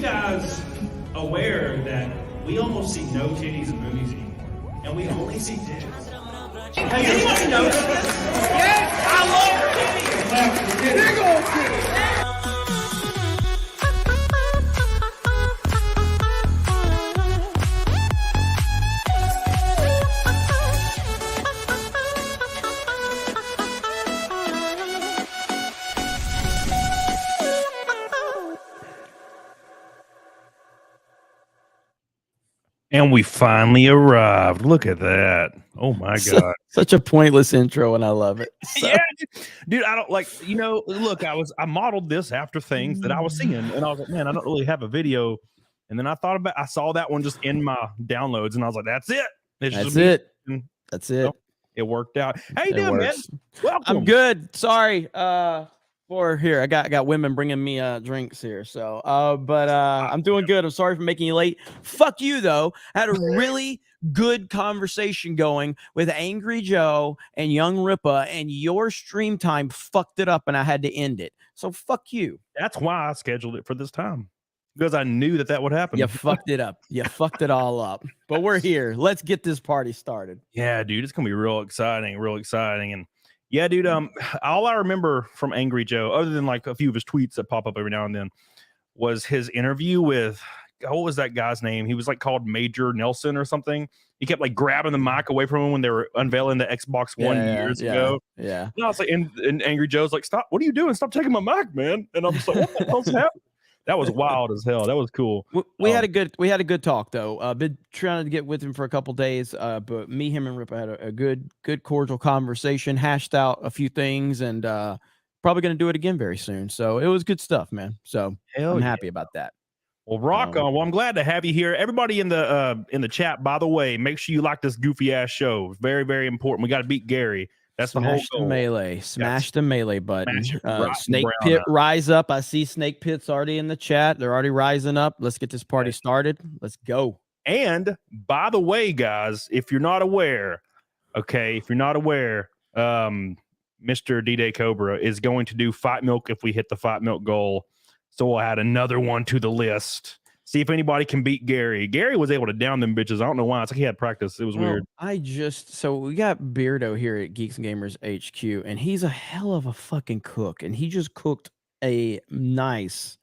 guys aware that we almost see no titties in movies anymore? And we only see dicks. Hey, anybody notice this? Yes! I love titties! Big old titties! And we finally arrived. Look at that. Oh my God. Such a pointless intro, and I love it. So. Yeah, dude, I don't like, look, I modeled this after things that I was seeing, and I was like, man, I don't really have a video. And then I saw that one just in my downloads, and I was like, that's it. That's it. That's it. So it worked out. How you doing, man? Welcome. I'm good. Sorry. I got women bringing me drinks here, so but I'm doing good. I'm sorry for making you late. Fuck you though. I had a really good conversation going with Angry Joe and Young Ripa, and your stream time fucked it up and I had to end it. So fuck you. That's why I scheduled it for this time, because I knew that would happen. You fucked it up. You fucked it all up. But we're here. Let's get this party started. Yeah, dude, it's gonna be real exciting, and yeah, dude. All I remember from Angry Joe, other than like a few of his tweets that pop up every now and then, was his interview with, what was that guy's name? He was like called Major Nelson or something. He kept like grabbing the mic away from him when they were unveiling the Xbox One years ago. Yeah. And I was like, and Angry Joe's like, stop! What are you doing? Stop taking my mic, man! And I'm just like, what the hell's happening? That was wild as hell. That was cool. We had a good talk though. Been trying to get with him for a couple days, but him and Ripa had a good cordial conversation, hashed out a few things, and probably going to do it again very soon. So it was good stuff, man. So I'm happy about that. Well, rock on. Well, I'm glad to have you here. Everybody in the chat, by the way, make sure you like this goofy ass show. Very, very important. We got to beat Gary. That's the whole goal. Smash the melee button. Snake brown Pit up. rise up. I see Snake Pit's already in the chat. They're already rising up. Let's get this party started. Let's go. And by the way, guys, if you're not aware, Mr. DDAYCOBRA is going to do Fight Milk if we hit the Fight Milk goal. So we'll add another one to the list. See if anybody can beat Gary. Gary was able to down them bitches. I don't know why. It's like he had practice. It was weird. So we got Beardo here at Geeks and Gamers HQ, and he's a hell of a fucking cook. And he just cooked a nice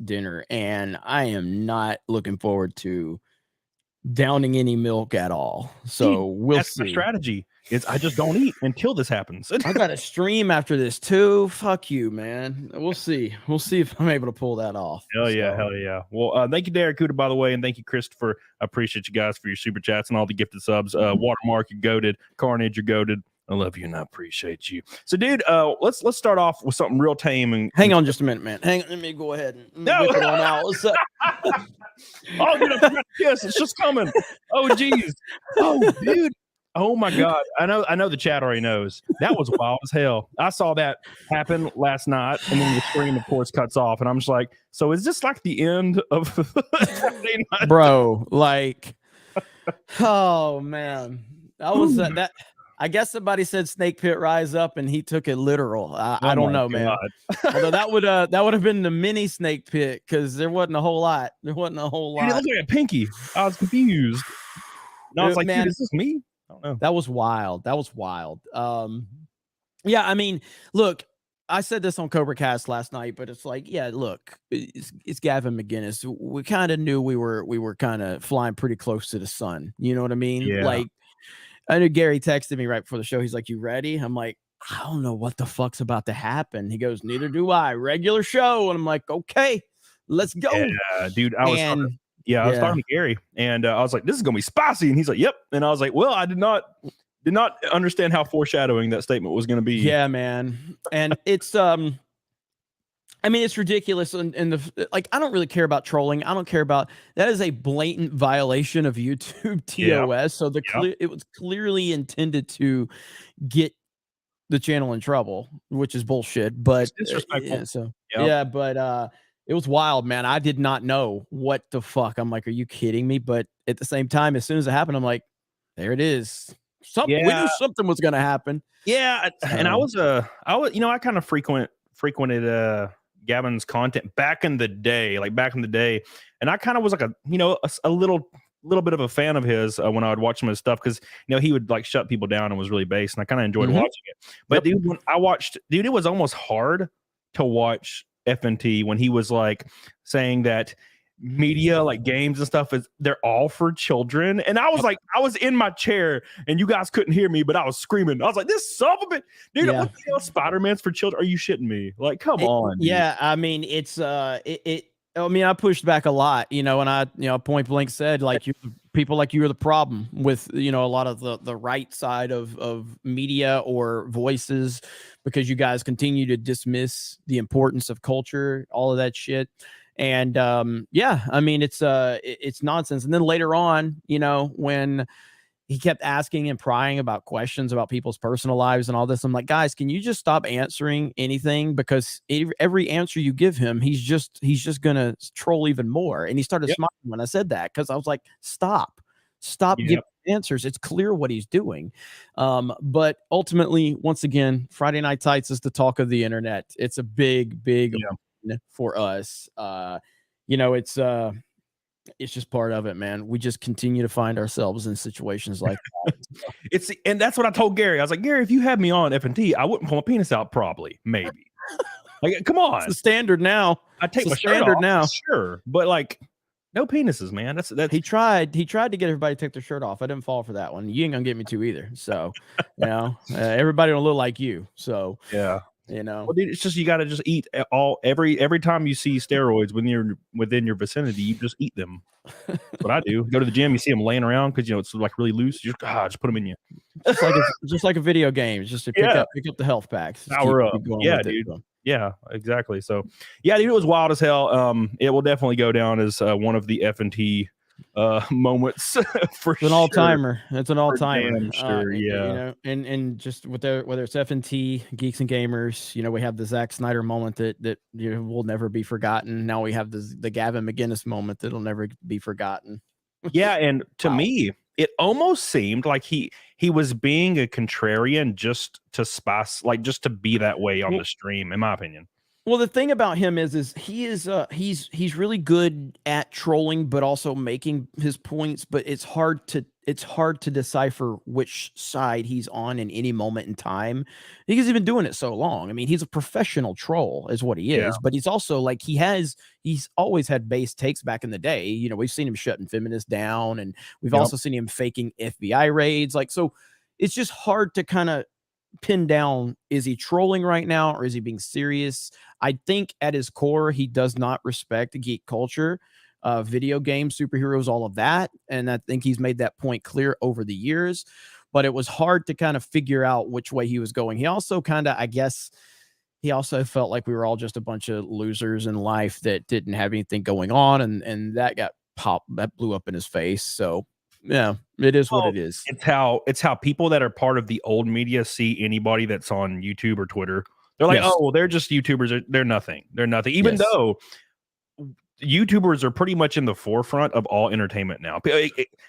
dinner. And I am not looking forward to downing any milk at all. So we'll see. My strategy is I just don't eat until this happens. I got a stream after this too. Fuck you, man. We'll see. We'll see if I'm able to pull that off. Hell yeah. Well, thank you, Derek Cuda, by the way, and thank you, Christopher. I appreciate you guys for your super chats and all the gifted subs. Watermark, you're goated. Carnage, you're goated. I love you and I appreciate you. So, dude, let's start off with something real tame. And hang on just a minute, man. Let me go ahead and whip it on out. What's up? Oh, dude, I forgot to kiss. It's just coming. Oh, geez. Oh, dude. Oh my God. I know the chat already knows. That was wild as hell. I saw that happen last night, and then the screen, of course, cuts off. And I'm just like, so is this like the end of Saturday night? Bro, like, oh man. That was that. I guess somebody said Snake Pit rise up and he took it literal. I don't know, man. Although that would have been the mini Snake Pit, because there wasn't a whole lot. Dude, it looked like a pinky. I was confused. And I was like, man, is this me? I don't know. That was wild. Yeah, I mean, look, I said this on CobraCast last night, but it's like, yeah, look, it's Gavin McGinnis. We kind of knew we were kind of flying pretty close to the sun. You know what I mean? Yeah. Like, I know Gary texted me right before the show. He's like, you ready? I'm like, I don't know what the fuck's about to happen. He goes, neither do I. Regular show. And I'm like, okay, let's go. Yeah, dude, I was talking to Gary, and I was like, this is going to be spicy. And he's like, yep. And I was like, well, I did not understand how foreshadowing that statement was going to be. Yeah, man. And it's, I mean, it's ridiculous. And I don't really care about trolling. I don't care about that. Is a blatant violation of YouTube TOS. Yeah. So it was clearly intended to get the channel in trouble, which is bullshit. But it was wild, man. I did not know what the fuck. I'm like, are you kidding me? But at the same time, as soon as it happened, I'm like, there it is. We knew something was going to happen. Yeah. And I kind of frequented Gavin's content back in the day, and I kind of was like a little bit of a fan of his when I would watch some of his stuff, because he would like shut people down and was really based, and I kind of enjoyed watching it. But dude, when I watched, it was almost hard to watch FNT when he was like saying that media, like games and stuff, they're all for children, and I was like, I was in my chair and you guys couldn't hear me, but I was screaming. I was like, this son of a bitch, dude, what the hell, Spider-Man's for children? Are you shitting me? Like, come on, dude. Yeah, I mean, it's I mean, I pushed back a lot, and I point blank said, like, people like you are the problem with a lot of the right side of media or voices, because you guys continue to dismiss the importance of culture, all of that shit. And yeah, I mean, it's nonsense. And then later on, when he kept asking and prying about questions about people's personal lives and all this, I'm like, guys, can you just stop answering anything? Because every answer you give him, he's just gonna troll even more. And he started smiling when I said that, because I was like, stop giving answers. It's clear what he's doing. But ultimately, once again, Friday Night Tights is the talk of the internet. It's a big for us. It's just part of it, man. We just continue to find ourselves in situations like that. And that's what I told Gary. I was like, Gary, if you had me on FNT, I wouldn't pull my penis out, probably, maybe. Like, come on, it's the standard now. I take my shirt off now, sure, but like, no penises, man. That's he tried to get everybody to take their shirt off. I didn't fall for that one. You ain't gonna get me to either. So everybody don't look like you. So yeah. Well, dude, it's just, you got to just eat every time you see steroids when you're within your vicinity, you just eat them. That's what I do. Go to the gym, you see them laying around because it's like really loose. You just put them in you. Just like a video game. Just to pick up the health packs. Power up. Yeah, dude. Yeah, exactly. So yeah, dude, it was wild as hell. It will definitely go down as one of the FNT moments for an all-timer. It's an all-timer. Damn sure, yeah. And just whether it's FNT, Geeks and Gamers, we have the Zack Snyder moment that will never be forgotten. Now we have the Gavin McGinnis moment that'll never be forgotten. Yeah, and to me, it almost seemed like he was being a contrarian just to spice, like just to be that way on the stream, in my opinion. Well, the thing about him is he's really good at trolling, but also making his points. But it's hard to decipher which side he's on in any moment in time, because he's been doing it so long. I mean, he's a professional troll, is what he is. But he's also like he's always had base takes back in the day. We've seen him shutting feminists down, and we've also seen him faking FBI raids. Like, so it's just hard to kind of pin down, is he trolling right now or is he being serious? I think at his core, he does not respect geek culture, video games, superheroes, all of that. And I think he's made that point clear over the years, but it was hard to kind of figure out which way he was going. He also kind of, I guess, he also felt like we were all just a bunch of losers in life that didn't have anything going on. And that blew up in his face. So yeah, it is what it is. It's how people that are part of the old media see anybody that's on YouTube or Twitter. They're like, oh, well, they're just YouTubers. They're nothing. They're nothing. Even though YouTubers are pretty much in the forefront of all entertainment now.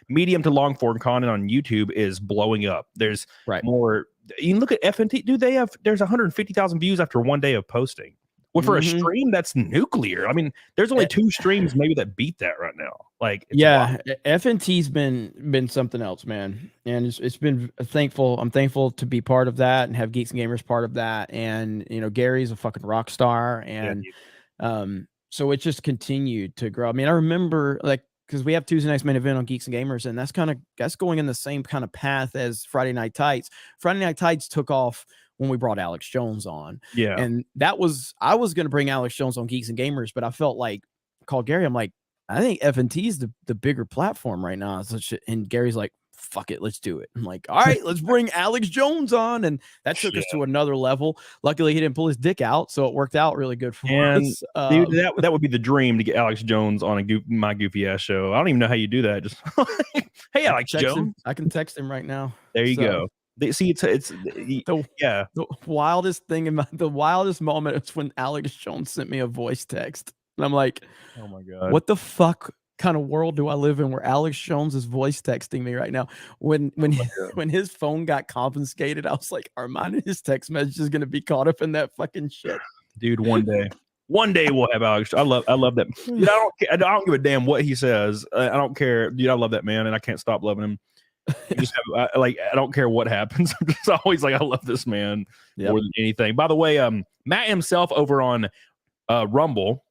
Medium to long form content on YouTube is blowing up. There's more. You look at FNT, dude. There's 150,000 views after one day of posting. Well, for a stream, that's nuclear. I mean, there's only 2 streams maybe that beat that right now. Like, FNT's been something else, man, and it's been thankful. I'm thankful to be part of that and have Geeks and Gamers part of that. And Gary's a fucking rock star, and so it just continued to grow. I mean, I remember because we have Tuesday Night's Main Event on Geeks and Gamers, and that's going in the same kind of path as Friday Night Tights. Friday Night Tights took off when we brought Alex Jones on. Yeah. And I was going to bring Alex Jones on Geeks and Gamers, but I felt like, called Gary, I'm like, I think FNT is the bigger platform right now. And Gary's like, fuck it, let's do it. I'm like, all right, let's bring Alex Jones on. And that took us to another level. Luckily, he didn't pull his dick out, so it worked out really good for us. Dude, that would be the dream, to get Alex Jones on my goofy ass show. I don't even know how you do that. Just hey, Alex Jones. I can text him right now. There you go. See, it's the wildest thing the wildest moment is when Alex Jones sent me a voice text, and I'm like, oh my god, what the fuck kind of world do I live in where Alex Jones is voice texting me right now? When his phone got confiscated, I was like, are mine and his text messages going to be caught up in that fucking shit? Dude, one day. One day we'll have Alex. I love that. Dude, I don't give a damn what he says. I don't care. Dude, I love that man, and I can't stop loving him. Just have, I don't care what happens. I'm just always like, I love this man more than anything. By the way, Matt himself over on Rumble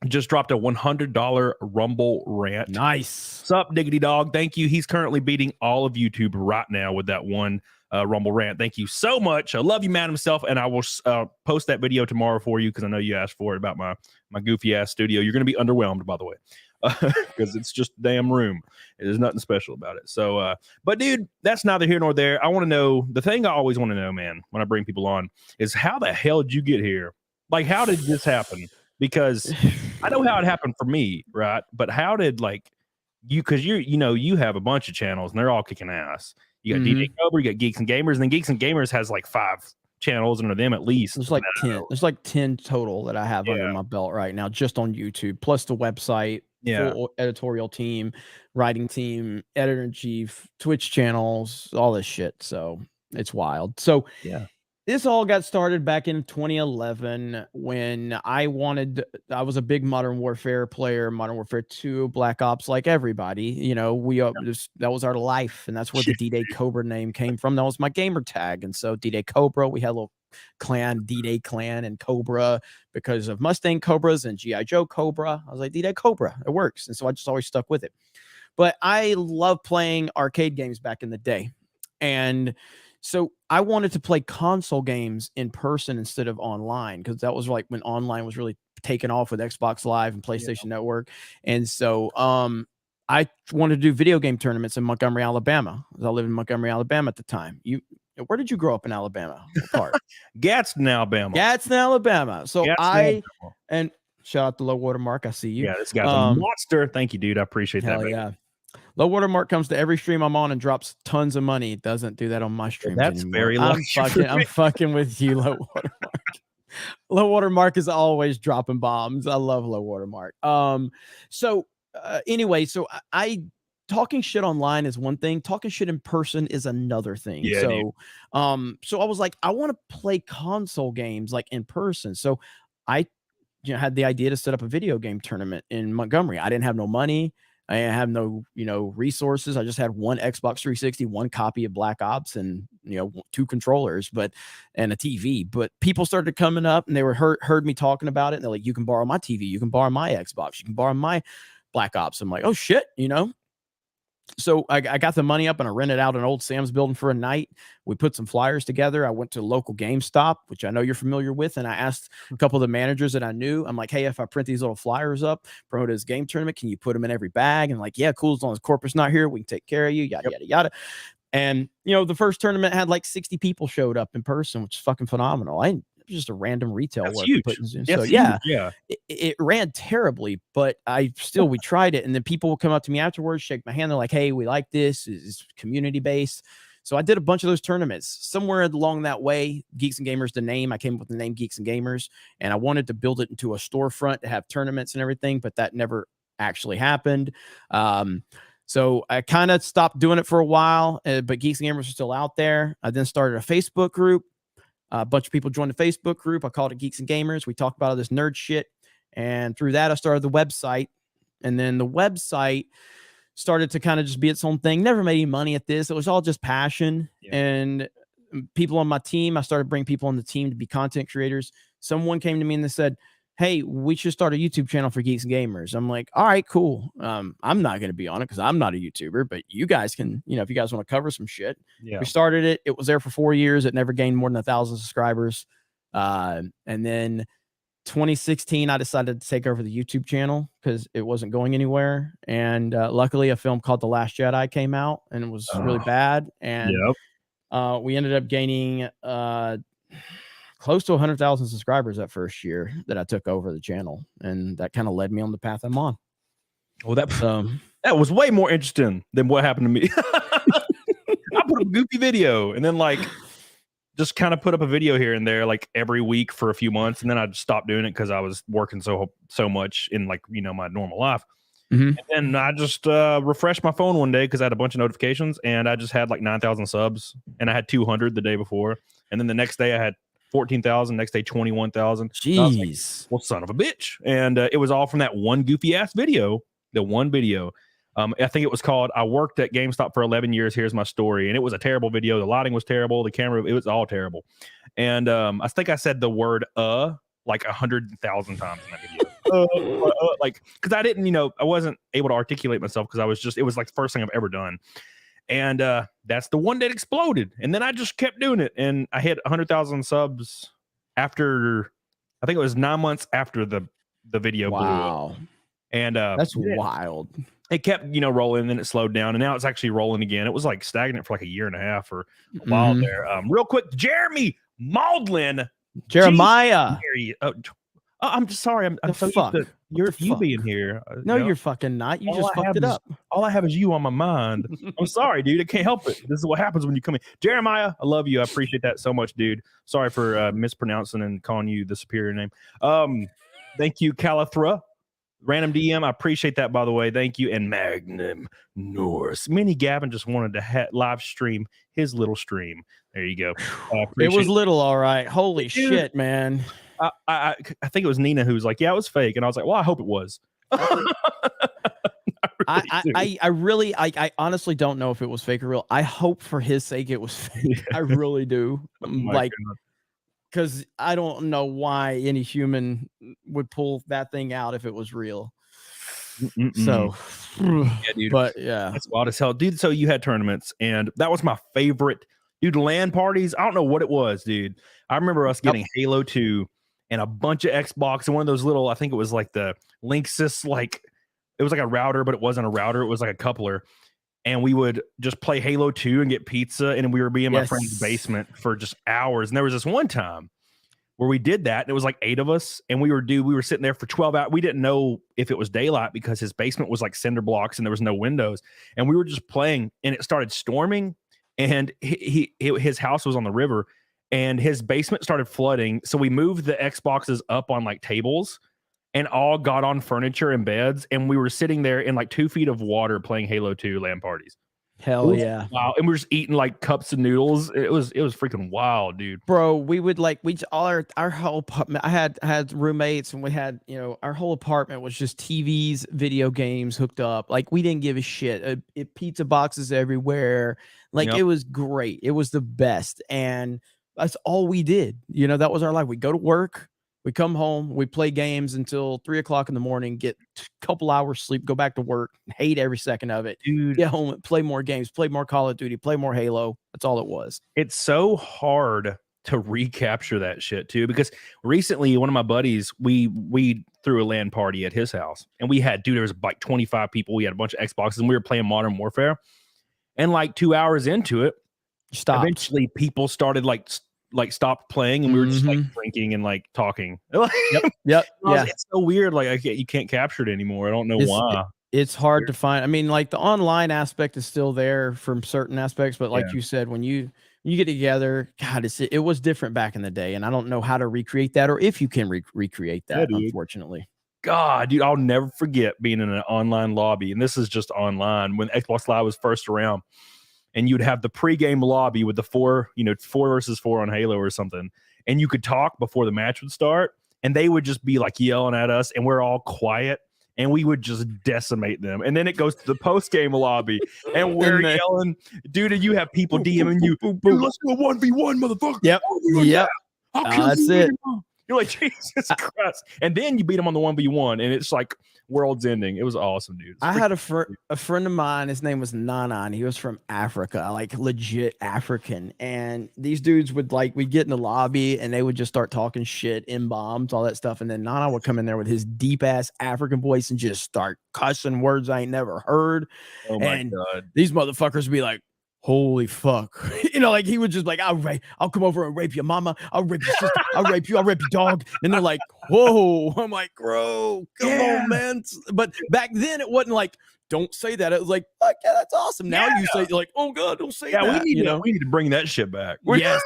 just dropped a $100 Rumble rant. Nice. What's up, Diggity Dog? Thank you. He's currently beating all of YouTube right now with that one Rumble rant. Thank you so much. I love you, Matt himself, and I will post that video tomorrow for you because I know you asked for it about my goofy ass studio. You're going to be underwhelmed, by the way, because it's just a damn room. There's nothing special about it. So, but dude, that's neither here nor there. I want to know the thing I always want to know, man, when I bring people on is how the hell did you get here? Like, how did this happen? Because I know how it happened for me, right? But how did because you have a bunch of channels and they're all kicking ass. You got DDAYCOBRA, you got Geeks and Gamers, and then Geeks and Gamers has like 5 channels under them at least. There's like 10. There's like 10 total that I have under my belt right now, just on YouTube, plus the website, full editorial team, writing team, editor-in-chief, Twitch channels, all this shit. So it's wild. So this all got started back in 2011 when I was a big Modern Warfare player, Modern Warfare 2, Black Ops, like everybody. You know, that was our life, and that's where the DDAYCOBRA name came from. That was my gamer tag, and so DDAYCOBRA, we had a little clan, D-Day clan, and Cobra because of Mustang Cobras and G.I. Joe Cobra. I was like, DDAYCOBRA, it works, and so I just always stuck with it. But I love playing arcade games back in the day, and so I wanted to play console games in person instead of online, because that was like when online was really taking off with Xbox Live and PlayStation Network. And so I wanted to do video game tournaments in Montgomery, Alabama. I lived in Montgomery, Alabama at the time. Where did you grow up in Alabama? What part? Gadsden, Alabama. Gadsden, Alabama. So Gadsden, and shout out to Low Water Mark. I see you. Yeah, this guy's a monster. Thank you, dude. I appreciate that. Yeah. Low Water Mark comes to every stream I'm on and drops tons of money. It doesn't do that on my stream. That's anymore. very lucky. I'm fucking with you, Low Water Mark. Low Water Mark is always dropping bombs. I love Low Water Mark. Anyway, so I talking shit online is one thing. Talking shit in person is another thing. Yeah, so I was like, I want to play console games like in person. So I had the idea to set up a video game tournament in Montgomery. I didn't have no money. I have no, resources. I just had one Xbox 360, one copy of Black Ops, and 2 controllers, and a TV. But people started coming up, and they heard me talking about it, and they're like, "You can borrow my TV, you can borrow my Xbox, you can borrow my Black Ops." I'm like, "Oh shit," So I got the money up and I rented out an old Sam's building for a night. We put some flyers together. I went to a local GameStop, which I know you're familiar with. And I asked a couple of the managers that I knew, I'm like, "Hey, if I print these little flyers up, promote this game tournament, can you put them in every bag?" And like, "Yeah, cool. As long as corporate's not here, we can take care of you," yada, yada, yada. And, the first tournament had like 60 people showed up in person, which is fucking phenomenal. It was just a random retail. That's huge. So it ran terribly, but we tried it. And then people will come up to me afterwards, shake my hand. They're like, "Hey, we like this. It's community based." So I did a bunch of those tournaments. Somewhere along that way, Geeks and Gamers, the name, I came up with the name Geeks and Gamers, and I wanted to build it into a storefront to have tournaments and everything, but that never actually happened. So I kind of stopped doing it for a while, but Geeks and Gamers are still out there. I then started a Facebook group. A bunch of people joined the Facebook group. I called it Geeks and Gamers. We talked about all this nerd shit. And through that, I started the website. And then the website started to kind of just be its own thing. Never made any money at this. It was all just passion. Yeah. And people on my team, I started bringing people on the team to be content creators. Someone came to me and they said, "Hey, we should start a YouTube channel for Geeks and Gamers." I'm like, "All right, cool. I'm not going to be on it because I'm not a YouTuber, but you guys can, if you guys want to cover some shit." Yeah. We started it. It was there for 4 years. It never gained more than 1,000 subscribers. And then 2016, I decided to take over the YouTube channel because it wasn't going anywhere. And luckily, a film called The Last Jedi came out, and it was really bad. And we ended up gaining close to 100,000 subscribers that first year that I took over the channel, and that kind of led me on the path I'm on. Well, that was way more interesting than what happened to me. I put up a goofy video and then just kind of put up a video here and there every week for a few months, and then I just stopped doing it because I was working so much in my normal life. And then I just refreshed my phone one day because I had a bunch of notifications, and I just had 9,000 subs, and I had 200 the day before, and then the next day I had 14,000. Next day, 21,000. Jeez. Like, well, son of a bitch. And it was all from that one goofy ass video. The one video. I think it was called "I worked at GameStop for 11 years. Here's my story." And it was a terrible video. The lighting was terrible. The camera, it was all terrible. And I think I said the word like 100,000 times in that video. Like, because I didn't, I wasn't able to articulate myself because it was like the first thing I've ever done. And that's the one that exploded. And then I just kept doing it. And I hit 100,000 subs after, I think it was 9 months after the video blew up. And that's wild. It kept, rolling, and then it slowed down, and now it's actually rolling again. It was like stagnant for like a year and a half or a while there. Real quick, Jeremy Maudlin. Jeremiah. I'm just sorry. I'm so used to you being here. No, you're fucking not. You just fucked it up. All I have is you on my mind. I'm sorry, dude. I can't help it. This is what happens when you come in. Jeremiah, I love you. I appreciate that so much, dude. Sorry for mispronouncing and calling you the superior name. Thank you, Calithra. Random DM, I appreciate that, by the way. Thank you. And Magnum Norse. Mini Gavin just wanted to live stream his little stream. There you go. It was little, all right. Holy shit, man. I think it was Nina who was like, yeah, it was fake. And I was like, well, I hope it was. I honestly don't know if it was fake or real. I hope for his sake it was fake. Yeah. I really do. Because I don't know why any human would pull that thing out if it was real. So, yeah, dude. But yeah, that's wild as hell, dude. So you had tournaments, and that was my favorite, dude. LAN parties. I don't know what it was, dude. I remember us getting Halo 2 and a bunch of Xbox and one of those little, I think it was like the Linksys, like it was like a router, but it wasn't a router. It was like a coupler. And we would just play Halo 2 and get pizza. And we would be in my friend's basement for just hours. And there was this one time where we did that. And it was like 8 of us. And we were sitting there for 12 hours. We didn't know if it was daylight because his basement was like cinder blocks and there was no windows. And we were just playing, and it started storming. And his house was on the river, and his basement started flooding. So we moved the Xboxes up on like tables and all got on furniture and beds, and we were sitting there in like 2 feet of water playing Halo 2 LAN parties. Hell yeah. Wow. And we were just eating like cups of noodles. It was freaking wild, dude. Bro, we would our whole apartment. I had roommates, and we had, our whole apartment was just TVs, video games hooked up. Like, we didn't give a shit. Pizza boxes everywhere. Like, It was great. It was the best. And that's all we did. That was our life. We go to work. We come home, we play games until 3 o'clock in the morning, get a couple hours sleep, go back to work, hate every second of it. Dude, get home, play more games, play more Call of Duty, play more Halo. That's all it was. It's so hard to recapture that shit too, because recently one of my buddies, we threw a LAN party at his house, and there was like 25 people. We had a bunch of Xboxes, and we were playing Modern Warfare. And like 2 hours into it, eventually people started like stopped playing, and we were just like drinking and like talking. Yep. It's so weird. Like you can't capture it anymore. I don't know why. It's hard to find. I mean, like the online aspect is still there from certain aspects, but like you said, when you get together, God, it was different back in the day, and I don't know how to recreate that, or if you can recreate that. Unfortunately. God, dude, I'll never forget being in an online lobby, and this is just online when Xbox Live was first around. And you'd have the pregame lobby with the 4 versus 4 on Halo or something. And you could talk before the match would start, and they would just be like yelling at us, and we're all quiet, and we would just decimate them. And then it goes to the post-game lobby, and we're yelling, dude, and you have people DMing you, dude, let's do a 1v1, motherfucker. Yep. That's it. You're like, Jesus Christ. And then you beat them on the 1v1, and it's like world's ending. It was awesome, dude. I had a friend of mine. His name was Nana, and he was from Africa, like legit African. And these dudes we'd get in the lobby, and they would just start talking shit, in-bombs, all that stuff. And then Nana would come in there with his deep-ass African voice and just start cussing words I ain't never heard. Oh, my God. These motherfuckers would be like, holy fuck. Like he would just like, I'll come over and rape your mama. I'll rape your sister. I'll rape you. I'll rape your dog. And they're like, whoa. I'm like, bro, come on, man. But back then it wasn't like, don't say that. It was like, fuck yeah, that's awesome. Now you say, like, oh God, don't say that. We need to bring that shit back. Yes.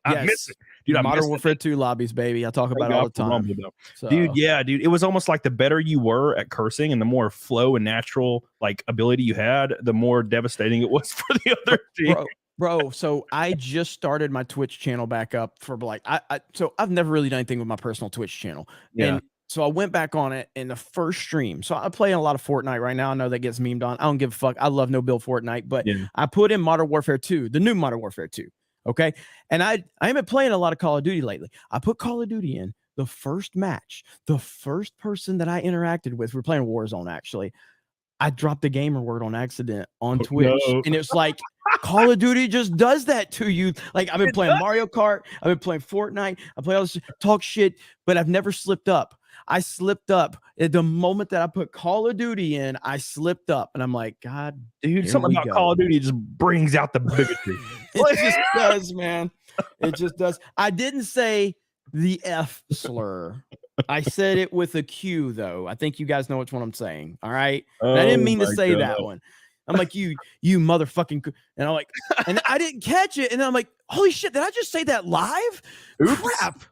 I miss it. Dude, Modern Warfare 2 lobbies, baby. I talk about it all the time. Dude, it was almost like the better you were at cursing and the more flow and natural like ability you had, the more devastating it was for the other team. Bro, so I just started my Twitch channel back up for like so I've never really done anything with my personal Twitch channel. Yeah. And so I went back on it in the first stream. So I play a lot of Fortnite right now. I know that gets memed on. I don't give a fuck. I love no build Fortnite, but I put in Modern Warfare 2, the new Modern Warfare 2. Okay. And I haven't been playing a lot of Call of Duty lately. I put Call of Duty in the first match. The first person that I interacted with, we're playing Warzone actually. I dropped the gamer word on accident on Twitch. No. And it's like Call of Duty just does that to you. Like I've been playing Mario Kart, I've been playing Fortnite, I play all this talk shit, but I've never slipped up. I slipped up at the moment that I put Call of Duty in. I slipped up, and I'm like, God, dude, something about Call of Duty just brings out the bigotry. It just does, man. It just does. I didn't say the F slur. I said it with a Q, though. I think you guys know which one I'm saying. All right. And I didn't mean to say that one. I'm like, you motherfucking, and I'm like, and I didn't catch it. And then I'm like, holy shit, did I just say that live? Oops. Crap.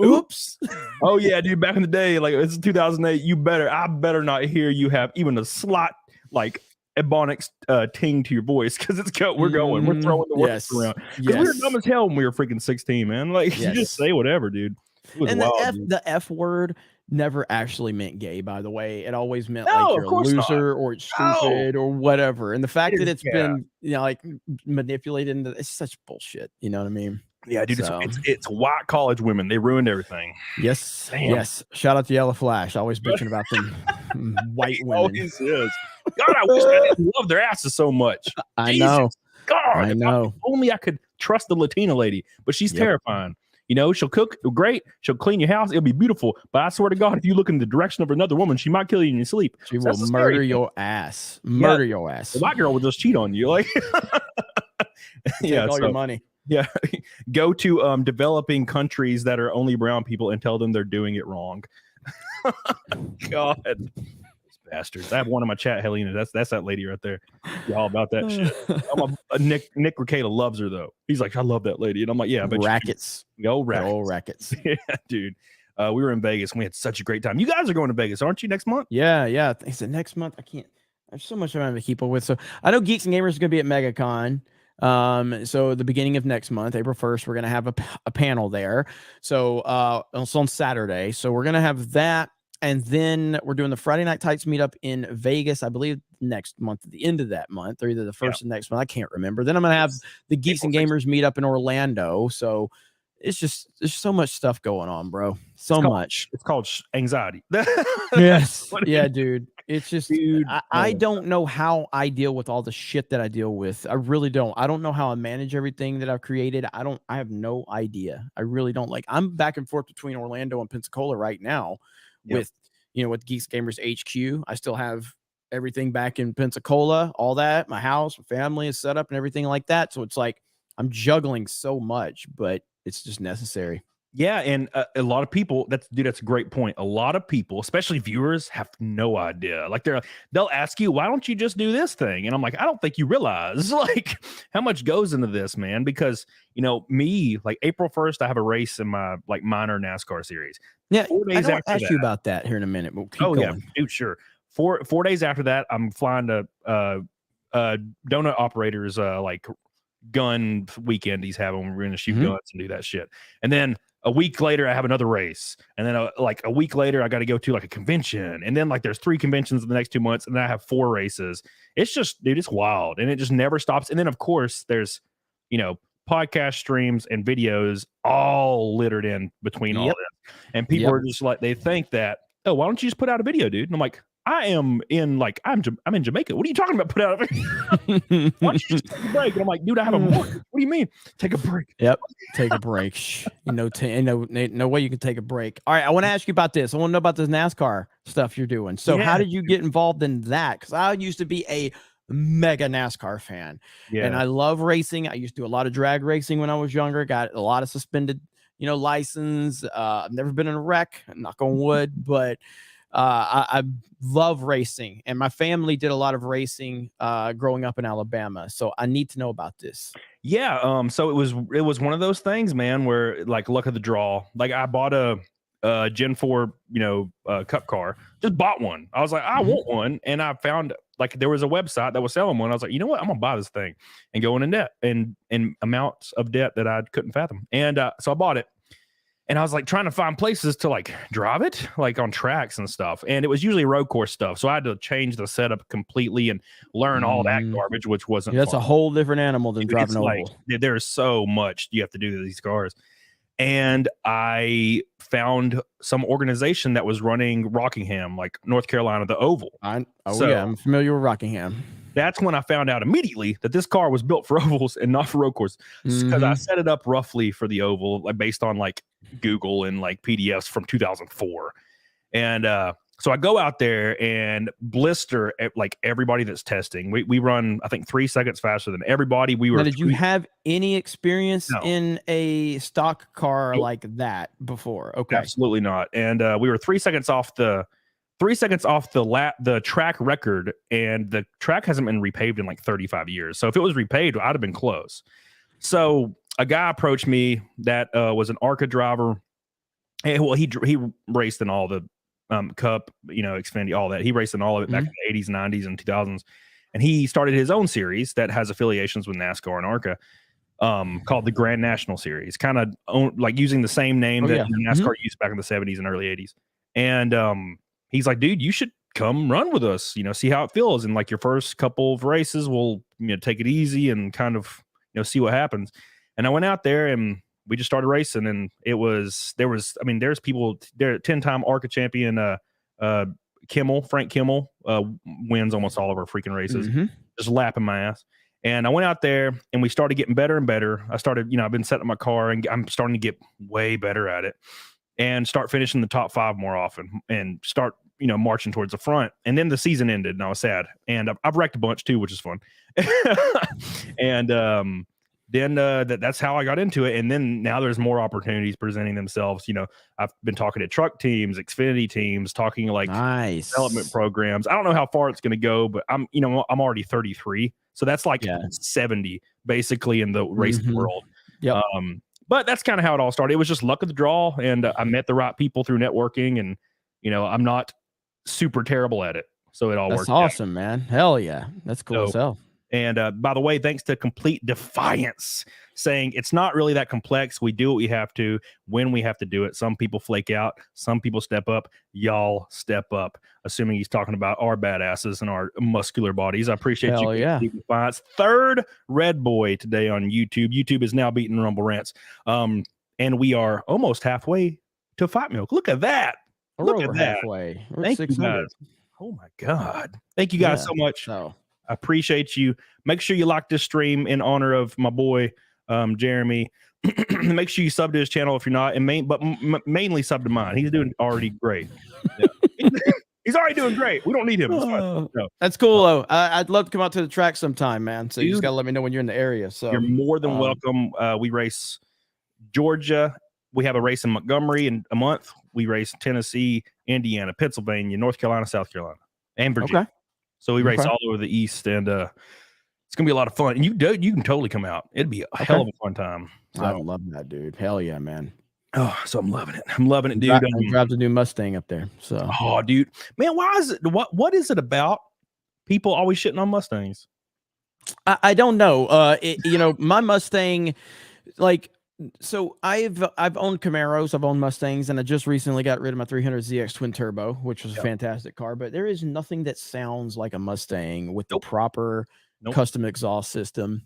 Oops. Oh yeah, dude. Back in the day, like it's 2008. I better not hear you have even a slight like ebonics ting to your voice because we're throwing the words around. Because we were dumb as hell when we were freaking 16, man. Like you just say whatever, dude. And wild, the F word never actually meant gay, by the way. It always meant like you're a loser or stupid or whatever. And the fact that it's been, like manipulated into it's such bullshit. You know what I mean? Yeah, dude. So, it's white college women. They ruined everything. Yes. Damn. Yes. Shout out to Yellow Flash. Always bitching about them white women. Always is. God, I wish I didn't love their asses so much. I know. God, I know. Only I could trust the Latina lady, but she's terrifying. You know, she'll cook great. She'll clean your house. It'll be beautiful. But I swear to God, if you look in the direction of another woman, she might kill you in your sleep. She will murder your ass. Murder your ass. The white girl will just cheat on you. Like, take all your money. Yeah. Go to developing countries that are only brown people and tell them they're doing it wrong. God. Bastards. I have one in my chat, Helena. That's that lady right there. She's all about that shit. Nick Ricada loves her though. He's like, I love that lady, and I'm like, yeah, but rackets. Go rackets. Old rackets. Yeah, dude. We were in Vegas and we had such a great time. You guys are going to Vegas, aren't you? Next month? Yeah. I said next month. I can't. There's so much I'm having to keep up with. So I know Geeks and Gamers is going to be at MegaCon. So the beginning of next month, April 1st, we're going to have a panel there. So it's on Saturday. So we're going to have that. And then we're doing the Friday Night Tights meetup in Vegas, I believe next month, at the end of that month, or either the first of next month. I can't remember. Then I'm going to have the Geeks and Gamers meetup in Orlando. So there's so much stuff going on, bro. So much. It's called anxiety. Yes. Yeah, dude. It's just, dude, I don't know how I deal with all the shit that I deal with. I really don't. I don't know how I manage everything that I've created. I have no idea. I really don't. Like, I'm back and forth between Orlando and Pensacola right now. With Geeks Gamers HQ. I still have everything back in Pensacola, all that. My house, my family is set up and everything like that. So it's like I'm juggling so much, but it's just necessary. Yeah, and a lot of people, that's a great point. A lot of people, especially viewers, have no idea. Like they'll ask you, why don't you just do this thing? And I'm like, I don't think you realize like how much goes into this, man. Because me, like April 1st, I have a race in my like minor NASCAR series. Yeah, 4 days after ask you about that here in a minute. We'll keep going. Yeah, dude, sure. 4 days after that, I'm flying to donut operators like gun weekend he's having. We're going to shoot guns and do that shit, and then a week later, I have another race. And then like a week later, I got to go to like a convention. And then like there's 3 conventions in the next 2 months. And then I have 4 races. It's just, dude, it's wild. And it just never stops. And then, of course, there's, podcast streams and videos all littered in between all this. And people are just like, they think that, oh, why don't you just put out a video, dude? And I'm like, I'm in Jamaica. What are you talking about? Put out a video. Why don't you just take a break? And I'm like, dude, I have a mortgage. What do you mean? Take a break. Yep. Take a break. No way you can take a break. All right. I want to ask you about this. I want to know about this NASCAR stuff you're doing. So how did you get involved in that? Because I used to be a mega NASCAR fan. Yeah. And I love racing. I used to do a lot of drag racing when I was younger. Got a lot of suspended, license. I've never been in a wreck, knock on wood, but I love racing, and my family did a lot of racing growing up in Alabama. So I need to know about this. Yeah. So it was one of those things, man, where like luck of the draw. Like I bought a Gen 4, cup car. Just bought one. I was like, I want one, and I found like there was a website that was selling one. I was like, you know what? I'm gonna buy this thing and go in debt and amounts of debt that I couldn't fathom. And so I bought it. And I was like trying to find places to like drive it, like on tracks and stuff. And it was usually road course stuff. So I had to change the setup completely and learn all that garbage, which wasn't that's fun. a whole different animal than driving oval. Like, there's so much you have to do to these cars. And I found some organization that was running Rockingham, like North Carolina, the Oval. I'm familiar with Rockingham. That's when I found out immediately that this car was built for ovals and not for road course, because I set it up roughly for the oval, like based on like Google and like PDFs from 2004. And so I go out there and blister at like everybody that's testing. We run, I think, 3 seconds faster than everybody. Now, did you have any experience No. in a stock car Nope. like that before? Okay, Absolutely not. And we were 3 seconds off the track record, and the track hasn't been repaved in like 35 years. So if it was repaved, I'd have been close. So a guy approached me that was an ARCA driver. And, well, he raced in all the Cup, Xfinity, all that. He raced in all of it back in the 80s, 90s, and 2000s. And he started his own series that has affiliations with NASCAR and ARCA, called the Grand National Series, kind of like using the same name that NASCAR used back in the 70s and early 80s. And he's like, dude, you should come run with us, see how it feels. And like your first couple of races, we'll take it easy and kind of, see what happens. And I went out there and we just started racing, and there's people there. 10-time ARCA champion, Frank Kimmel, wins almost all of our freaking races, just lapping my ass. And I went out there and we started getting better and better. I started, I've been setting up my car and I'm starting to get way better at it, and start finishing the top 5 more often, and start, marching towards the front. And then the season ended and I was sad, and I've wrecked a bunch too, which is fun. And then that's how I got into it. And then now there's more opportunities presenting themselves. I've been talking to truck teams, Xfinity teams, talking like development programs. I don't know how far it's going to go, but I'm already 33. So that's like 70 basically in the racing world. Yep. But that's kind of how it all started. It was just luck of the draw. And I met the right people through networking, and, I'm not super terrible at it. So it all worked. That's awesome, man. Hell yeah. That's cool as hell. And by the way, thanks to Complete Defiance, saying it's not really that complex. We do what we have to when we have to do it. Some people flake out. Some people step up. Y'all step up. Assuming he's talking about our badasses and our muscular bodies. I appreciate you. Yeah. Defiance. 3rd Red Boy today on YouTube. YouTube is now beating Rumble Rants. And we are almost halfway to Fight Milk. Look at that. Look at that. Halfway. We're Thank you 600. guys. Oh my God. Thank you guys so much. So. I appreciate you. Make sure you like this stream in honor of my boy, Jeremy. Make sure you sub to his channel if you're not, and mainly sub to mine. He's doing already great. Yeah. He's already doing great. We don't need him. No. That's cool though. I'd love to come out to the track sometime, man. So you just gotta let me know when you're in the area. So you're more than welcome. We race Georgia. We have a race in Montgomery in a month. We race Tennessee, Indiana, Pennsylvania, North Carolina, South Carolina, and Virginia. Okay. So we race all over the East, and it's gonna be a lot of fun. And you can totally come out. It'd be a hell of a fun time. So. I love that, dude. Hell yeah, man. Oh, so I'm loving it. I'm loving it, dude. I grabbed a new Mustang up there. So dude, man, why is it? What is it about people always shitting on Mustangs? I don't know. My Mustang, like. So I've owned Camaros, I've owned Mustangs, and I just recently got rid of my 300ZX twin turbo, which was a fantastic car. But there is nothing that sounds like a Mustang with the proper custom exhaust system.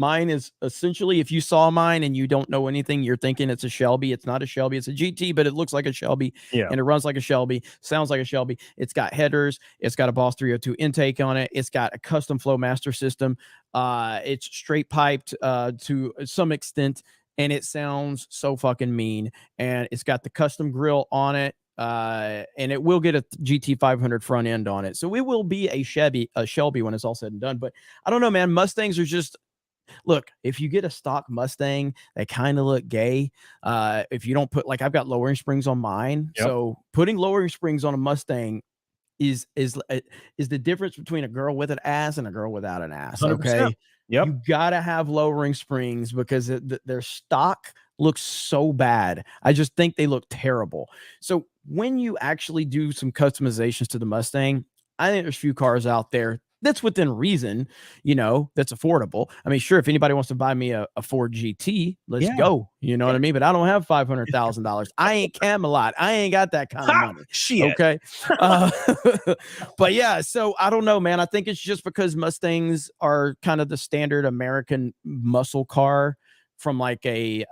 Mine is essentially, if you saw mine and you don't know anything, you're thinking it's a Shelby. It's not a Shelby. It's a GT, but it looks like a Shelby. Yeah. And it runs like a Shelby, sounds like a Shelby. It's got headers. It's got a Boss 302 intake on it. It's got a custom flow master system. It's straight piped to some extent, and it sounds so fucking mean. And it's got the custom grill on it. And it will get a GT 500 front end on it. So it will be a Shelby when it's all said and done. But I don't know, man. Mustangs are just, look, if you get a stock Mustang, they kind of look gay. If you don't put, like, I've got lowering springs on mine. Yep. So putting lowering springs on a Mustang is the difference between a girl with an ass and a girl without an ass. 100%. Okay. Yep. You gotta have lowering springs because their stock looks so bad. I just think they look terrible. So when you actually do some customizations to the Mustang, I think there's a few cars out there that's within reason, that's affordable. I mean, sure, if anybody wants to buy me a Ford GT, let's go. You know what I mean? But I don't have $500,000. I ain't Camelot. I ain't got that kind of money. Shit. Okay. But yeah, so I don't know, man. I think it's just because Mustangs are kind of the standard American muscle car from like an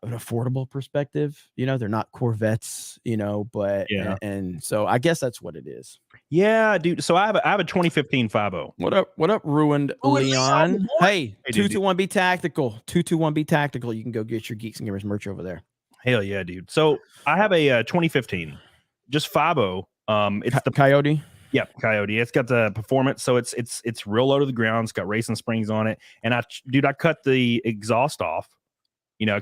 affordable perspective. They're not Corvettes, but and so I guess that's what it is. Yeah, dude. So I have a 2015 50. What up, ruined Leon? Hey, 221B Tactical. 221B Tactical. You can go get your Geeks and Gamers merch over there. Hell yeah, dude. So I have a 2015, just 50. It's the Coyote. Yeah, Coyote. It's got the performance, so it's real low to the ground. It's got racing springs on it, and I cut the exhaust off.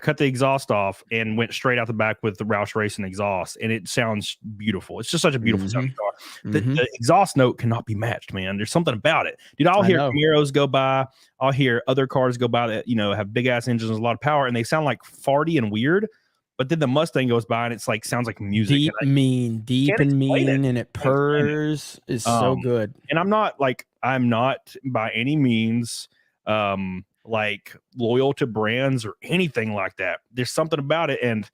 Cut the exhaust off and went straight out the back with the Roush Racing exhaust, and it sounds beautiful. It's just such a beautiful sounding car. The exhaust note cannot be matched, man. There's something about it, dude. I'll hear Camaros go by. I'll hear other cars go by that have big ass engines and a lot of power, and they sound like farty and weird. But then the Mustang goes by and it's like sounds like music. Deep and mean, and it purrs is so good. And I'm not by any means like loyal to brands or anything like that. There's something about it, and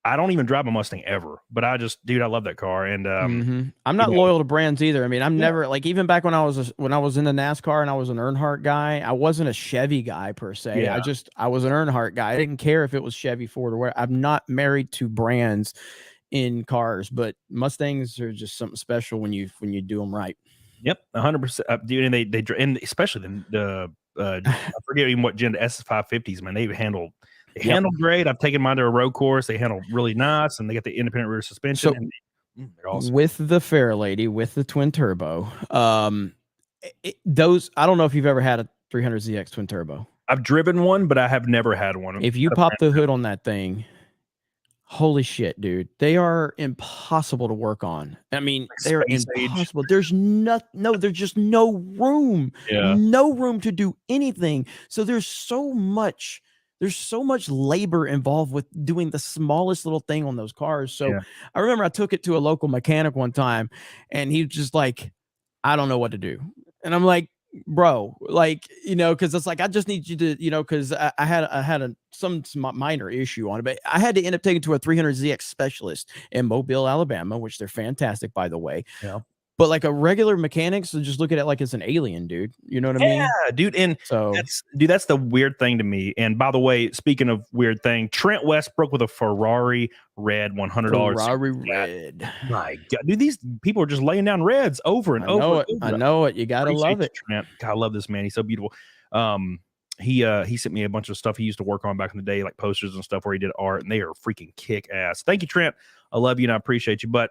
I don't even drive a Mustang ever, but I love that car. And I'm not loyal to brands either. I mean, I'm never like, even back when I was in the NASCAR and I was an Earnhardt guy, I wasn't a Chevy guy per se. Yeah. I was an Earnhardt guy. I didn't care if it was Chevy, Ford, or where. I'm not married to brands in cars, but Mustangs are just something special when you do them right. Yep, 100%, dude. And they and especially the I forget even what gen, the S550s, man. They handle great. I've taken mine to a road course. They handle really nice, and they got the independent rear suspension. So, and they're awesome. With the Fairlady, with the twin turbo, those, I don't know if you've ever had a 300ZX twin turbo. I've driven one, but I have never had one. If you pop the hood on that thing, holy shit, dude, they are impossible to work on. I mean, they're impossible. There's just no room, no room to do anything. So there's so much labor involved with doing the smallest little thing on those cars. So I remember I took it to a local mechanic one time, and he was just like, I don't know what to do. And I'm like, bro, like, because it's like, I just need you to, because I had some minor issue on it, but I had to end up taking to a 300ZX specialist in Mobile, Alabama, which they're fantastic, by the way. Yeah. But like a regular mechanic, so just look at it like it's an alien, dude. You know what I mean? Yeah, dude. And so that's the weird thing to me. And by the way, speaking of weird thing, Trent Westbrook with a Ferrari red $100. Ferrari red. My God, dude, these people are just laying down reds over and over. I know it. You gotta love it, Trent. God, I love this man. He's so beautiful. He sent me a bunch of stuff he used to work on back in the day, like posters and stuff where he did art, and they are freaking kick ass. Thank you, Trent. I love you and I appreciate you. But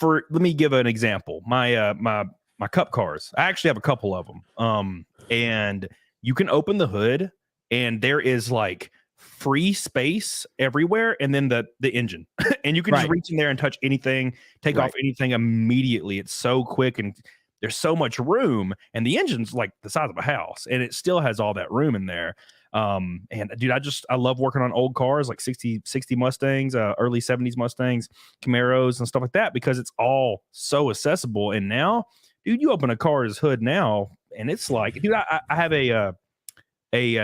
let me give an example. My cup cars, I actually have a couple of them. And you can open the hood and there is like free space everywhere, and then the engine. And you can just reach in there and touch anything, take off anything immediately. It's so quick, and there's so much room, and the engine's like the size of a house, and it still has all that room in there. And dude, I love working on old cars like 60 Mustangs, early 70s Mustangs, Camaros and stuff like that, because it's all so accessible. And now, dude, you open a car's hood now and it's like, dude, I have a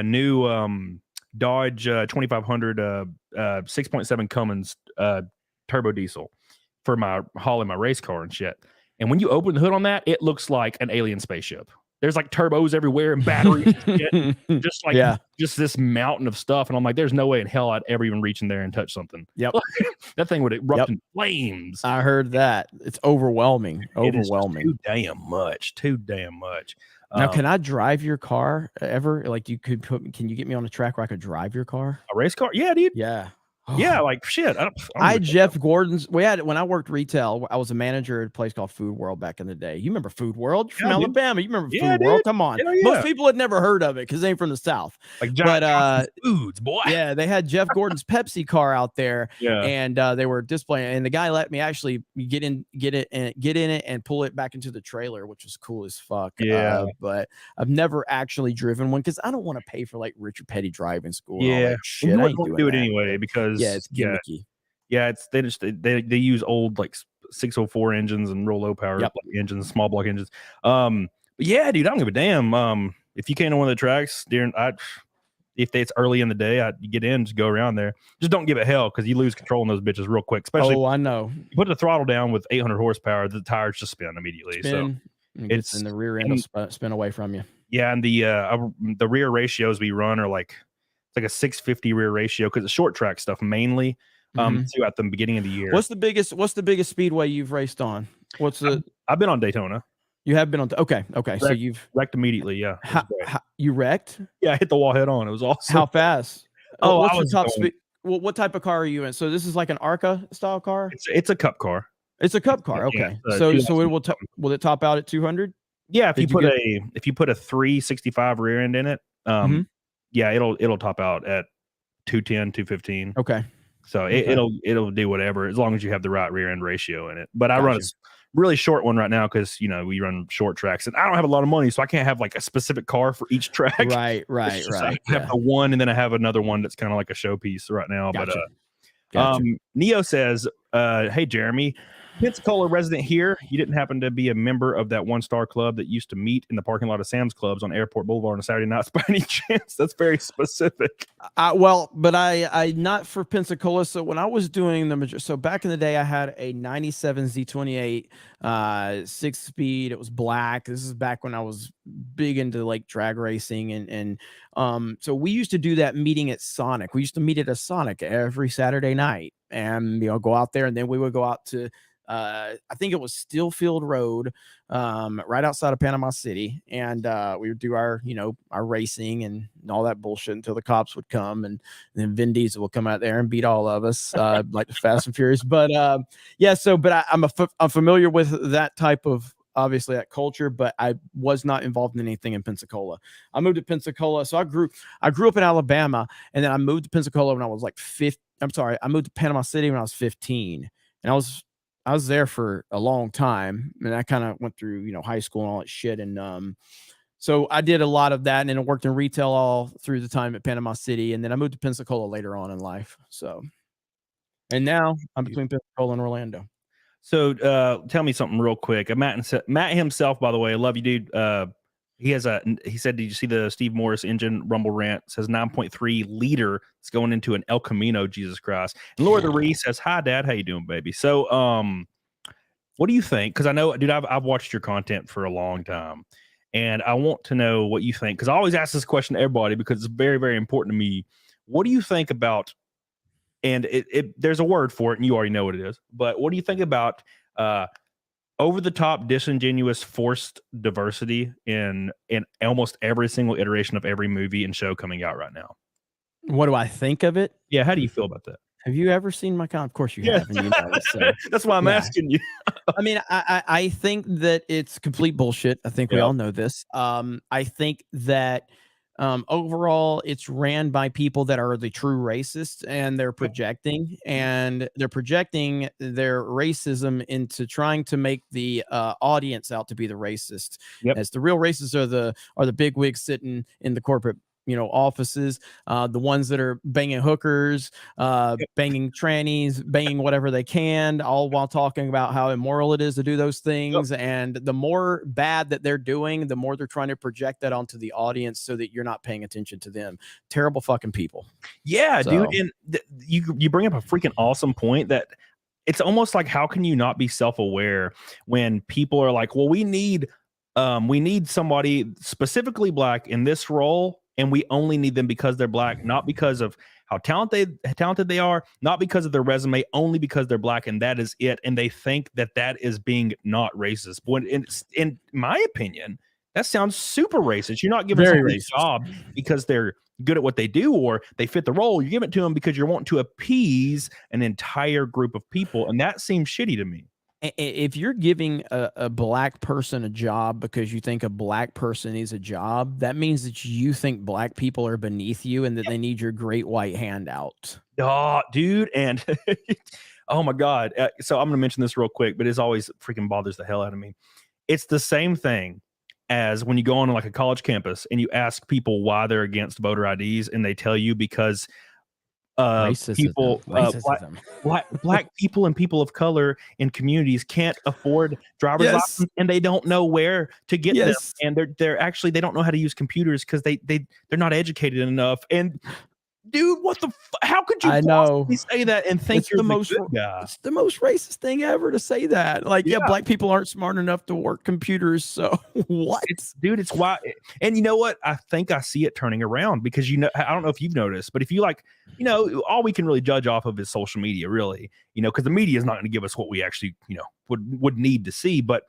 new Dodge 2500 6.7 Cummins turbo diesel for my hauling my race car and shit. And when you open the hood on that, it looks like an alien spaceship. There's like turbos everywhere and batteries and shit, just this mountain of stuff. And I'm like, there's no way in hell I'd ever even reach in there and touch something. Yep. That thing would erupt in flames. I heard that. It's overwhelming. Too damn much. Now, can I drive your car ever? Like, can you get me on a track where I could drive your car? A race car? Yeah, dude. Yeah. Yeah, like shit. I had Jeff Gordon's. When I worked retail, I was a manager at a place called Food World back in the day. You remember Food World? You're from Alabama. You remember Food World? Come on. Most people had never heard of it because they ain't from the South. Like Giant Foods, boy. Yeah, they had Jeff Gordon's Pepsi car out there. Yeah. And they were displaying, and the guy let me actually get in it and pull it back into the trailer, which was cool as fuck. Yeah. But I've never actually driven one because I don't want to pay for like Richard Petty driving school. Yeah. And all that shit. I ain't do it anyway because it's gimmicky. Yeah, it's they use old like 604 engines and real low power Yep. engines, small block engines. But yeah, dude, I don't give a damn. If you came to one of the tracks if it's early in the day, you get in, just go around there. Just don't give it hell because you lose control in those bitches real quick. Especially, I know. You put the throttle down with 800 horsepower, the tires just spin immediately. So it's in the rear end will spin away from you. Yeah, and the rear ratios we run are like it's like a 650 rear ratio because it's short track stuff mainly. So at the beginning of the year, what's the biggest speedway you've raced on? I've been on Daytona. You have been on. Okay. So you've wrecked immediately. Yeah. You wrecked? Yeah, I hit the wall head on. It was awesome. How fast? Oh, what's the top speed? Well, what type of car are you in? So this is like an ARCA style car. It's a cup car. It's a cup car. Okay. Yeah, so will it top out at 200? Yeah, if you put a 365 rear end in it, yeah, it'll top out at 210, 215. Okay. So it'll do whatever as long as you have the right rear end ratio in it. But I run a really short one right now because we run short tracks and I don't have a lot of money, so I can't have like a specific car for each track. Right. I have the one and then I have another one that's kind of like a showpiece right now. Gotcha. But Neo says, hey Jeremy, Pensacola resident here. You didn't happen to be a member of that one-star club that used to meet in the parking lot of Sam's Clubs on Airport Boulevard on Saturday nights by any chance? That's very specific. But I not for Pensacola. So when I was doing so back in the day, I had a 97 Z28 6-speed. It was black. This is back when I was big into like drag racing and so we used to do that meeting at Sonic. We used to meet at a Sonic every Saturday night and go out there, and then we would go out to I think it was Steelfield Road, right outside of Panama City. And we would do our racing and all that bullshit until the cops would come, and then Vin Diesel will come out there and beat all of us, like the Fast and Furious. But I'm familiar with that type of, obviously, that culture, but I was not involved in anything in Pensacola. I moved to Pensacola. So I grew up in Alabama, and then I moved to Pensacola when I was like I moved to Panama City when I was 15, and I was there for a long time, and I kind of went through, high school and all that shit. And so I did a lot of that, and then I worked in retail all through the time at Panama City. And then I moved to Pensacola later on in life. So, and now I'm between Pensacola and Orlando. So tell me something real quick. Matt himself, by the way, I love you, dude. He said, did you see the Steve Morris engine rumble rant? It says 9.3 liter. It's going into an El Camino, Jesus Christ. And Laura the Reese says, hi, Dad. How you doing, baby? So what do you think? Because I know, dude, I've watched your content for a long time. And I want to know what you think. Because I always ask this question to everybody because it's very, very important to me. What do you think about, and there's a word for it, and you already know what it is. But what do you think about over-the-top, disingenuous, forced diversity in almost every single iteration of every movie and show coming out right now? What do I think of it? Yeah, how do you feel about that? Have you ever seen my Of course you have. And you know it, so. That's why I'm asking you. I mean, I think that it's complete bullshit. I think we all know this. I think that overall, it's ran by people that are the true racists, and they're projecting their racism into trying to make the audience out to be the racist. As the real racists are the big wigs sitting in the corporate offices, the ones that are banging hookers, banging trannies, banging whatever they can, all while talking about how immoral it is to do those things. And the more bad that they're doing, the more they're trying to project that onto the audience so that you're not paying attention to them. Terrible fucking people. Yeah, dude. And you bring up a freaking awesome point that it's almost like, how can you not be self-aware when people are like, well, we need somebody specifically black in this role, and we only need them because they're black, not because of how talented they are, not because of their resume, only because they're black, and that is it. And they think that is being not racist. But in my opinion, that sounds super racist. You're not giving someone a job because they're good at what they do or they fit the role. You give it to them because you're wanting to appease an entire group of people, and that seems shitty to me. If you're giving a black person a job because you think a black person needs a job, that means that you think black people are beneath you and that they need your great white handout. Oh, dude. And oh my God. So I'm going to mention this real quick, but it always freaking bothers the hell out of me. It's the same thing as when you go on like a college campus and you ask people why they're against voter IDs, and they tell you because Racism. black people and people of color in communities can't afford driver's Yes. license, and they don't know where to get them, Yes. and they're actually they don't know how to use computers because they're not educated enough. And dude, what the how could you I know. possibly say that and think It's you're the the most good guy? it's the most racist thing ever to say that. Like, yeah, Yeah. black people aren't smart enough to work computers. So what? It's why. And you know what? I think I see it turning around because, you know, I don't know if you've noticed, but if you like, you know, all we can really judge off of is social media, really, you know, because the media is not going to give us what we actually, you know, would need to see. But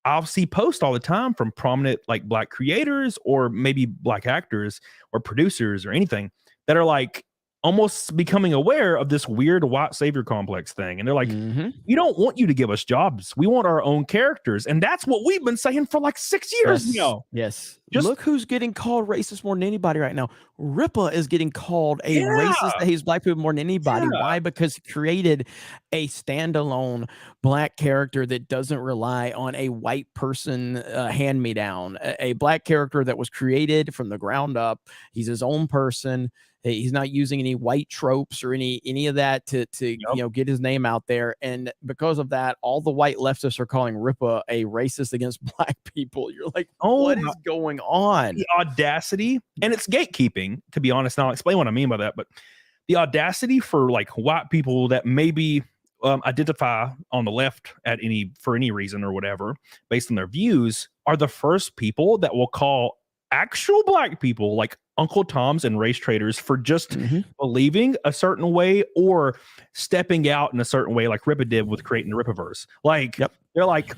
I'll see posts all the time from prominent like black creators or maybe black actors or producers or anything that are like almost becoming aware of this weird white savior complex thing. And they're like, we don't want you to give us jobs. We want our own characters. And that's what we've been saying for like 6 years now. Yes. Just look who's getting called racist more than anybody right now. Ripa is getting called a racist that hates black people more than anybody. Yeah. Why? Because he created a standalone black character that doesn't rely on a white person hand-me-down. A black character that was created from the ground up. He's his own person. He's not using any white tropes or any of that to you know, get his name out there. And because of that, all the white leftists are calling Ripa a racist against black people. You're like, what is going on? The audacity, and it's gatekeeping, to be honest. And I'll explain what I mean by that. But the audacity for like white people that maybe identify on the left for any reason or whatever, based on their views, are the first people that will call actual black people like Uncle Toms and race traders for just believing a certain way or stepping out in a certain way, like Ripa did with creating the Ripaverse. Like, they're like,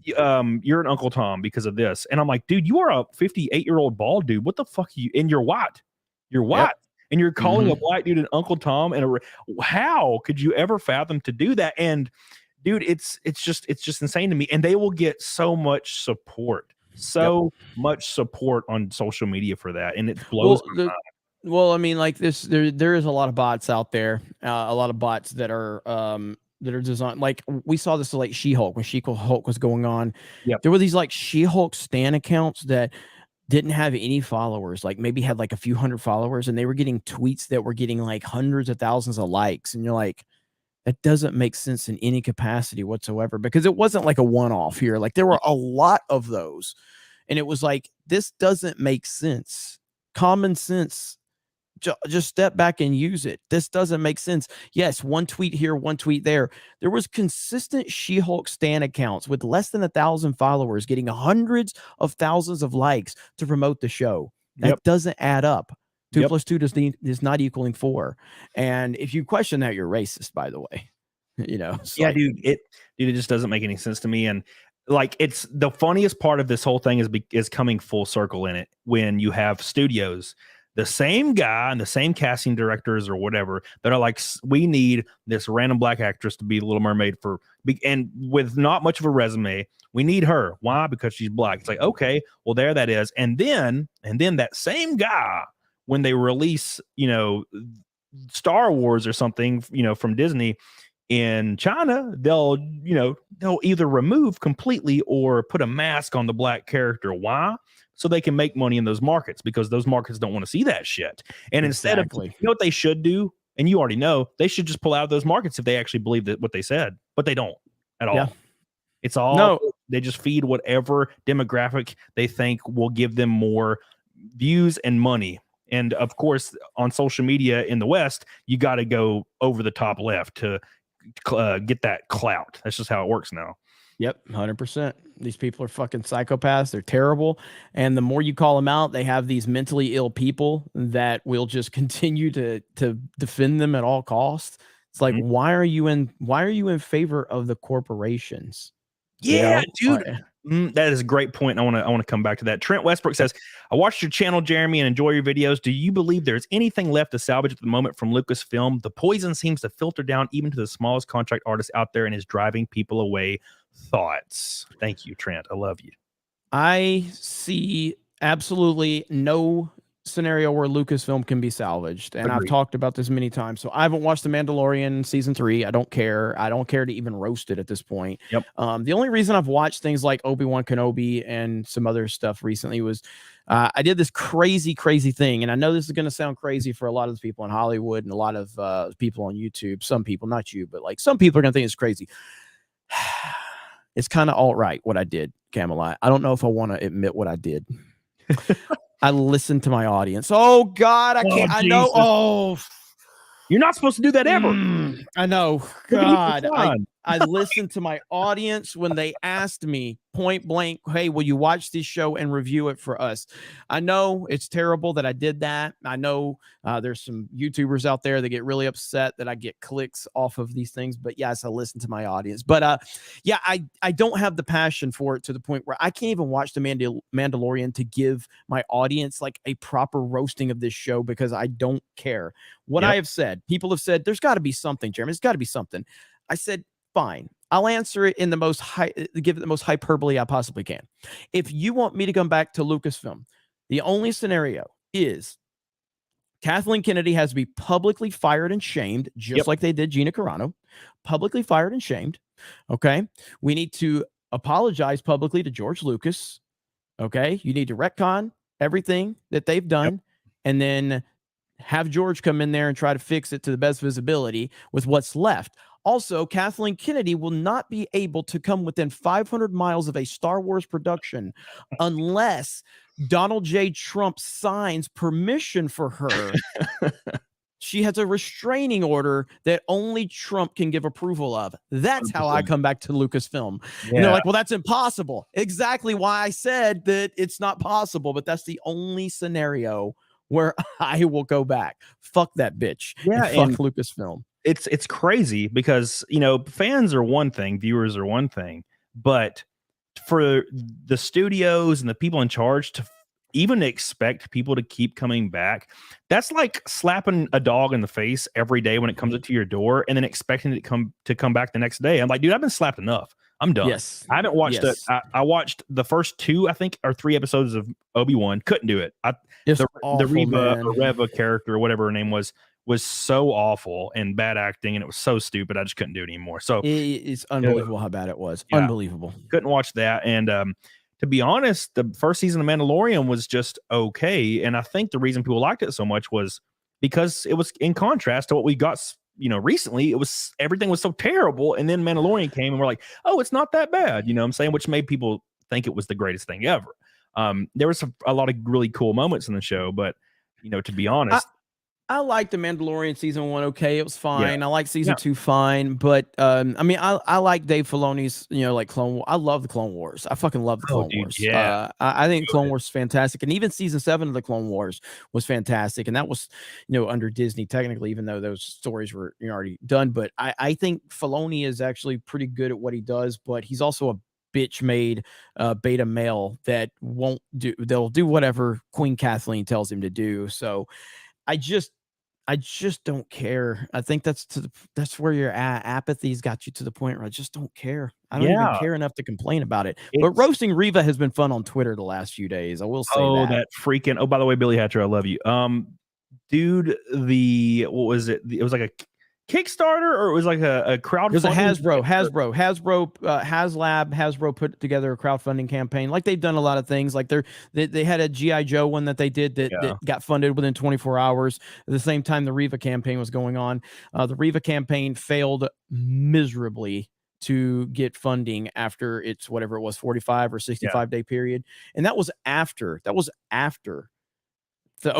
you're an Uncle Tom because of this. And I'm like, dude, you are a 58-year-old bald dude. What the fuck are you? And you're white. You're white. And you're calling a black dude an Uncle Tom. And how could you ever fathom to do that? And dude, it's just insane to me. And they will get so much support. Much support on social media for that, and it blows my mind. Well, I mean, like this, there is a lot of bots out there, a lot of bots that are designed. Like we saw this like She-Hulk when She-Hulk was going on. There were these like She-Hulk stan accounts that didn't have any followers, like maybe had like a few hundred followers, and they were getting tweets that were getting like hundreds of thousands of likes, and you're like, that doesn't make sense in any capacity whatsoever, because it wasn't like a one-off here. Like there were a lot of those, and it was like, this doesn't make sense. Common sense. Just step back and use it. This doesn't make sense. Yes, one tweet here, one tweet there. There was consistent She-Hulk stan accounts with less than 1,000 followers getting hundreds of thousands of likes to promote the show. That doesn't add up. 2 plus 2 is not equaling 4. And if you question that, you're racist, by the way. You know, yeah, like, dude, it just doesn't make any sense to me. And like, it's the funniest part of this whole thing is coming full circle in it when you have studios, the same guy and the same casting directors or whatever, that are like, we need this random black actress to be the Little Mermaid and with not much of a resume. We need her. Why? Because she's black. It's like, okay, well, there that is. And then that same guy, when they release, you know, Star Wars or something, you know, from Disney in China, they'll either remove completely or put a mask on the black character. Why? So they can make money in those markets, because those markets don't want to see that shit. And instead of, you know what they should do? And you already know, they should just pull out of those markets if they actually believe that what they said, but they don't at all. It's all, they just feed whatever demographic they think will give them more views and money. And of course, on social media in the West, you got to go over the top left to get that clout. That's just how it works now. Yep, 100%. These people are fucking psychopaths. They're terrible. And the more you call them out, they have these mentally ill people that will just continue to defend them at all costs. It's like, why are you in favor of the corporations? Yeah, dude. That is a great point. I want to come back to that. Trent Westbrook says, I watched your channel, Jeremy, and enjoy your videos. Do you believe there's anything left to salvage at the moment from Lucasfilm? The poison seems to filter down even to the smallest contract artists out there and is driving people away. Thoughts? Thank you, Trent. I love you. I see absolutely no scenario where Lucasfilm can be salvaged, and I've Agreed. talked about this many times. So I haven't watched The Mandalorian season 3. I don't care. I don't care to even roast it at this point. Yep. The only reason I've watched things like Obi-Wan Kenobi and some other stuff recently was I did this crazy thing, and I know this is going to sound crazy for a lot of the people in Hollywood and a lot of people on YouTube. Some people, not you, but like some people are going to think it's crazy. It's kind of alt-right what I did, Camelot. I don't know if I want to admit what I did. I listened to my audience. Oh God, I can't. I know. Oh, you're not supposed to do that ever. I know. God, I listened to my audience when they asked me point blank, "Hey, will you watch this show and review it for us?" I know it's terrible that I did that. I know there's some YouTubers out there that get really upset that I get clicks off of these things. But yes, I listen to my audience. But yeah, I don't have the passion for it to the point where I can't even watch The Mandalorian to give my audience like a proper roasting of this show because I don't care. What I have said, people have said, there's got to be something, Jeremy. There's got to be something. I said, fine. I'll answer it in the most give it the most hyperbole I possibly can. If you want me to come back to Lucasfilm, the only scenario is Kathleen Kennedy has to be publicly fired and shamed, just like they did Gina Carano. Publicly fired and shamed. Okay. We need to apologize publicly to George Lucas. Okay. You need to retcon everything that they've done and then have George come in there and try to fix it to the best visibility with what's left. Also, Kathleen Kennedy will not be able to come within 500 miles of a Star Wars production unless Donald J. Trump signs permission for her. She has a restraining order that only Trump can give approval of. That's how I come back to Lucasfilm. Yeah. And they're like, well, that's impossible. Exactly why I said that it's not possible, but that's the only scenario where I will go back. Fuck that bitch. Yeah, and fuck Lucasfilm. It's crazy because, you know, fans are one thing, viewers are one thing, but for the studios and the people in charge to even expect people to keep coming back, that's like slapping a dog in the face every day when it comes up to your door and then expecting it to come back the next day. I'm like, dude, I've been slapped enough. I'm done. Yes. I haven't watched it. I watched the first 2, I think, or 3 episodes of Obi-Wan. Couldn't do it. The Reva character, or whatever her name was so awful and bad acting, and it was so stupid. I just couldn't do it anymore. So it's unbelievable how bad it was. Yeah, unbelievable. Couldn't watch that. And to be honest, the first season of Mandalorian was just okay. And I think the reason people liked it so much was because it was in contrast to what we got, you know, recently. Everything was so terrible. And then Mandalorian came and we're like, oh, it's not that bad. You know what I'm saying? Which made people think it was the greatest thing ever. There was a lot of really cool moments in the show, but, you know, to be honest, I like The Mandalorian season 1. Okay, it was fine. Yeah. I like season 2 fine, but I mean, I like Dave Filoni's, you know, like Clone Wars. I love the Clone Wars. I fucking love the Clone Wars. Yeah, I think Clone Wars is fantastic, and even season 7 of the Clone Wars was fantastic, and that was, you know, under Disney technically, even though those stories were, you know, already done. But I think Filoni is actually pretty good at what he does, but he's also a bitch made beta male that won't do. They'll do whatever Queen Kathleen tells him to do. So I just don't care. I think that's where your apathy's got you to the point where I just don't care. I don't even care enough to complain about it. But roasting Reva has been fun on Twitter the last few days. I will say that freaking. Oh, by the way, Billy Hatcher, I love you. Dude, what was it? It was like a Kickstarter, or it was like a crowdfunding? It was a Hasbro put together a crowdfunding campaign. Like they've done a lot of things. Like they had a G.I. Joe one that they did that got funded within 24 hours. At the same time, the Reva campaign was going on. The Reva campaign failed miserably to get funding after its whatever it was, 45 or 65 day period. And that was after the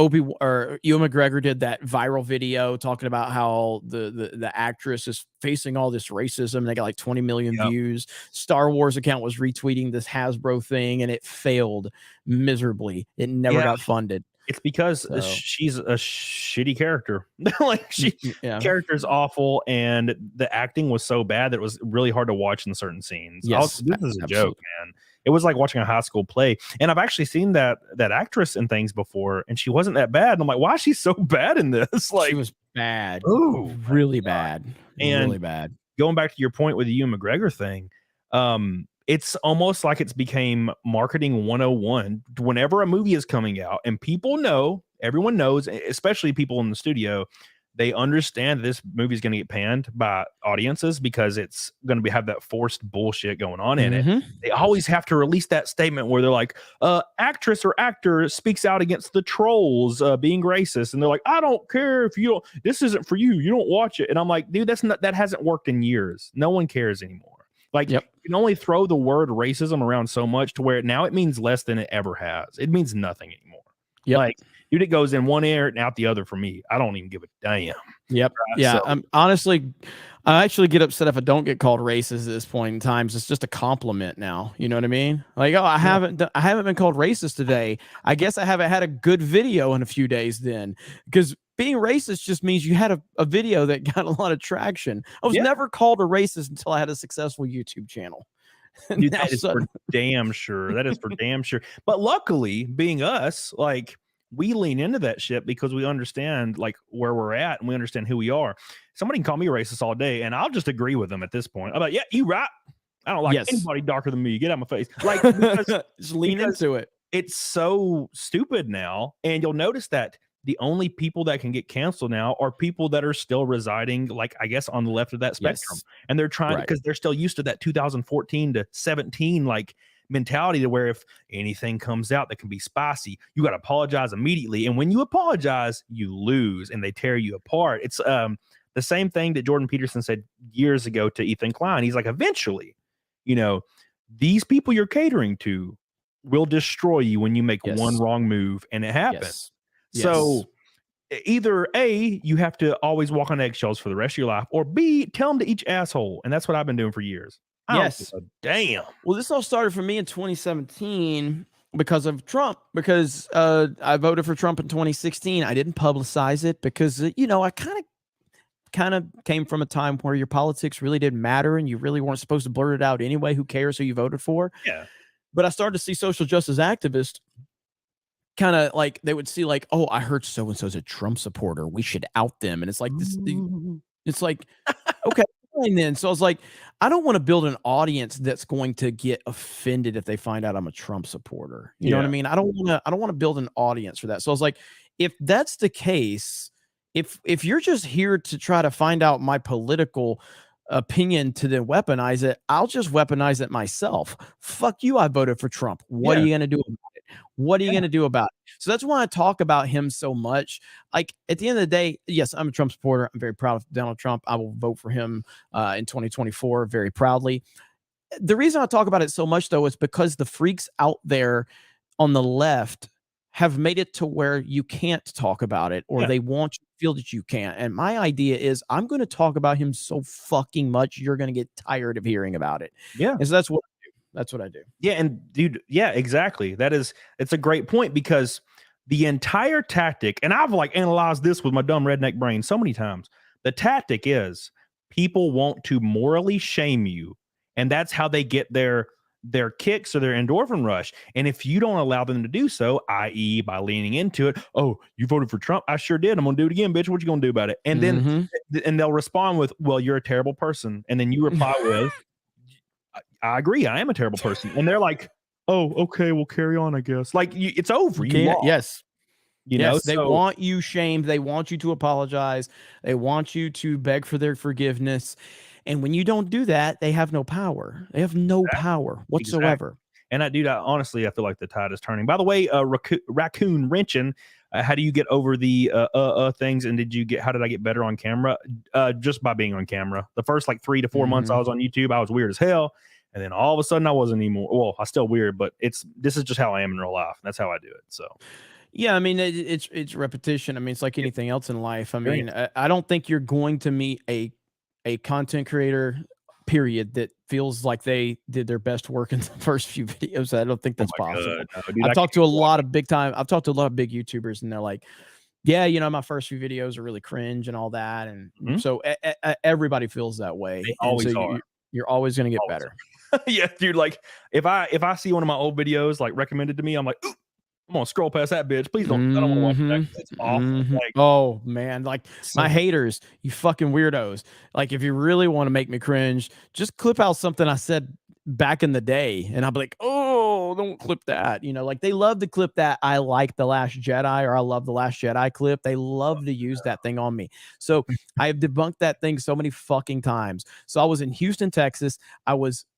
Ewan McGregor did that viral video talking about how the actress is facing all this racism. They got like 20 million views. Star Wars account was retweeting this Hasbro thing, and it failed miserably. It never got funded. It's because she's a shitty character. Like character's awful, and the acting was so bad that it was really hard to watch in certain scenes. Yes, this is a joke, man. It was like watching a high school play. And I've actually seen that actress in things before, and she wasn't that bad. And I'm like, why is she so bad in this? Like, she was bad. Oh, really bad. And really bad. Going back to your point with the Ewan McGregor thing, it's almost like it's became marketing 101. Whenever a movie is coming out and people know everyone knows, especially people in the studio, they understand this movie is going to get panned by audiences because it's going to have that forced bullshit going on in it. They always have to release that statement where they're like, actress or actor speaks out against the trolls being racist. And they're like, I don't care if you don't, this isn't for you. You don't watch it. And I'm like, dude, that hasn't worked in years. No one cares anymore. Like, you can only throw the word racism around so much to where now it means less than it ever has. It means nothing anymore. Like, dude, it goes in one ear and out the other for me. I don't even give a damn. Right? So, honestly, I actually get upset if I don't get called racist at this point in time. It's just a compliment now. You know what I mean? Like, oh, I haven't been called racist today. I guess I haven't had a good video in a few days then, because being racist just means you had a video that got a lot of traction. I was never called a racist until I had a successful YouTube channel. Dude, that is for damn sure. That is for damn sure. But luckily, being us, like, we lean into that shit because we understand like where we're at and we understand who we are. Somebody can call me a racist all day and I'll just agree with them at this point. I'm like, yeah, you right. I don't like anybody darker than me. Get out of my face. Like, just lean into it. It's so stupid now. And you'll notice that the only people that can get canceled now are people that are still residing, like, I guess, on the left of that spectrum. And they're trying because they're still used to that 2014 to 17, like, mentality to where if anything comes out that can be spicy, you got to apologize immediately. And when you apologize, you lose and they tear you apart. It's the same thing that Jordan Peterson said years ago to Ethan Klein. He's like, eventually, you know, these people you're catering to will destroy you when you make one wrong move, and it happens. So either A, you have to always walk on eggshells for the rest of your life, or B, tell them to each asshole. And that's what I've been doing for years. Damn. Well, this all started for me in 2017 because of Trump, because I voted for Trump in 2016. I didn't publicize it because, you know, I kind of came from a time where your politics really didn't matter and you really weren't supposed to blurt it out anyway. Who cares who you voted for? Yeah. But I started to see social justice activists kind of like, they would see like, oh, I heard so-and-so's a Trump supporter. We should out them. And it's like, it's like, okay. And then so I was like, I don't want to build an audience that's going to get offended if they find out I'm a Trump supporter. You know what I mean? I don't want to build an audience for that. So I was like, if that's the case, if you're just here to try to find out my political opinion to then weaponize it, I'll just weaponize it myself. Fuck you, I voted for Trump. What are you going to do about it? What are you going to do about it? So that's why I talk about him so much. Like, at the end of the day, yes, I'm a Trump supporter. I'm very proud of Donald Trump. I will vote for him in 2024 very proudly. The reason I talk about it so much, though, is because the freaks out there on the left have made it to where you can't talk about it, or they want you to feel that you can't. And my idea is I'm going to talk about him so fucking much, you're going to get tired of hearing about it. Yeah. And so that's what I do. That's what I do. Yeah. And dude, yeah, exactly. It's a great point, because the entire tactic, and I've like analyzed this with my dumb redneck brain so many times. The tactic is people want to morally shame you, and that's how they get their kicks or their endorphin rush. And if you don't allow them to do so, i.e. by leaning into it, oh, you voted for Trump? I sure did. I'm gonna do it again, bitch. What you gonna do about it? And then and they'll respond with, well, you're a terrible person. And then you reply with, I agree, I am a terrible person. And they're like, oh, okay, we'll carry on, I guess. Like, it's over. You lost. Yes. You know, they want you shamed. They want you to apologize. They want you to beg for their forgiveness. And when you don't do that, they have no power. They have no power whatsoever. Exactly. And honestly, I feel like the tide is turning. By the way, Raccoon Wrenching, how do you get over the things? And how did I get better on camera? Just by being on camera. The first like 3 to 4 months I was on YouTube, I was weird as hell. And then all of a sudden I wasn't anymore. Well, I'm still weird, but this is just how I am in real life. That's how I do it. So. Yeah, I mean, it's repetition. I mean, it's like anything else in life. I mean, I don't think you're going to meet a content creator, period, that feels like they did their best work in the first few videos. I don't think that's possible. No, dude, I've talked to a lot of big YouTubers, and they're like, yeah, you know, my first few videos are really cringe and all that. And so everybody feels that way. They always are. You're always going to get better. Yeah, dude. Like if I see one of my old videos like recommended to me, I'm like, ooh, I'm gonna scroll past that bitch. Please don't. I don't want to watch that. It's awful. Like, oh man, like my haters, you fucking weirdos. Like, if you really want to make me cringe, just clip out something I said back in the day, and I'll be like, oh, don't clip that. You know, like they love to clip that I like The Last Jedi or I love The Last Jedi clip. They love to use that thing on me. So I have debunked that thing so many fucking times. So I was in Houston, Texas.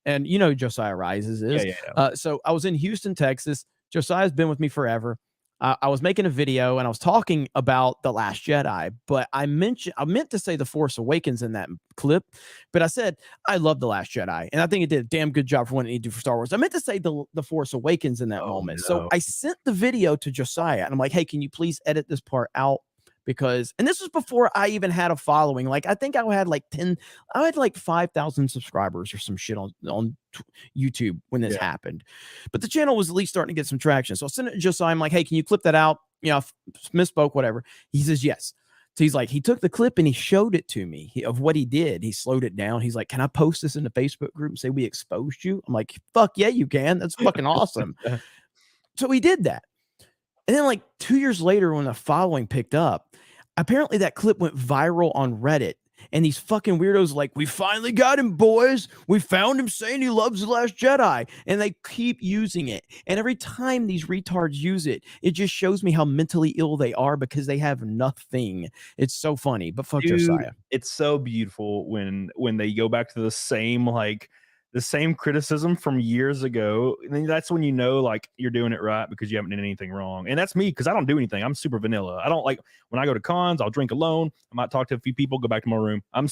And you know, Josiah Rises is. So I was in Houston, Texas. Josiah's been with me forever. I was making a video and I was talking about The Last Jedi, but I meant to say The Force Awakens in that clip, but I said I love The Last Jedi, and I think it did a damn good job for what it needed to do for Star Wars. I meant to say the Force Awakens in that moment. No. So I sent the video to Josiah, and I'm like, hey, can you please edit this part out? Because, and this was before I even had a following. Like, I think I had like 5,000 subscribers or some shit on YouTube when this happened. But the channel was at least starting to get some traction. So I sent it to Josiah. I'm like, hey, can you clip that out? You know, misspoke, whatever. He says, yes. So he's like, he took the clip and he showed it to me of what he did. He slowed it down. He's like, can I post this in the Facebook group and say we exposed you? I'm like, fuck yeah, you can. That's fucking awesome. So he did that. And then like 2 years later, when the following picked up, apparently that clip went viral on Reddit. And these fucking weirdos like, we finally got him, boys. We found him saying he loves The Last Jedi. And they keep using it. And every time these retards use it, it just shows me how mentally ill they are because they have nothing. It's so funny. But fuck Josiah. It's so beautiful when they go back to the same criticism from years ago. And then that's when you know, like, you're doing it right because you haven't done anything wrong. And that's me, because I don't do anything. I'm super vanilla. I don't like, when I go to cons, I'll drink alone. I might talk to a few people, go back to my room. I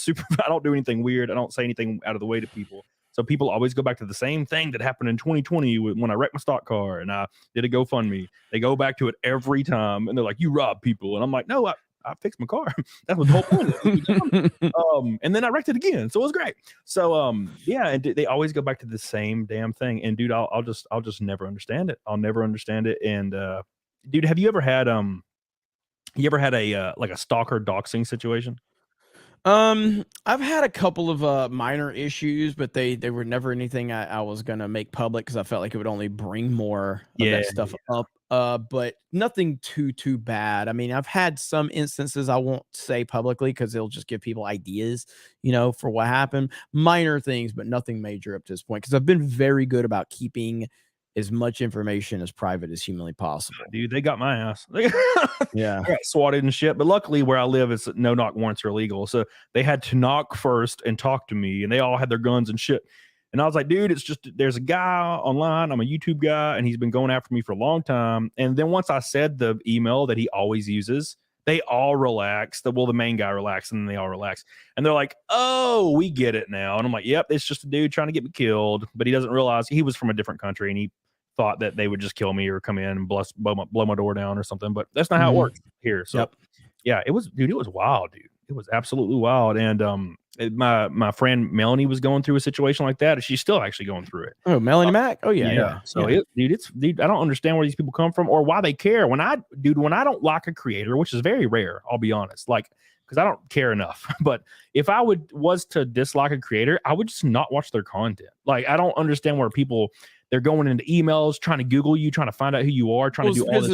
don't do anything weird. I don't say anything out of the way to people. So people always go back to the same thing that happened in 2020 when I wrecked my stock car and I did a GoFundMe. They go back to it every time and they're like, you rob people. And I'm like, no, I fixed my car. That was the whole point. And then I wrecked it again. So it was great. So yeah, and they always go back to the same damn thing. And dude, I'll just never understand it. I'll never understand it. And dude, have you ever had a like a stalker doxing situation? I've had a couple of minor issues, but they were never anything I was gonna make public because I felt like it would only bring more of that stuff up. But nothing too bad. I mean, I've had some instances I won't say publicly because it'll just give people ideas, you know, for what happened. Minor things, but nothing major up to this point because I've been very good about keeping as much information as private as humanly possible. Dude, they got my ass. Yeah. I got swatted and shit. But luckily where I live, it's no knock warrants are illegal. So they had to knock first and talk to me, and they all had their guns and shit. And I was like, dude, it's just, there's a guy online. I'm a YouTube guy, and he's been going after me for a long time. And then once I said the email that he always uses, they all relaxed. The main guy relaxed, and then they all relaxed. And they're like, oh, we get it now. And I'm like, yep, it's just a dude trying to get me killed. But he doesn't realize he was from a different country, and he thought that they would just kill me or come in and blow my door down or something. But that's not how it works here. So yeah, it was wild, dude. It was absolutely wild. And my friend Melanie was going through a situation like that, and she's still actually going through it. Oh, Melanie Mac? Oh yeah. So dude, I don't understand where these people come from or why they care. When I don't like a creator, which is very rare, I'll be honest, like, because I don't care enough. But if I was to dislike a creator, I would just not watch their content. Like, I don't understand where they're going into emails, trying to Google you, trying to find out who you are, trying to do all this.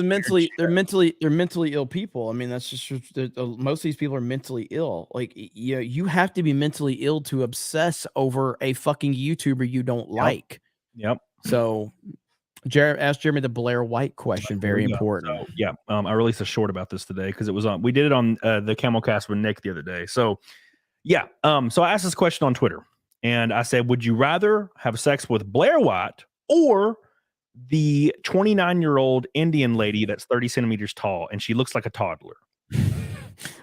They're mentally ill people. I mean, that's just most of these people are mentally ill. Like, you have to be mentally ill to obsess over a fucking YouTuber you don't like. Yep. So, ask Jeremy the Blair White question. Very important. So, yeah. I released a short about this today because it was on. We did it on the CAMELCAST with Nick the other day. So, yeah. So I asked this question on Twitter, and I said, "Would you rather have sex with Blair White or the 29-year-old Indian lady that's 30 centimeters tall and she looks like a toddler?"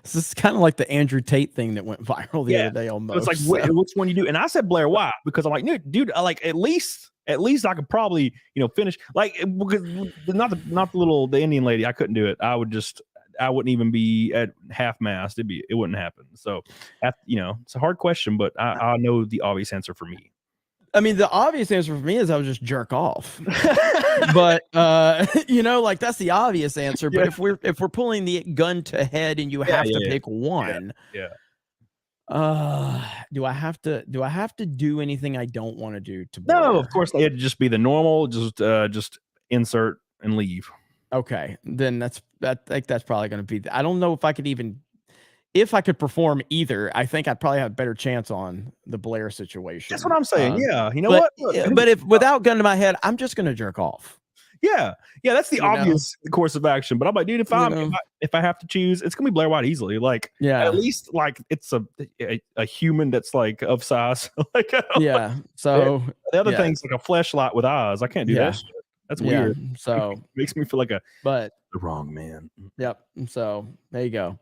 This is kind of like the Andrew Tate thing that went viral the other day almost. So it's like, which one you do? And I said Blair White because I'm like, dude, I like at least I could probably, finish, like, because not the Indian lady. I couldn't do it. I wouldn't even be at half mast. It wouldn't happen. So, it's a hard question, but I know the obvious answer for me. I mean, the obvious answer for me is I would just jerk off. But like, that's the obvious answer. But if we're pulling the gun to head and you have to pick one, do I have to do anything I don't want to do to Blair? No, of course it'd just be the normal, just insert and leave. Okay, then I think that's probably going to be. I don't know if I could even. if I could perform either, I think I'd probably have a better chance on the Blair situation. That's what I'm saying. Yeah, you know but, what? Look, but if without gun to my head, I'm just gonna jerk off. yeah, that's the obvious course of action. But I'm like, dude, if I have to choose, it's gonna be Blair White easily. Like, at least like it's a human that's like of size. Like, yeah. So the other thing's like a fleshlight with eyes. I can't do that shit. That's weird. So it makes me feel like the wrong man. Yep. So there you go.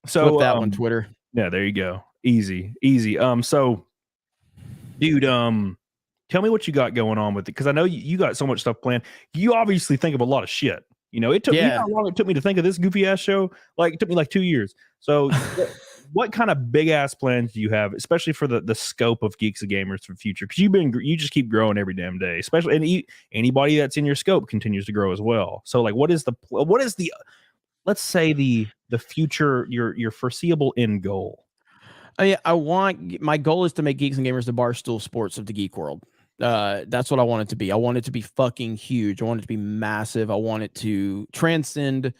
So flip that one, Twitter. Yeah, there you go. Easy. So, dude, tell me what you got going on with it, because I know you got so much stuff planned. You obviously think of a lot of shit. You know, it took me how long it took me to think of this goofy ass show. Like, it took me like 2 years. So, what kind of big ass plans do you have, especially for the scope of Geeks and Gamers for the future? Because you just keep growing every damn day. Especially, and anybody that's in your scope continues to grow as well. So, like, what is the let's say the future, your foreseeable end goal? My goal is to make Geeks and Gamers the Barstool Sports of the geek world. That's what I want it to be. I want it to be fucking huge. I want it to be massive. I want it to transcend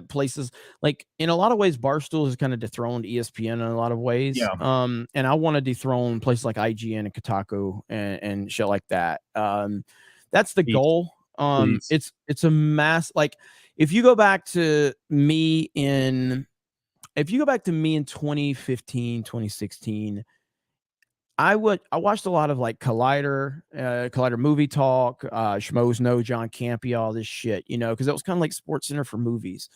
places. Like, in a lot of ways, Barstool has kind of dethroned ESPN in a lot of ways. Yeah. And I want to dethrone places like IGN and Kotaku and shit like that. That's the goal. It's a mass, like, if you go back to me in 2015, 2016, I watched a lot of like Collider Movie Talk, Schmoes Know, John Campy, all this shit, you know, because it was kind of like Sports Center for movies.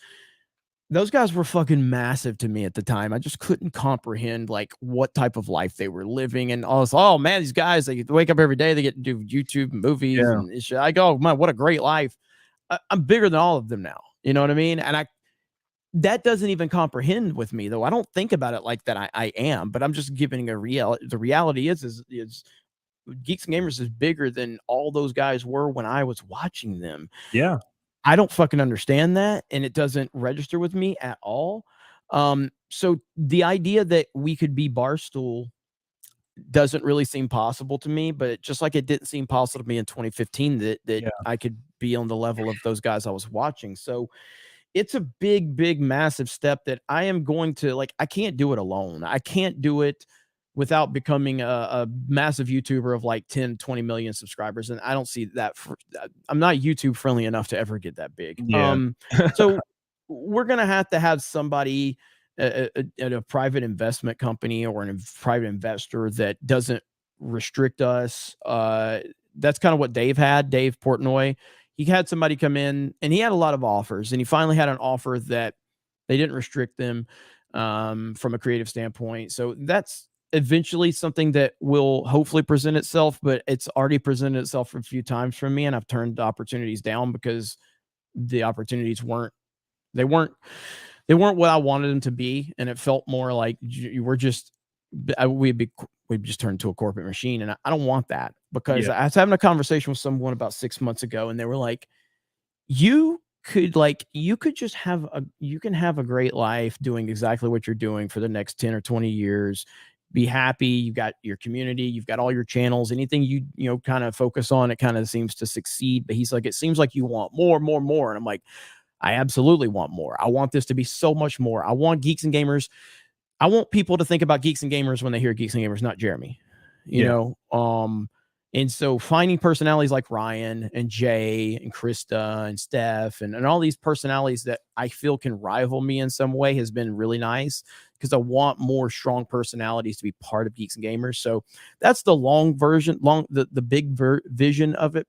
Those guys were fucking massive to me at the time. I just couldn't comprehend like what type of life they were living. And I was, oh man, these guys, they wake up every day, they get to do YouTube movies and shit. I go, man, what a great life. I'm bigger than all of them now. You know what I mean? And that doesn't even comprehend with me, though. I don't think about it like that. I am, but I'm just giving a reality. The reality is Geeks and Gamers is bigger than all those guys were when I was watching them. Yeah. I don't fucking understand that, and it doesn't register with me at all. So the idea that we could be Barstool doesn't really seem possible to me, but just like it didn't seem possible to me in 2015 that I could be on the level of those guys I was watching. So it's a big, massive step that I am going to, like, I can't do it alone. I can't do it without becoming a massive YouTuber of like 10, 20 million subscribers. And I don't see that. I'm not YouTube friendly enough to ever get that big. Yeah. So we're going to have somebody, a private investment company or a private investor that doesn't restrict us. That's kind of what Dave Portnoy. He had somebody come in and he had a lot of offers, and he finally had an offer that they didn't restrict them from a creative standpoint. So that's eventually something that will hopefully present itself, but it's already presented itself a few times for me, and I've turned the opportunities down because the opportunities weren't what I wanted them to be, and it felt more like we've just turned into a corporate machine, and I don't want that. Because I was having a conversation with someone about 6 months ago, and they were like, you can have a great life doing exactly what you're doing for the next 10 or 20 years. Be happy. You've got your community, you've got all your channels, anything you kind of focus on, it kind of seems to succeed. But he's like, it seems like you want more. And I'm like, I absolutely want more. I want this to be so much more. I want Geeks and Gamers. I want people to think about Geeks and Gamers when they hear Geeks and Gamers, not Jeremy, you know? And so finding personalities like Ryan and Jay and Krista and Steph and all these personalities that I feel can rival me in some way has been really nice, because I want more strong personalities to be part of Geeks and Gamers. So that's the the big vision of it.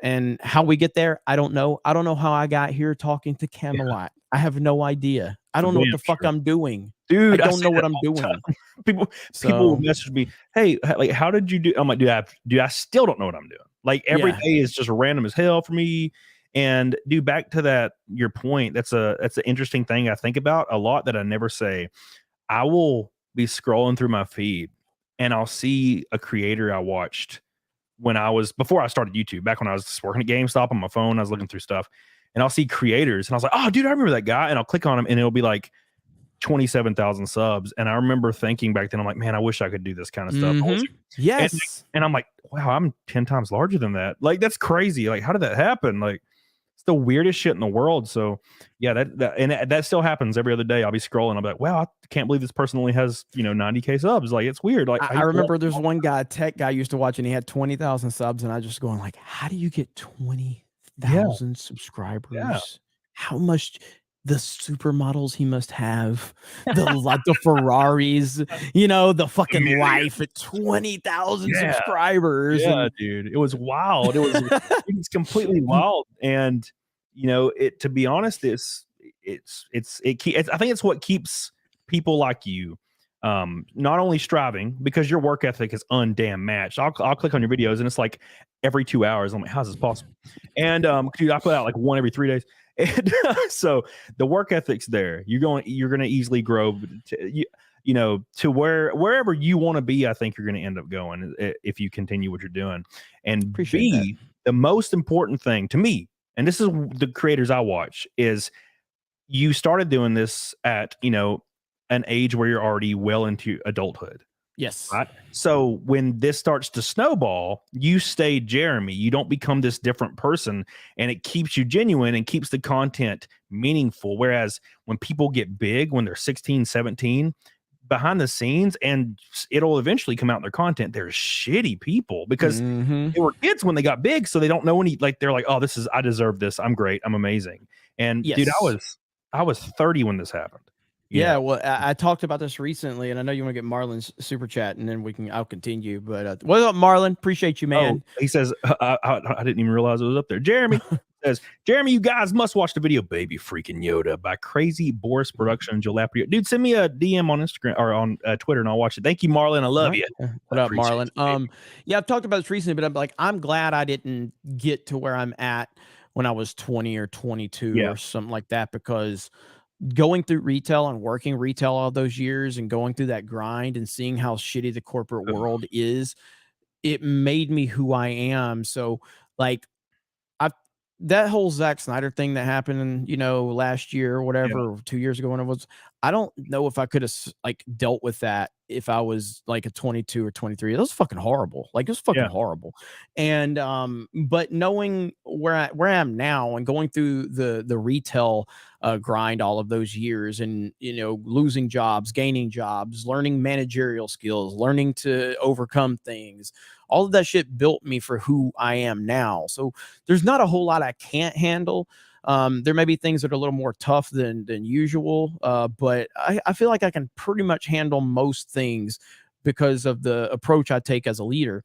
And how we get there, I don't know. I don't know how I got here talking to Camelot. I have no idea. I don't know what the fuck I'm doing. Dude, I don't know what I'm doing. People will message me, hey, like, how did you do? I'm like, dude, I still don't know what I'm doing. Like, every day is just random as hell for me. And dude, back to your point, that's an interesting thing I think about a lot that I never say. I will be scrolling through my feed and I'll see a creator I watched before I started YouTube, back when I was working at GameStop on my phone. I was looking through stuff and I'll see creators and I was like, oh dude, I remember that guy. And I'll click on him and it'll be like 27,000 subs. And I remember thinking back then, I'm like, man, I wish I could do this kind of stuff. Mm-hmm. Yes. And I'm like, wow, I'm 10 times larger than that. Like, that's crazy. Like, how did that happen? Like, It's the weirdest shit in the world. So yeah, that still happens every other day. I'll be scrolling. I'll be like, wow, I can't believe this person only has 90K subs. Like, it's weird. Like, I remember there's one guy, a tech guy, used to watch, and he had 20,000 subs, and I just going like, how do you get 20,000 subscribers? Yeah. How much? The supermodels he must have, the Ferraris, the fucking life at 20,000 subscribers. Yeah, dude, it was wild. It's completely wild. And to be honest, I think it's what keeps people like you not only striving, because your work ethic is undamn matched. I'll click on your videos and it's like every 2 hours. I'm like, how's this possible? And dude, I put out like one every 3 days. And so the work ethic's there. You're going to easily grow to wherever you want to be. I think you're going to end up going if you continue what you're doing. And the most important thing to me, and this is the creators I watch, is you started doing this at an age where you're already well into adulthood. Yes. Right? So when this starts to snowball, you stay Jeremy. You don't become this different person, and it keeps you genuine and keeps the content meaningful. Whereas when people get big, when they're 16, 17, behind the scenes, and it'll eventually come out in their content, they're shitty people because they were kids when they got big. So they don't know they're like, oh, I deserve this. I'm great. I'm amazing. And dude, I was 30 when this happened. Yeah, well, I talked about this recently, and I know you want to get Marlon's super chat, and then I'll continue. But what's up, Marlon? Appreciate you, man. Oh, he says, I didn't even realize it was up there. Jeremy says, Jeremy, you guys must watch the video Baby Freaking Yoda by Crazy Boris Productions. Dude, send me a DM on Instagram or on Twitter, and I'll watch it. Thank you, Marlon. I love you. What up, Marlon? Yeah, I've talked about this recently, but I'm glad I didn't get to where I'm at when I was 20 or 22 or something like that, because going through retail and working retail all those years and going through that grind and seeing how shitty the corporate world is, it made me who I am. So like that whole Zack Snyder thing that happened, last year or whatever, 2 years ago when it was, I don't know if I could have dealt with that if I was like a 22 or 23. That was fucking horrible. Like, it was fucking horrible. And but knowing where I am now and going through the retail grind all of those years, and losing jobs, gaining jobs, learning managerial skills, learning to overcome things, all of that shit built me for who I am now. So there's not a whole lot I can't handle. There may be things that are a little more tough than usual, but I feel like I can pretty much handle most things because of the approach I take as a leader.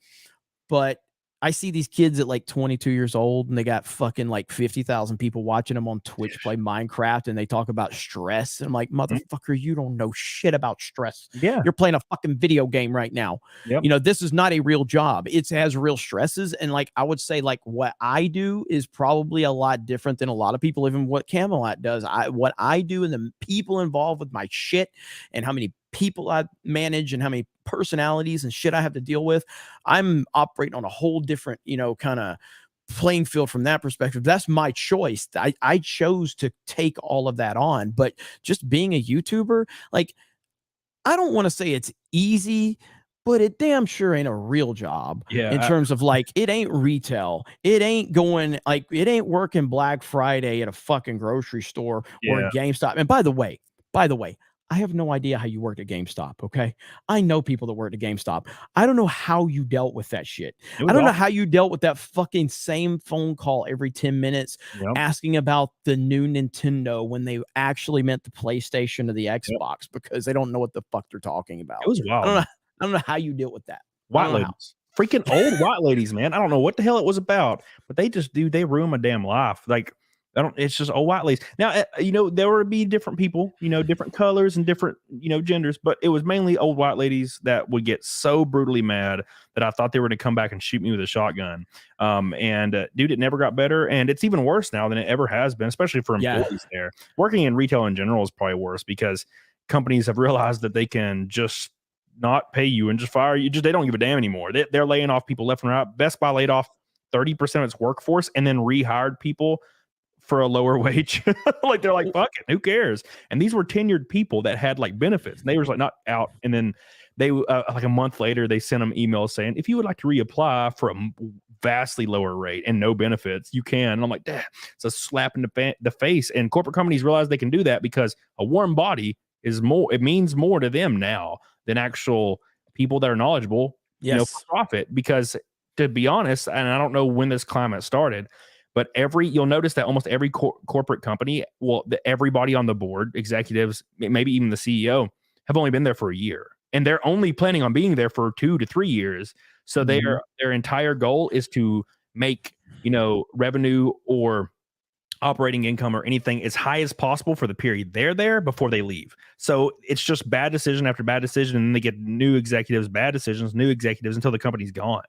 But I see these kids at like 22 years old, and they got fucking like 50,000 people watching them on Twitch play Minecraft, and they talk about stress. And I'm like, motherfucker, you don't know shit about stress. Yeah. You're playing a fucking video game right now. Yep. This is not a real job. It has real stresses. And like, I would say like what I do is probably a lot different than a lot of people, even what Camelot does. What I do and the people involved with my shit and how many people I manage and how many personalities and shit I have to deal with, I'm operating on a whole different, kind of playing field from that perspective. That's my choice. I chose to take all of that on. But just being a YouTuber, like, I don't want to say it's easy, but it damn sure ain't a real job. In terms of like, it ain't retail. It ain't going like, it ain't working Black Friday at a fucking grocery store or a GameStop. And by the way, I have no idea how you worked at GameStop, okay? I know people that worked at GameStop. I don't know how you dealt with that shit. I don't know how you dealt with that fucking same phone call every 10 minutes asking about the new Nintendo when they actually meant the PlayStation or the Xbox because they don't know what the fuck they're talking about. It was wild. I don't know how you deal with that. White ladies. Freaking old white ladies, man. I don't know what the hell it was about, but they ruin my damn life. Like, it's just old white ladies. Now, there would be different people, different colors and different, genders, but it was mainly old white ladies that would get so brutally mad that I thought they were going to come back and shoot me with a shotgun. Dude, it never got better. And it's even worse now than it ever has been, especially for employees there. Working in retail in general is probably worse because companies have realized that they can just not pay you and just fire you. They don't give a damn anymore. They're laying off people left and right. Best Buy laid off 30% of its workforce and then rehired people for a lower wage. Like, they're like, fuck it, who cares? And these were tenured people that had like benefits, and they were like not out. And then they like a month later, they sent them emails saying, if you would like to reapply for a vastly lower rate and no benefits, you can. And I'm like, damn, it's a slap in the face. And corporate companies realize they can do that because a warm body is more, it means more to them now than actual people that are knowledgeable, for profit. Because to be honest, and I don't know when this climate started, but you'll notice that almost every corporate company, everybody on the board, executives, maybe even the CEO, have only been there for a year, and they're only planning on being there for 2 to 3 years. So their entire goal is to make, revenue or operating income or anything as high as possible for the period they're there before they leave. So it's just bad decision after bad decision, and they get new executives, bad decisions, new executives until the company's gone.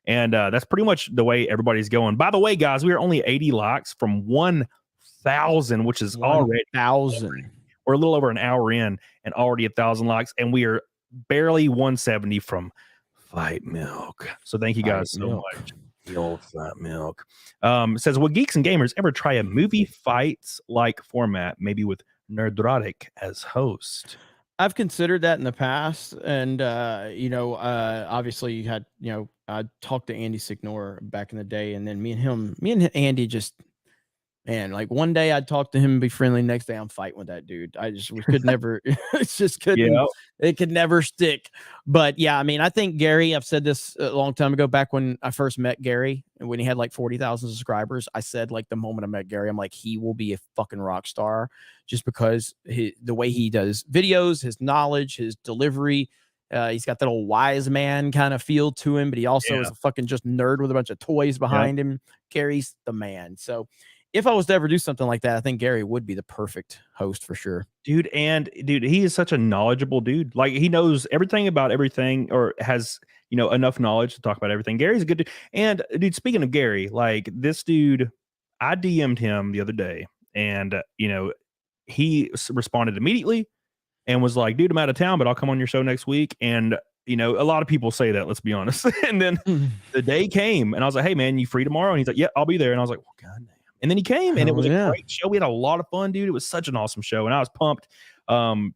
And that's pretty much the way everybody's going. By the way, guys, we are only 80 likes from 1,000, which is already 1,000. We're a little over an hour in and already 1,000 likes, and we are barely 170 from Fight Milk. So thank you guys so much. The old Fight Milk. Says, will Geeks and Gamers ever try a movie fights like format, maybe with Nerdrotic as host? I've considered that in the past, and obviously you had, I talked to Andy Signor back in the day, and then me and Andy just, man, like one day I'd talk to him and be friendly, next day I'm fighting with that dude. We could never, it could never stick. But yeah, I mean, I think Gary, I've said this a long time ago, back when I first met Gary and when he had like 40,000 subscribers, I said, like, the moment I met Gary, I'm like, he will be a fucking rock star just because the way he does videos, his knowledge, his delivery. He's got that old wise man kind of feel to him, but he also is a fucking just nerd with a bunch of toys behind him. Gary's the man. So if I was to ever do something like that, I think Gary would be the perfect host for sure. Dude, he is such a knowledgeable dude. Like, he knows everything about everything, or has, enough knowledge to talk about everything. Gary's a good dude. And dude, speaking of Gary, like, this dude, I DM'd him the other day, and he responded immediately and was like, dude, I'm out of town, but I'll come on your show next week. And a lot of people say that, let's be honest. And then the day came, and I was like, hey man, you free tomorrow? And he's like, yeah, I'll be there. And I was like, well, god damn. And then he came, and it was a great show. We had a lot of fun, dude. It was such an awesome show, and I was pumped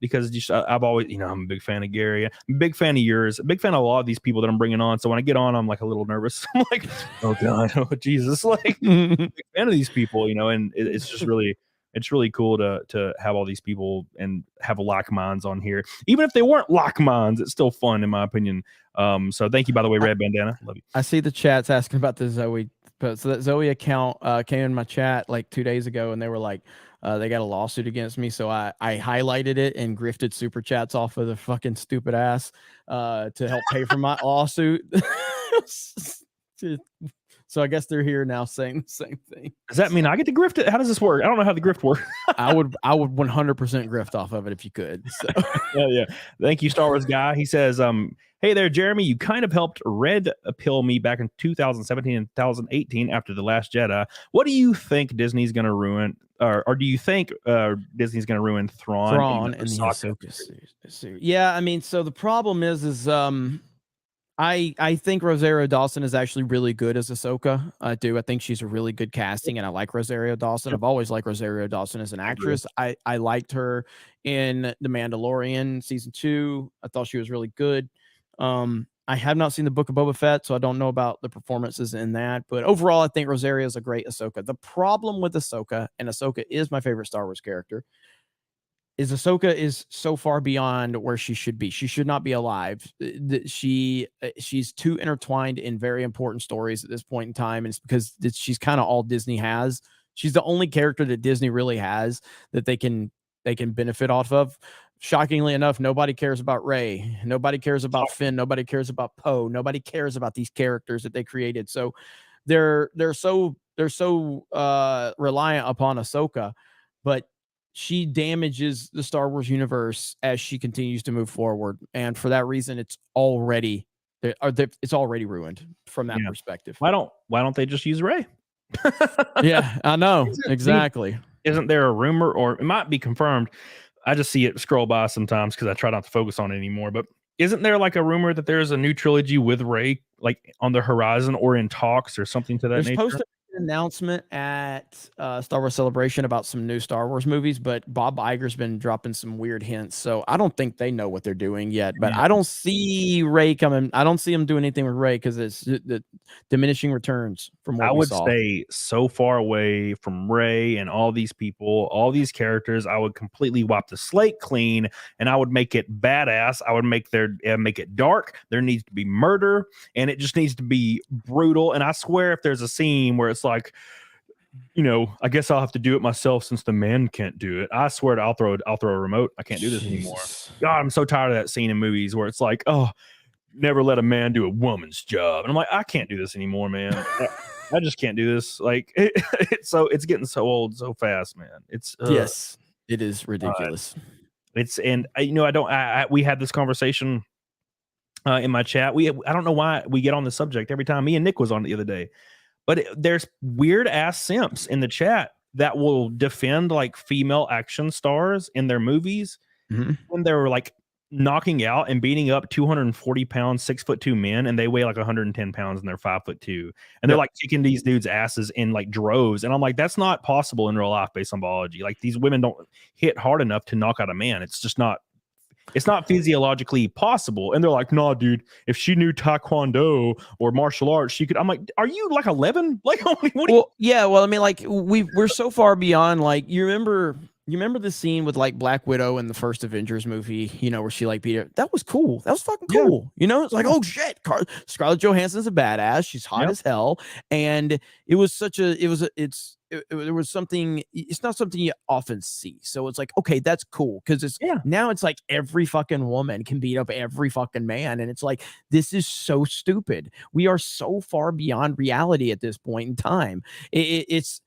because I've always, I'm a big fan of Gary. I'm a big fan of yours. A big fan of a lot of these people that I'm bringing on. So when I get on, I'm like a little nervous. I'm like, oh god, oh Jesus, like, I'm a big fan of these people, and it's just really, it's really cool to have all these people and have like minds on here. Even if they weren't like minds, it's still fun in my opinion. So thank you, by the way, Red Bandana. Love you. I see the chats asking about the Zoe. So that Zoe account came in my chat like 2 days ago, and they were like, they got a lawsuit against me. So I highlighted it and grifted super chats off of the fucking stupid ass to help pay for my lawsuit. So I guess they're here now saying the same thing. Does that mean I get to grift it? How does this work? I don't know how the grift works. I would 100% grift off of it if you could. So. Yeah. Thank you, Star Wars guy. He says, hey there, Jeremy. You kind of helped red pill me back in 2017 and 2018 after The Last Jedi. What do you think Disney's going to ruin, or do you think Disney's going to ruin Thrawn in the Ahsoka series? Yeah, I mean, so the problem is I think Rosario Dawson is actually really good as Ahsoka. I do. I think she's a really good casting, and I like Rosario Dawson. I've always liked Rosario Dawson as an actress. I liked her in The Mandalorian season 2. I thought she was really good. I have not seen the Book of Boba Fett, so I don't know about the performances in that. But overall, I think Rosario is a great Ahsoka. The problem with Ahsoka, and Ahsoka is my favorite Star Wars character, is Ahsoka is so far beyond where she should be. She should not be alive. She's too intertwined in very important stories at this point in time, and it's because she's kind of all Disney has. She's the only character that Disney really has that they can benefit off of. Shockingly enough, nobody cares about Rey. Nobody cares about Finn. Nobody cares about Poe. Nobody cares about these characters that they created. So they're so reliant upon Ahsoka, but she damages the Star Wars universe as she continues to move forward. And for that reason, it's already ruined from that perspective. Why don't they just use Rey? Yeah, I know. Exactly. Isn't there a rumor, or it might be confirmed? I just see it scroll by sometimes because I try not to focus on it anymore. But isn't there like a rumor that there's a new trilogy with Rey like on the horizon or in talks or something to that nature? an announcement at Star Wars Celebration about some new Star Wars movies, but Bob Iger's been dropping some weird hints, so I don't think they know what they're doing yet. But I don't see Ray coming. I don't see him doing anything with Ray because it's the diminishing returns from what I we would saw. stay so far away from Ray and all these people, all these characters. I would completely wipe the slate clean, and I would make it badass. I would make it dark. There needs to be murder, and it just needs to be brutal. And I swear, if there's a scene where it's like, I guess I'll have to do it myself since the man can't do it. I swear I'll throw a remote. I can't do this anymore. God, I'm so tired of that scene in movies where it's like, oh, never let a man do a woman's job. And I'm like, I can't do this anymore, man. I just can't do this. Like, it's getting so old so fast, man. It's yes, it is ridiculous. We had this conversation in my chat. I don't know why we get on the subject every time. Me and Nick was on the other day, but there's weird ass simps in the chat that will defend like female action stars in their movies when they're like knocking out and beating up 240 pounds, 6'2" men, and they weigh like 110 pounds and they're 5'2", and they're like kicking these dudes' asses in like droves. And I'm like, that's not possible in real life based on biology. Like, these women don't hit hard enough to knock out a man. It's just not. It's not physiologically possible. And they're like, nah, dude, if she knew Taekwondo or martial arts, she could. I'm like, are you like 11? Like, yeah. Well, I mean, like we're so far beyond. Like, you remember the scene with like Black Widow in the first Avengers movie, where she like beat her. That was cool. That was fucking cool. It's like, oh shit, Scarlett Johansson's a badass. She's hot as hell. And it was there was something. It's not something you often see. So it's like, okay, that's cool. Cause now it's like every fucking woman can beat up every fucking man. And it's like, this is so stupid. We are so far beyond reality at this point in time. It's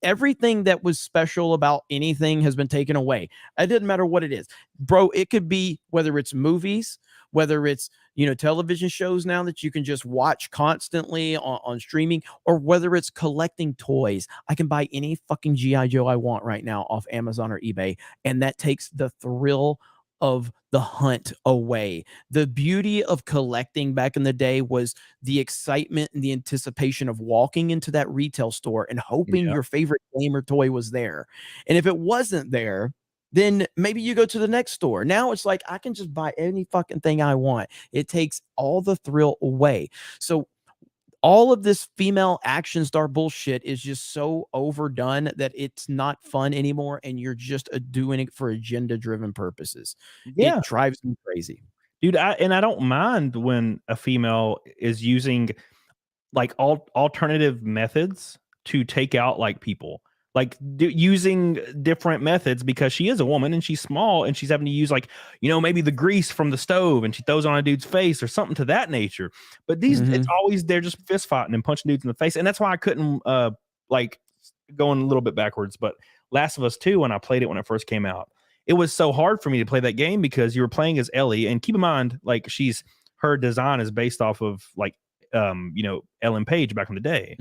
everything that was special about anything has been taken away. It doesn't matter what it is, bro. It could be whether it's movies, whether it's television shows now that you can just watch constantly on streaming, or whether it's collecting toys. I can buy any fucking G.I. Joe I want right now off Amazon or eBay, and that takes the thrill of the hunt away. The beauty of collecting back in the day was the excitement and the anticipation of walking into that retail store and hoping your favorite game or toy was there. And if it wasn't there, then maybe you go to the next store. Now it's like, I can just buy any fucking thing I want. It takes all the thrill away. So all of this female action star bullshit is just so overdone that it's not fun anymore, and you're just doing it for agenda-driven purposes. It drives me crazy. Dude, I don't mind when a female is using like alternative methods to take out like people. Like using different methods because she is a woman and she's small and she's having to use like, maybe the grease from the stove and she throws on a dude's face or something to that nature. But it's always, they're just fist fighting and punching dudes in the face. And that's why I couldn't like going a little bit backwards. But Last of Us 2, when I played it when it first came out, it was so hard for me to play that game because you were playing as Ellie. And keep in mind, like her design is based off of like, Ellen Page back in the day,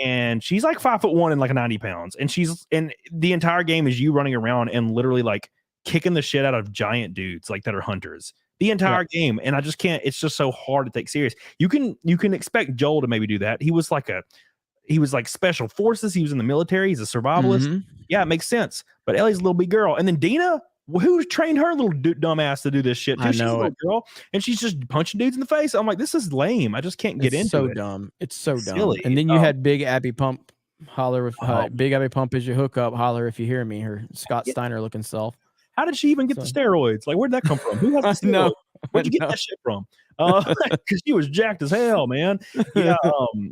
and she's like 5'1" and like 90 pounds, and the entire game is you running around and literally like kicking the shit out of giant dudes like that are hunters the entire game. And I just can't. It's just so hard to take serious. You can expect Joel to maybe do that. He was like special forces. He was in the military. He's a survivalist. Yeah, it makes sense. But Ellie's a little big girl, and then Dina. Who trained her little dumbass to do this shit? She's a little girl, and she's just punching dudes in the face. I'm like, this is lame. I just can't get into it. So dumb. It's so dumb. And then you had Big Abby Pump holler with Big Abby Pump is your hookup. Holler if you hear me. Her Scott Steiner looking self. How did she even get the steroids? Like, where'd that come from? Who has the steroids? Where'd you get that shit from? Because she was jacked as hell, man. Yeah,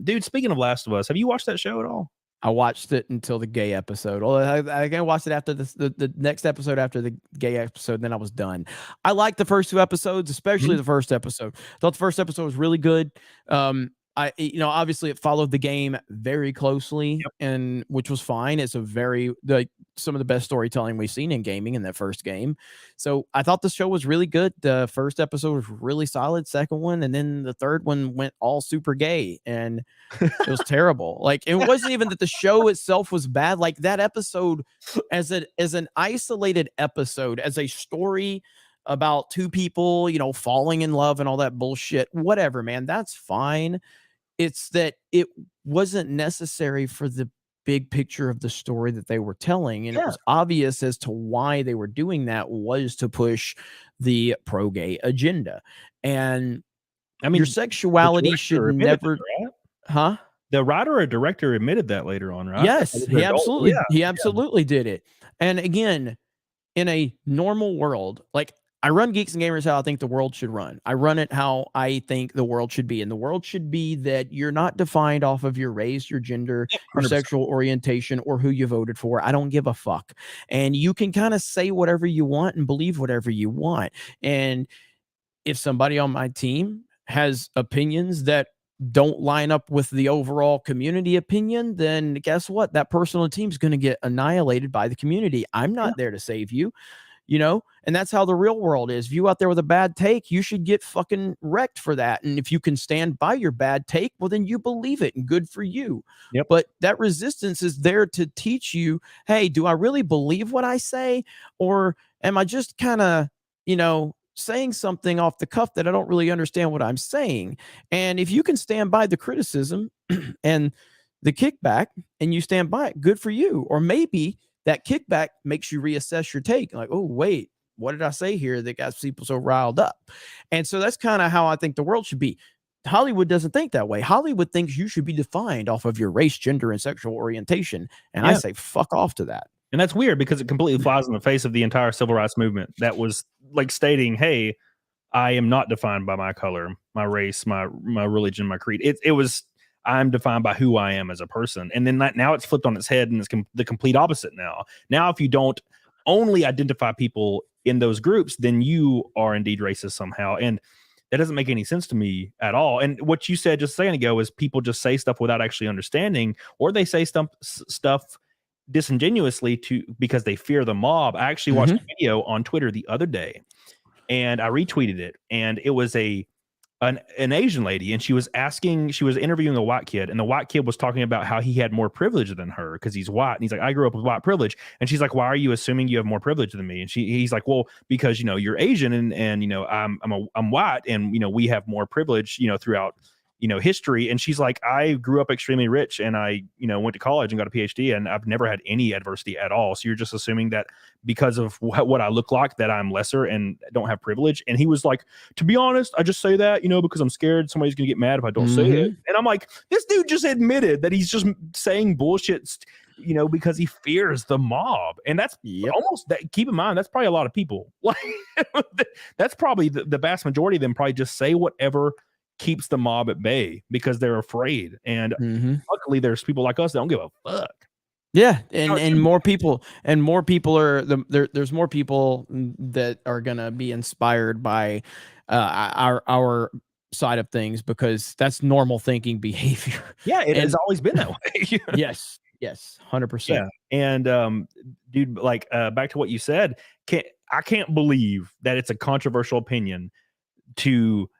dude. Speaking of Last of Us, have you watched that show at all? I watched it until the gay episode. Well, I watched it after the next episode after the gay episode. Then I was done. I liked the first 2 episodes, especially the first episode. Thought the first episode was really good. Obviously it followed the game very closely, and which was fine. It's some of the best storytelling we've seen in gaming in that first game. So I thought the show was really good. The first episode was really solid. Second one, and then the third one went all super gay, and it was terrible. Like, it wasn't even that the show itself was bad. Like, that episode as an isolated episode, as a story about 2 people, falling in love and all that bullshit, whatever, man, that's fine. It's that it wasn't necessary for the big picture of the story that they were telling. And it was obvious as to why they were doing that was to push the pro-gay agenda. And I mean, your sexuality should never, huh? The writer or director admitted that later on, right? Yes, he absolutely did it. And again, in a normal world, like I run Geeks and Gamers how I think the world should run. I run it how I think the world should be. And the world should be that you're not defined off of your race, your gender, your 100%. sexual orientation, or who you voted for. I don't give a fuck. And you can kind of say whatever you want and believe whatever you want. And if somebody on my team has opinions that don't line up with the overall community opinion, then guess what? That person on the team is going to get annihilated by the community. I'm not there to save you. You know, and that's how the real world is. If you out there with a bad take, you should get fucking wrecked for that. And if you can stand by your bad take, well, then you believe it and good for you. Yep. But that resistance is there to teach you, hey, do I really believe what I say? Or am I just kind of, you know, saying something off the cuff that I don't really understand what I'm saying? And if you can stand by the criticism and the kickback and you stand by it, good for you. Or maybe that kickback makes you reassess your take. Like, oh, wait, what did I say here that got people so riled up? And so that's kind of how I think the world should be. Hollywood doesn't think that way. Hollywood thinks you should be defined off of your race, gender, and sexual orientation. And I say, fuck off to that. And that's weird because it completely flies in the face of the entire civil rights movement that was like stating, hey, I am not defined by my color, my race, my religion, my creed. It was, I'm defined by who I am as a person. And then now it's flipped on its head and it's the complete opposite now. Now, if you don't only identify people in those groups, then you are indeed racist somehow. And that doesn't make any sense to me at all. And what you said just a second ago is people just say stuff without actually understanding, or they say stuff disingenuously because they fear the mob. I actually watched a video on Twitter the other day and I retweeted it, and it was an Asian lady, and she was interviewing a white kid, and the white kid was talking about how he had more privilege than her because he's white. And he's like, I grew up with white privilege. And she's like, why are you assuming you have more privilege than me? And he's like, well, because, you know, you're Asian and you know, I'm white, and, you know, we have more privilege, you know, throughout, you know, history. And she's like, I grew up extremely rich and I, you know, went to college and got a PhD and I've never had any adversity at all. So you're just assuming that because of what I look like that I'm lesser and don't have privilege. And he was like, to be honest, I just say that, you know, because I'm scared somebody's gonna get mad if I don't say it. And I'm like, this dude just admitted that he's just saying bullshit, you know, because he fears the mob. And that's almost that. Keep in mind, that's probably a lot of people. Like that's probably the vast majority of them probably just say whatever keeps the mob at bay because they're afraid. And luckily there's people like us that don't give a fuck. Yeah. And more people are there's more people that are going to be inspired by our side of things because that's normal thinking behavior. Yeah. It has always been that way. Yes. 100%. Yeah. And dude, like back to what you said, I can't believe that it's a controversial opinion to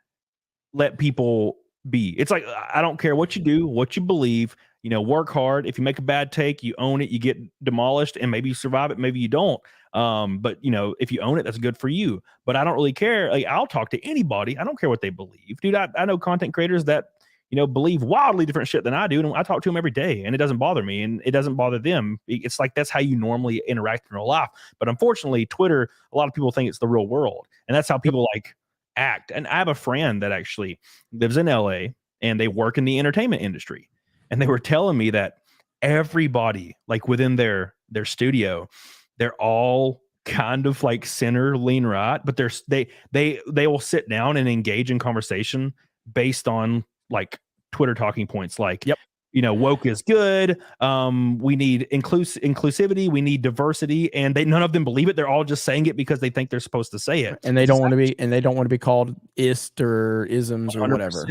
let people be. It's like, I don't care what you do, what you believe, you know, work hard. If you make a bad take, you own it, you get demolished, and maybe you survive it, maybe you don't. But you know, if you own it, that's good for you. But I don't really care. Like, I'll talk to anybody. I don't care what they believe. Dude, I know content creators that, you know, believe wildly different shit than I do. And I talk to them every day and it doesn't bother me and it doesn't bother them. It's like, that's how you normally interact in real life. But unfortunately, Twitter, a lot of people think it's the real world. And that's how people like act. And I have a friend that actually lives in LA and they work in the entertainment industry. And they were telling me that everybody like within their studio, they're all kind of like center lean right, but they will sit down and engage in conversation based on like Twitter talking points like, you know, woke is good. We need inclusivity. We need diversity. And none of them believe it. They're all just saying it because they think they're supposed to say it. And they don't want to be called ist or isms or whatever.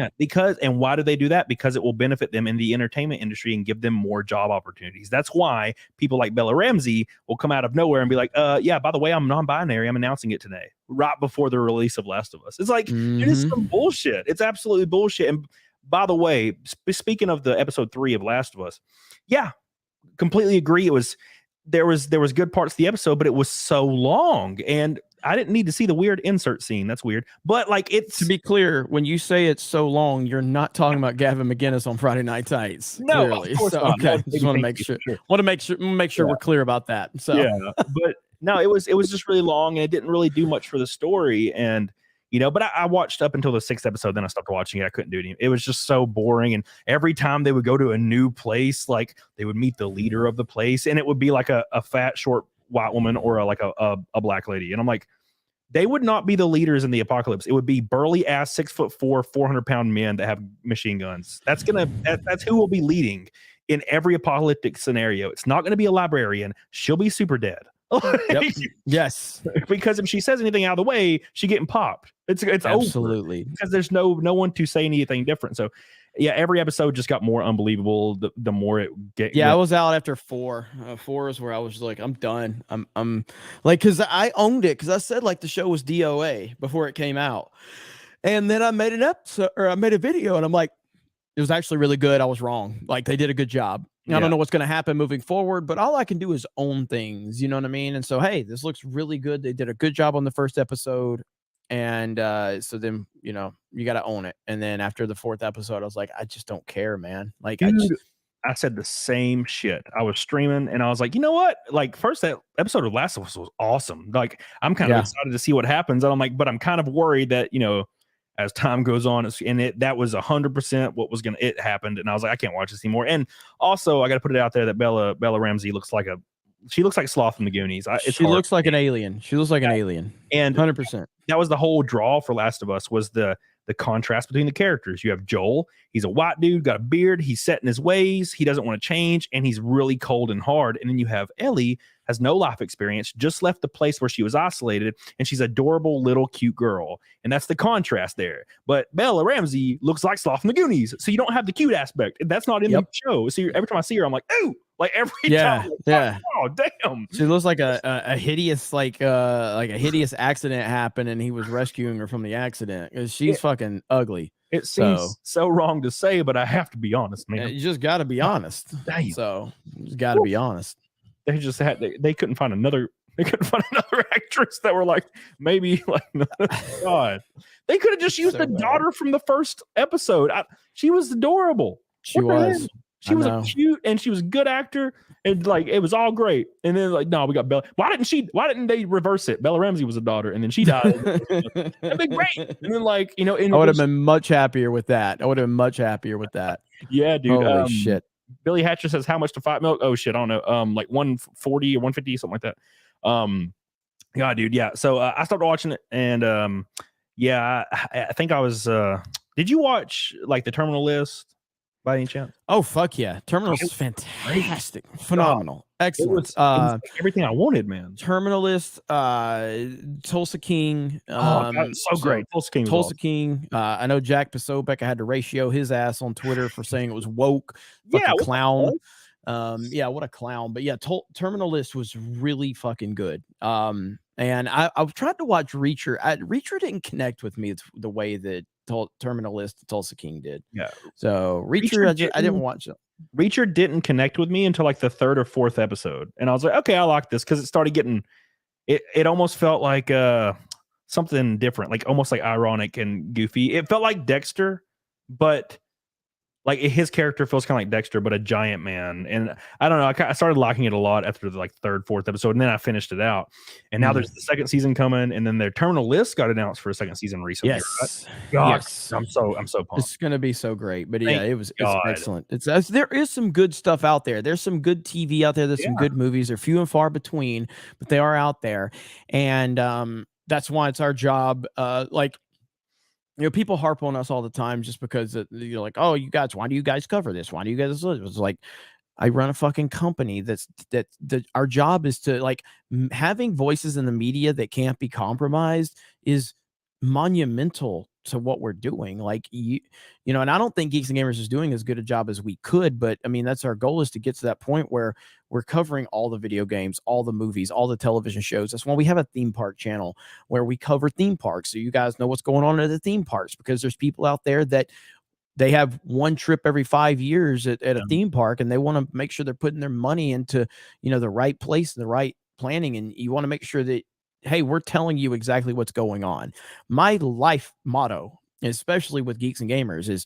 And why do they do that? Because it will benefit them in the entertainment industry and give them more job opportunities. That's why people like Bella Ramsey will come out of nowhere and be like, yeah, by the way, I'm non-binary. I'm announcing it today, right before the release of Last of Us. It's like, it is some bullshit. It's absolutely bullshit. And by the way, speaking of the episode 3 of Last of Us, yeah, completely agree. There was good parts of the episode, but it was so long. And I didn't need to see the weird insert scene. That's weird. But like, it's To be clear, when you say it's so long, you're not talking about Gavin McGinnis on Friday Night Tights. No, of Clearly. course So not. No, okay, just want to make sure. Want to make sure Yeah. we're clear about that. So Yeah, but no, it was just really long, and it didn't really do much for the story. And but I watched up until the 6th episode, then I stopped watching it. I couldn't do it. It was just so boring. And every time they would go to a new place, like they would meet the leader of the place, and it would be like a fat, short white woman or a black lady. And I'm like, they would not be the leaders in the apocalypse. It would be burly ass 6'4", 400-pound men that have machine guns. That's who will be leading in every apocalyptic scenario. It's not going to be a librarian. She'll be super dead. Yep. Yes, because if she says anything out of the way, she getting popped. It's absolutely over because there's no one to say anything different. So yeah, every episode just got more unbelievable the more it get. Yeah, I was out after 4. 4 is where I was like, I'm done. I'm like, because I owned it, because I said like the show was DOA before it came out, and then I made an episode, or I made a video, and I'm like, it was actually really good. I was wrong. Like, they did a good job. I don't know what's going to happen moving forward, but all I can do is own things. You know what I mean? And so, hey, this looks really good. They did a good job on the first episode. And so then, you got to own it. And then after the 4th episode, I was like, I just don't care, man. Like, dude, I said the same shit. I was streaming and I was like, you know what? Like, first that episode of Last of Us was awesome. Like, I'm kind of excited to see what happens. And I'm like, but I'm kind of worried that, as time goes on, that was 100% what was it happened. And I was like, I can't watch this anymore. And also, I got to put it out there that Bella Ramsey looks like Sloth from the Goonies. She looks like an alien. She looks like an alien. And 100%. That was the whole draw for Last of Us, was the contrast between the characters. You have Joel. He's a white dude, got a beard. He's set in his ways. He doesn't want to change, and he's really cold and hard. And then you have Ellie, has no life experience, just left the place where she was isolated, and she's adorable little cute girl. And that's the contrast there. But Bella Ramsey looks like Sloth from the Goonies, so you don't have the cute aspect. That's not in the show. So every time I see her, I'm like, ooh, like every time. Like, oh, damn. She looks like a hideous, like a hideous accident happened, and he was rescuing her from the accident, because she's fucking ugly. It seems so wrong to say, but I have to be honest, man. You just got to be honest. Damn. So you just got to be honest. They just they couldn't find another. They couldn't find another actress that were like, maybe like, God. They could have just used the daughter from the first episode. She was adorable. She was. She was a cute, and she was a good actor, and like it was all great. And then like, no, we got Bella. Why didn't they reverse it? Bella Ramsey was a daughter, and then she died. That'd be great. And then like, I would have been much happier with that. Yeah, dude. Holy shit. Billy Hatcher says, how much to fight milk? Oh shit, I don't know. Like 140 or 150, something like that. Yeah, dude. Yeah. So I started watching it, and I think I was. Did you watch like the Terminal List by any chance? Oh fuck yeah, Terminal is fantastic, phenomenal, excellent. It was everything I wanted, man. Terminal List, Tulsa King. So great. Tulsa King. Tulsa King. I know Jack Posobiec. I had to ratio his ass on Twitter for saying it was woke. Fucking clown. What a clown. But yeah, Terminal List was really fucking good. And I've tried to watch Reacher. Reacher didn't connect with me the way that Terminal List Tulsa King did. Yeah. So Reacher I didn't watch it. Reacher didn't connect with me until like the 3rd or 4th episode, and I was like, okay, I like this, because it started getting. It almost felt like something different, like almost like ironic and goofy. It felt like Dexter, but like his character feels kind of like Dexter, but a giant man. And I don't know. I started liking it a lot after the like 3rd, 4th episode, and then I finished it out. And now there's the 2nd season coming, and then their Terminal List got announced for a 2nd season recently. Yes, right? God, yes. I'm so pumped. It's gonna be so great. But yeah, it's excellent. There is some good stuff out there. There's some good TV out there. There's some good movies. They're few and far between, but they are out there, and that's why it's our job. People harp on us all the time just because you're like, oh, you guys, why do you guys cover this? Why do you guys? It's like, I run a fucking company that our job is to like having voices in the media that can't be compromised is monumental to what we're doing. Like and I don't think Geeks and Gamers is doing as good a job as we could, but I mean, that's our goal, is to get to that point where we're covering all the video games, all the movies, all the television shows. That's why we have a theme park channel where we cover theme parks, so you guys know what's going on at the theme parks, because there's people out there that they have one trip every 5 years at a theme park, and they want to make sure they're putting their money into the right place and the right planning, and you want to make sure that hey, we're telling you exactly what's going on. My life motto, especially with Geeks and Gamers, is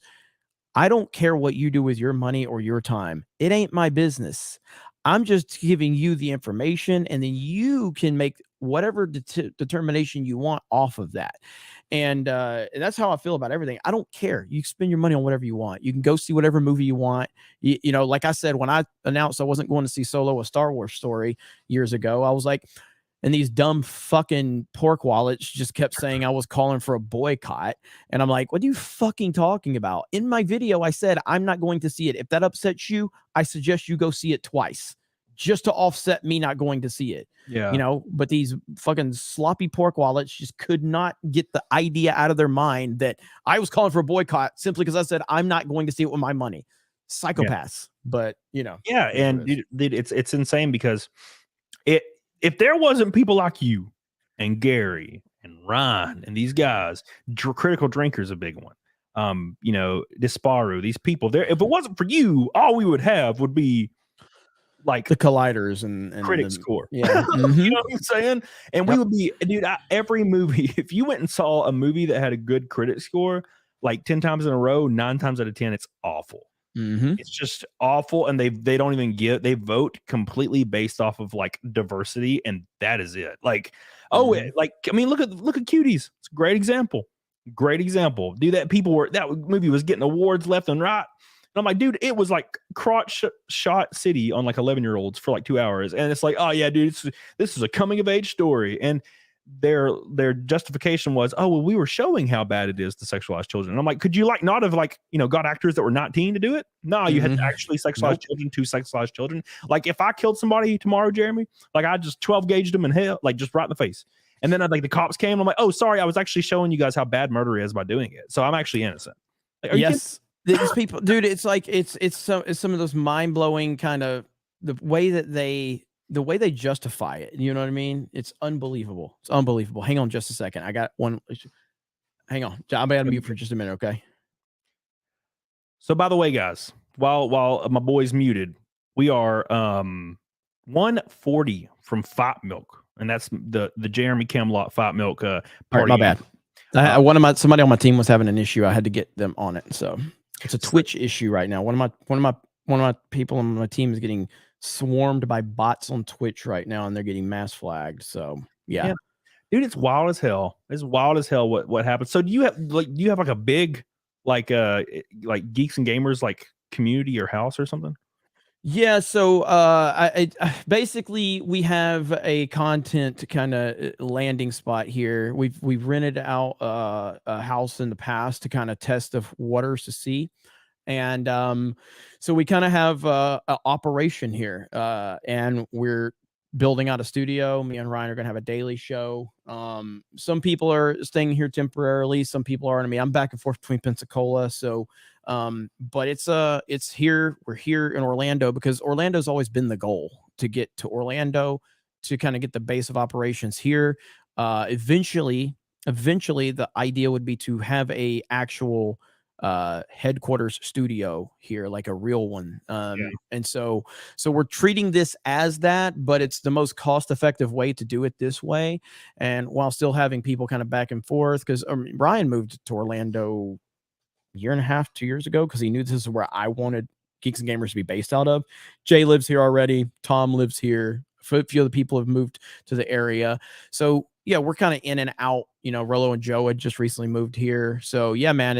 I don't care what you do with your money or your time. It ain't my business. I'm just giving you the information, and then you can make whatever determination you want off of that. And that's how I feel about everything. I don't care. You can spend your money on whatever you want. You can go see whatever movie you want. You know, like I said, when I announced I wasn't going to see Solo, a Star Wars story years ago, I was like, and these dumb fucking pork wallets just kept saying I was calling for a boycott. And I'm like, what are you fucking talking about? In my video, I said, I'm not going to see it. If that upsets you, I suggest you go see it twice just to offset me not going to see it. Yeah. You know, but these fucking sloppy pork wallets just could not get the idea out of their mind that I was calling for a boycott simply because I said, I'm not going to see it with my money. Psychopaths. Yeah. But, you know. Yeah. And dude, it's insane because if there wasn't people like you and Gary and Ryan and these guys, critical drinkers, a big one. You know, Disparu, these people there. If it wasn't for you, all we would have would be like the colliders and critic score. Yeah. You know what I'm saying? And we would be, dude, every movie, if you went and saw a movie that had a good critic score, like 10 times in a row, 9 times out of 10, it's awful. It's just awful, and they don't even they vote completely based off of like diversity, and that is it. Like, like I mean, look at Cuties. It's a great example. Dude, that movie was getting awards left and right. And I'm like, dude, it was like crotch shot city on like 11-year-olds for like 2 hours, and it's like, oh yeah, dude, this is a coming of age story, and their justification was, oh well, we were showing how bad it is to sexualize children. And I'm like, could you like not have like, you know, got actors that were 19 to do it? No, you had to actually sexualize children to sexualize children. Like if I killed somebody tomorrow, Jeremy, like I just 12 gauged them in hell, like just right in the face. And then like the cops came, and I'm like, oh sorry, I was actually showing you guys how bad murder is by doing it. So I'm actually innocent. Like, yes, these people, dude, it's like it's some of those mind-blowing kind of the way they justify it. You know what I mean? It's unbelievable. It's unbelievable. Hang on just a second. I got one. Hang on. I'm going to mute for just a minute. Okay. So by the way, guys, while my boy's muted, we are 140 from Fat Milk, and that's the Jeremy Camelot Fat Milk party. All right, my bad. Somebody on my team was having an issue. I had to get them on it. So it's a Twitch issue right now. One of my people on my team is getting swarmed by bots on Twitch right now, and they're getting mass flagged. So yeah. Dude, it's wild as hell. It's wild as hell what happened. So do you have like a big like Geeks and Gamers like community or house or something? Yeah, so I basically we have a content kind of landing spot here. We've rented out a house in the past to kind of test the waters to see. And so we kind of have an operation here, and we're building out a studio. Me and Ryan are going to have a daily show. Some people are staying here temporarily. Some people aren't. I mean, I'm back and forth between Pensacola. So, but it's here. We're here in Orlando because Orlando's always been the goal, to get to Orlando, to kind of get the base of operations here. Eventually the idea would be to have a actual headquarters studio here, like a real one. And so we're treating this as that, but it's the most cost-effective way to do it this way, and while still having people kind of back and forth, because Ryan moved to Orlando a year and a half, 2 years ago, because he knew this is where I wanted Geeks and Gamers to be based out of. Jay lives here already. Tom lives here. A few other people have moved to the area. So yeah, we're kind of in and out. You know, Rollo and Joe had just recently moved here. So yeah, man,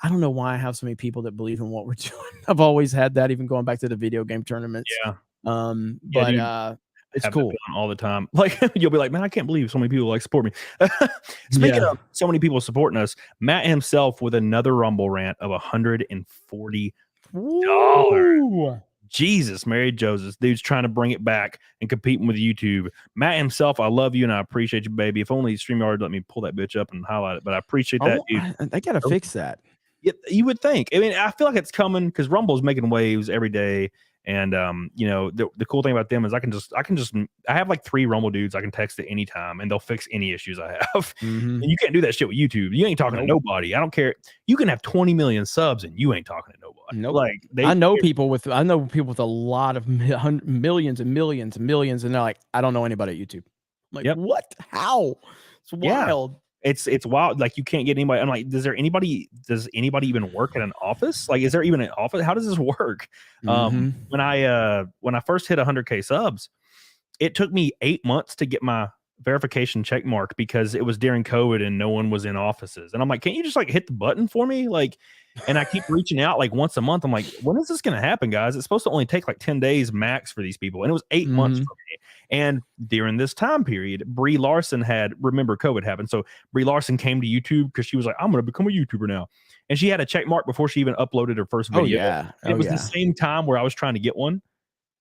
I don't know why I have so many people that believe in what we're doing. I've always had that, even going back to the video game tournaments. Yeah. But it's cool all the time. Like you'll be like, man, I can't believe so many people like support me. Speaking of so many people supporting us, Matt himself with another Rumble rant of $140. Jesus, Mary Joseph, dude's trying to bring it back and competing with YouTube. Matt himself, I love you and I appreciate you, baby. If only StreamYard let me pull that bitch up and highlight it, but I appreciate that, dude. They gotta fix that. Yeah, you would think. I mean, I feel like it's coming because Rumble's making waves every day. And you know, the cool thing about them is I have like 3 Rumble dudes I can text at any time and they'll fix any issues I have. And you can't do that shit with YouTube. You ain't talking to nobody. I don't care. You can have 20 million subs and you ain't talking to nobody. Nope. Like I know people with a lot of millions and millions and millions, and they're like, I don't know anybody at YouTube. like, Yep. what? How? It's Yeah. wild. It's wild. Like, you can't get anybody. I'm like, does anybody even work at an office? Like, is there even an office? How does this work? Mhm. When I first hit 100K subs, it took me 8 months to get my verification check mark because it was during COVID and no one was in offices. And I'm like, can't you just like hit the button for me? Like, and I keep reaching out like once a month. I'm like, when is this going to happen, guys? It's supposed to only take like 10 days max for these people. And it was 8 months for me. And during this time period, Brie Larson remember COVID happened. So Brie Larson came to YouTube because she was like, I'm going to become a YouTuber now. And she had a check mark before she even uploaded her first video. Oh, yeah. And it was the same time where I was trying to get one.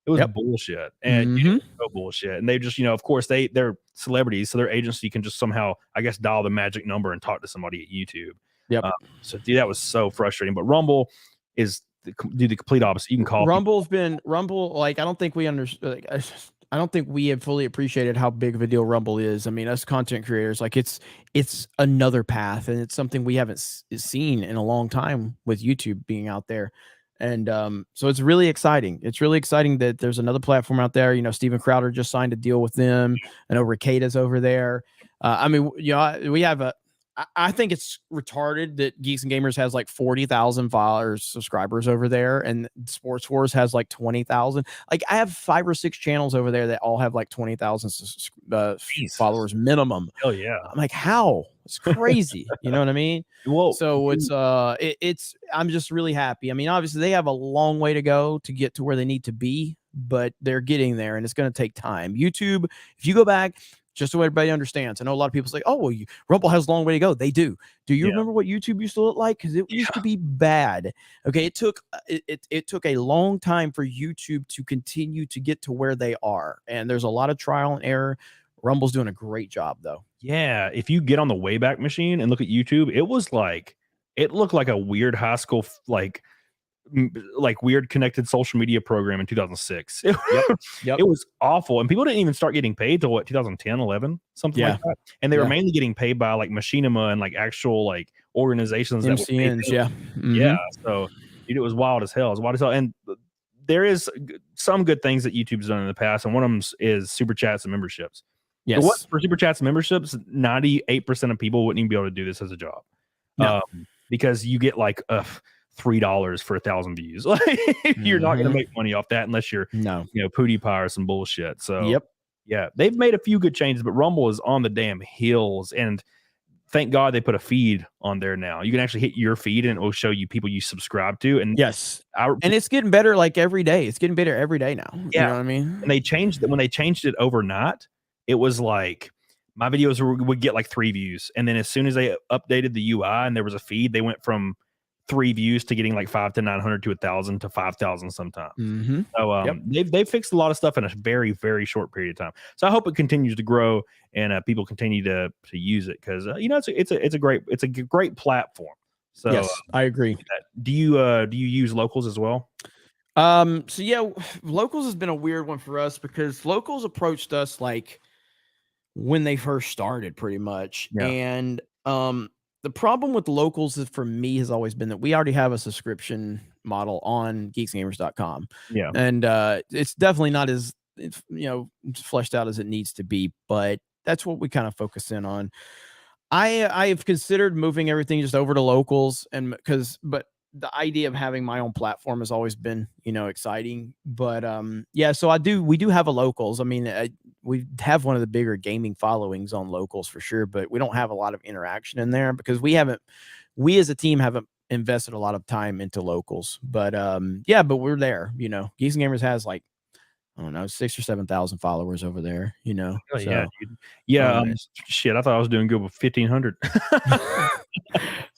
It was bullshit. And it was so bullshit. And they just, of course, they're celebrities. So their agency can just somehow, I guess, dial the magic number and talk to somebody at YouTube. Yep. So dude, that was so frustrating. But Rumble is the complete opposite. You can call Rumble. Like, I don't think we understand. Like, I don't think we have fully appreciated how big of a deal Rumble is. I mean, us content creators, like it's another path, and it's something we haven't seen in a long time with YouTube being out there. And so it's really exciting. It's really exciting that there's another platform out there. Steven Crowder just signed a deal with them. I know Ricada's over there. I mean, we have I think it's retarded that Geeks and Gamers has like 40,000 followers, subscribers over there, and Sports Wars has like 20,000. Like, I have 5 or 6 channels over there that all have like 20,000 followers minimum. Hell yeah! I'm like, how? It's crazy. You know what I mean? Well, so it's I'm just really happy. I mean, obviously they have a long way to go to get to where they need to be, but they're getting there, and it's going to take time. YouTube, if you go back, just so everybody understands, I know a lot of people say, oh, well, Rumble has a long way to go. They do. Do you remember what YouTube used to look like? Because it used to be bad. Okay, it took a long time for YouTube to continue to get to where they are, and there's a lot of trial and error. Rumble's doing a great job, though. Yeah, if you get on the Wayback Machine and look at YouTube, it looked like a weird high school like weird connected social media program in 2006. Yep. It was awful, and people didn't even start getting paid till 2010, 11, something like that. And they were mainly getting paid by like Machinima and like actual like organizations that MCNs, yeah. So dude, it was wild as hell. It was wild as hell, and there is some good things that YouTube's done in the past, and one of them is super chats and memberships. Yes. For super chats and memberships, 98% of people wouldn't even be able to do this as a job. No. Because you get like $3 for 1,000 views. Like, you're not going to make money off that unless you're PewDiePie or some bullshit. So yeah, they've made a few good changes, but Rumble is on the damn heels, and thank God they put a feed on there now. You can actually hit your feed and it will show you people you subscribe to. And and it's getting better like every day. It's getting better every day now. Yeah. You know what I mean? And they changed it when they changed it overnight. It was like my videos would get like 3 views, and then as soon as they updated the UI and there was a feed, they went from 3 views to getting like 5 to 900 to 1,000 to 5,000 sometimes. So they've fixed a lot of stuff in a very, very short period of time. So I hope it continues to grow and people continue to use it, because it's a great platform. So yes, I agree. Do you use Locals as well? So yeah, Locals has been a weird one for us because Locals approached us like when they first started, pretty much. And the problem with Locals is, for me, has always been that we already have a subscription model on geeksgamers.com. Yeah. And it's definitely not as fleshed out as it needs to be, but that's what we kind of focus in on. I have considered moving everything just over to Locals, but the idea of having my own platform has always been, exciting. But so we do have a Locals. I mean, we have one of the bigger gaming followings on Locals for sure, but we don't have a lot of interaction in there because we as a team haven't invested a lot of time into Locals. But but we're there. Geeks and Gamers has like, I don't know, 6,000 or 7,000 followers over there, Oh, so, yeah, dude. Yeah. Shit, I thought I was doing good with 1,500.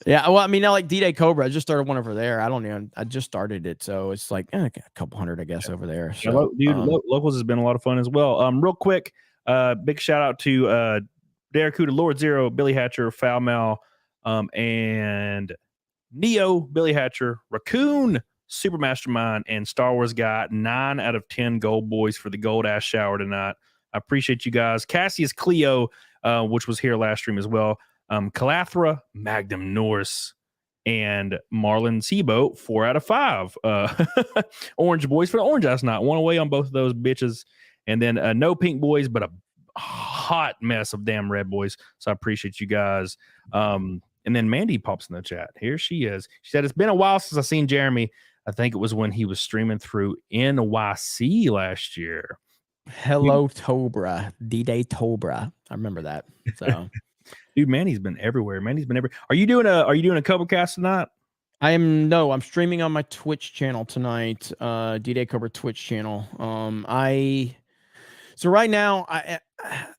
Yeah. Well, I mean, now like DDAYCOBRA, I just started one over there. I just started it. So it's like a couple hundred, I guess, over there. So, Locals has been a lot of fun as well. Real quick, big shout out to Daracuda, Lord Zero, Billy Hatcher, Foul Mal, and Neo, Billy Hatcher, Raccoon, Super Mastermind, and Star Wars Guy. 9 out of 10 gold boys for the gold ass shower tonight. I appreciate you guys. Cassius Cleo, which was here last stream as well. Calathra, Magnum Norse, and Marlon Sebo, 4 out of 5. Orange boys for the orange last night. 1 away on both of those bitches. And then no pink boys, but hot mess of damn Red Boys. So I appreciate you guys. And then Mandy pops in the chat. Here she is. She said, it's been a while since I seen Jeremy. I think it was when he was streaming through NYC last year. Hello, Tobra. DDAYCOBRA. I remember that. So, dude, Mandy's been everywhere. Mandy's been everywhere. Are you doing a CobraCast tonight? I'm streaming on my Twitch channel tonight. DDAYCOBRA Twitch channel. So right now,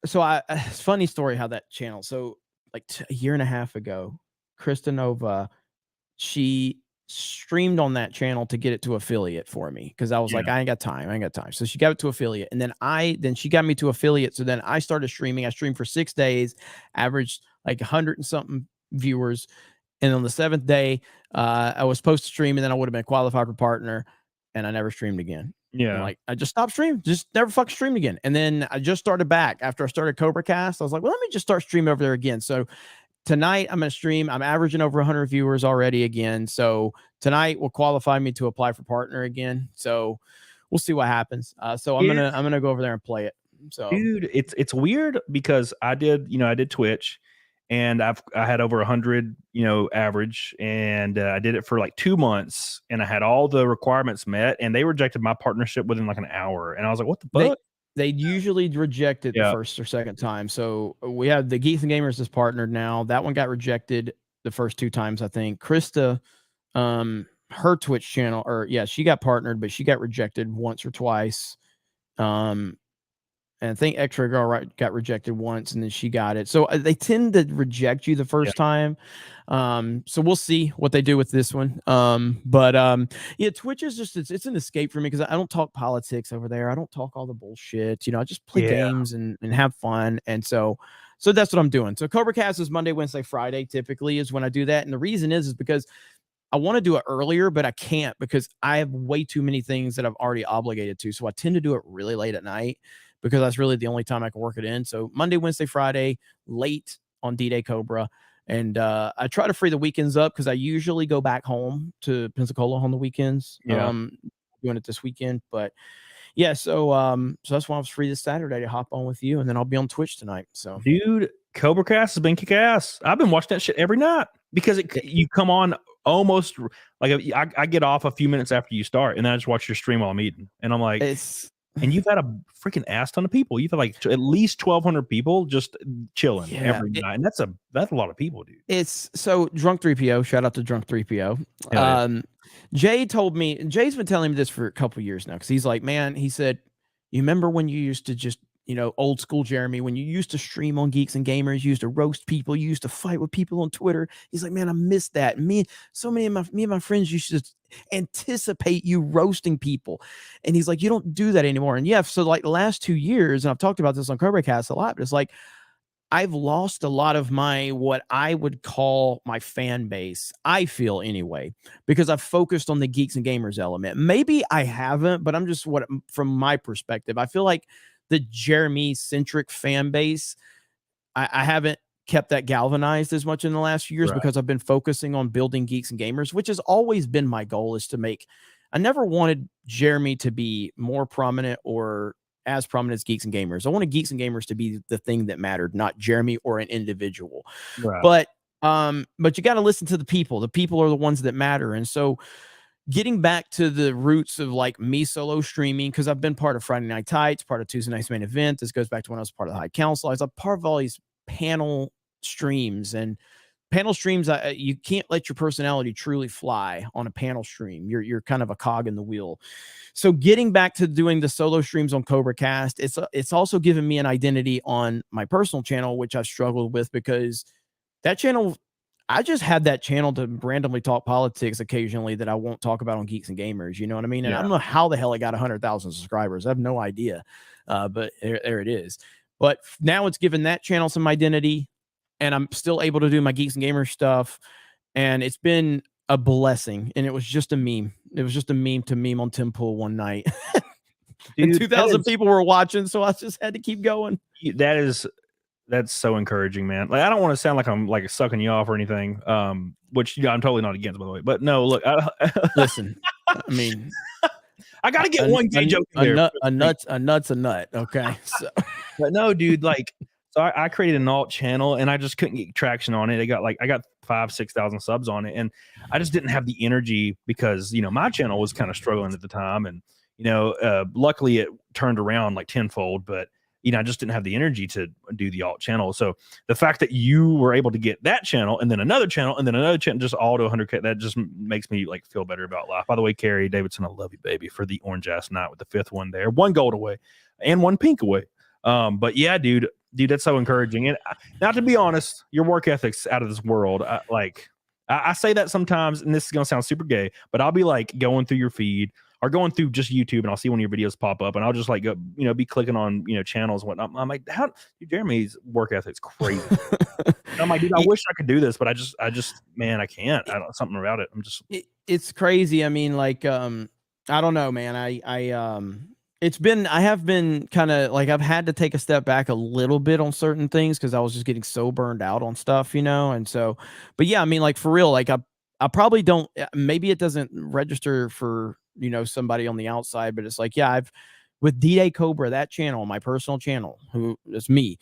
it's funny story how that channel. So like a year and a half ago, Krista Nova, she streamed on that channel to get it to affiliate for me because I was like, I ain't got time. So she got it to affiliate, and then she got me to affiliate. So then I started streaming. I streamed for 6 days, averaged like 100 and something viewers. And on the 7th day, I was supposed to stream, and then I would have been qualified for partner, and I never streamed again. Yeah, like I just stopped streaming, just never fucking streamed again. And then I just started back after I started CobraCast. I was like, well, let me just start streaming over there again. So tonight I'm gonna stream. I'm averaging over 100 viewers already again. So tonight will qualify me to apply for partner again. So we'll see what happens. So I'm gonna go over there and play it. So dude, it's weird because I did Twitch. And I had over 100, average, and I did it for like 2 months, and I had all the requirements met, and they rejected my partnership within like an hour, and I was like, "What the fuck?" They usually reject it the first or second time. So we have the Geeks and Gamers as partnered now. That one got rejected the first 2 times, I think. Krista, her Twitch channel, she got partnered, but she got rejected once or twice. And I think Extra Girl got rejected once, and then she got it. So they tend to reject you the first time. So we'll see what they do with this one. Twitch is just it's an escape for me because I don't talk politics over there. I don't talk all the bullshit. I just play games and have fun. And so that's what I'm doing. So CobraCast is Monday, Wednesday, Friday. Typically is when I do that, and the reason is because I want to do it earlier, but I can't because I have way too many things that I've already obligated to. So I tend to do it really late at night, because that's really the only time I can work it in. So Monday, Wednesday, Friday, late on D-Day And I try to free the weekends up because I usually go back home to Pensacola on the weekends. Doing it this weekend. But so that's why I was free this Saturday to hop on with you, and then I'll be on Twitch tonight. So dude, CobraCast has been kick ass. I've been watching that shit every night because you come on almost like I get off a few minutes after you start, and then I just watch your stream while I'm eating, and I'm like, and you've had a freaking ass ton of people. You've had like at least 1,200 people just chilling every night, and that's a lot of people, dude. It's so Drunk 3PO. Shout out to Drunk 3PO. Jay told me. Jay's been telling me this for a couple of years now because he's like, man, he said, you remember when you used to just old school Jeremy, when you used to stream on Geeks and Gamers, you used to roast people, you used to fight with people on Twitter. He's like, man, I miss that. Me and my friends used to anticipate you roasting people. And he's like, you don't do that anymore. And so like the last 2 years, and I've talked about this on CobraCast a lot, but it's like I've lost a lot of my what I would call my fan base, I feel anyway, because I've focused on the Geeks and Gamers element. Maybe I haven't, but I'm just from my perspective, I feel like the Jeremy-centric fan base, I haven't kept that galvanized as much in the last few years because I've been focusing on building Geeks and Gamers, which has always been my goal, is to make. I never wanted Jeremy to be more prominent or as prominent as Geeks and Gamers. I wanted Geeks and Gamers to be the thing that mattered, not Jeremy or an individual. But you got to listen to the people. The people are the ones that matter. And so getting back to the roots of like me solo streaming, because I've been part of Friday Night Tights, part of Tuesday Night's Main Event. This goes back to when I was part of the High Council. I was a part of all these panel streams, and panel streams, you can't let your personality truly fly on a panel stream. You're kind of a cog in the wheel. So getting back to doing the solo streams on CobraCast, it's also given me an identity on my personal channel, which I've struggled with because that channel, I just had that channel to randomly talk politics occasionally that I won't talk about on Geeks and Gamers. You know what I mean? And I don't know how the hell I got 100,000 subscribers. I have no idea. But there it is. But now it's given that channel some identity, and I'm still able to do my Geeks and Gamers stuff. And it's been a blessing. And it was just a meme. It was just a meme to meme on Tim Pool one night. Dude, and 2,000 people were watching, so I just had to keep going. That's so encouraging, man. Like, I don't want to sound like I'm like sucking you off or anything, which I'm totally not against, by the way. But no, look, listen, I mean, I got to get one gay joke in there. A nut's a nut. Okay. So. But no, dude, like So I created an alt channel and I just couldn't get traction on it. I got 5,000-6,000 subs on it, and I just didn't have the energy because my channel was kind of struggling at the time, and luckily it turned around like tenfold, but I just didn't have the energy to do the alt channel. So the fact that you were able to get that channel and then another channel and then another channel, just all to 100K, that just makes me like feel better about life. By the way, Carrie Davidson, I love you, baby, for the orange ass night with the 5th one there, 1 gold away and 1 pink away. But yeah, dude, that's so encouraging. And now, to be honest, your work ethic's out of this world. I say that sometimes, and this is gonna sound super gay, but I'll be like going through your feed or going through just YouTube, and I'll see one of your videos pop up, and I'll just like go, be clicking on channels and whatnot. I'm like, Jeremy's work ethic's crazy. I'm like, dude, I wish I could do this, but I just, man, I can't. I don't, something about it. It's crazy. I mean, like, I don't know, man. I have been kind of like, I've had to take a step back a little bit on certain things because I was just getting so burned out on stuff, and so, but yeah, I mean, like for real, like I probably don't, maybe it doesn't register for, somebody on the outside, but it's like, yeah, with DDAYCOBRA, that channel, my personal channel, who is me,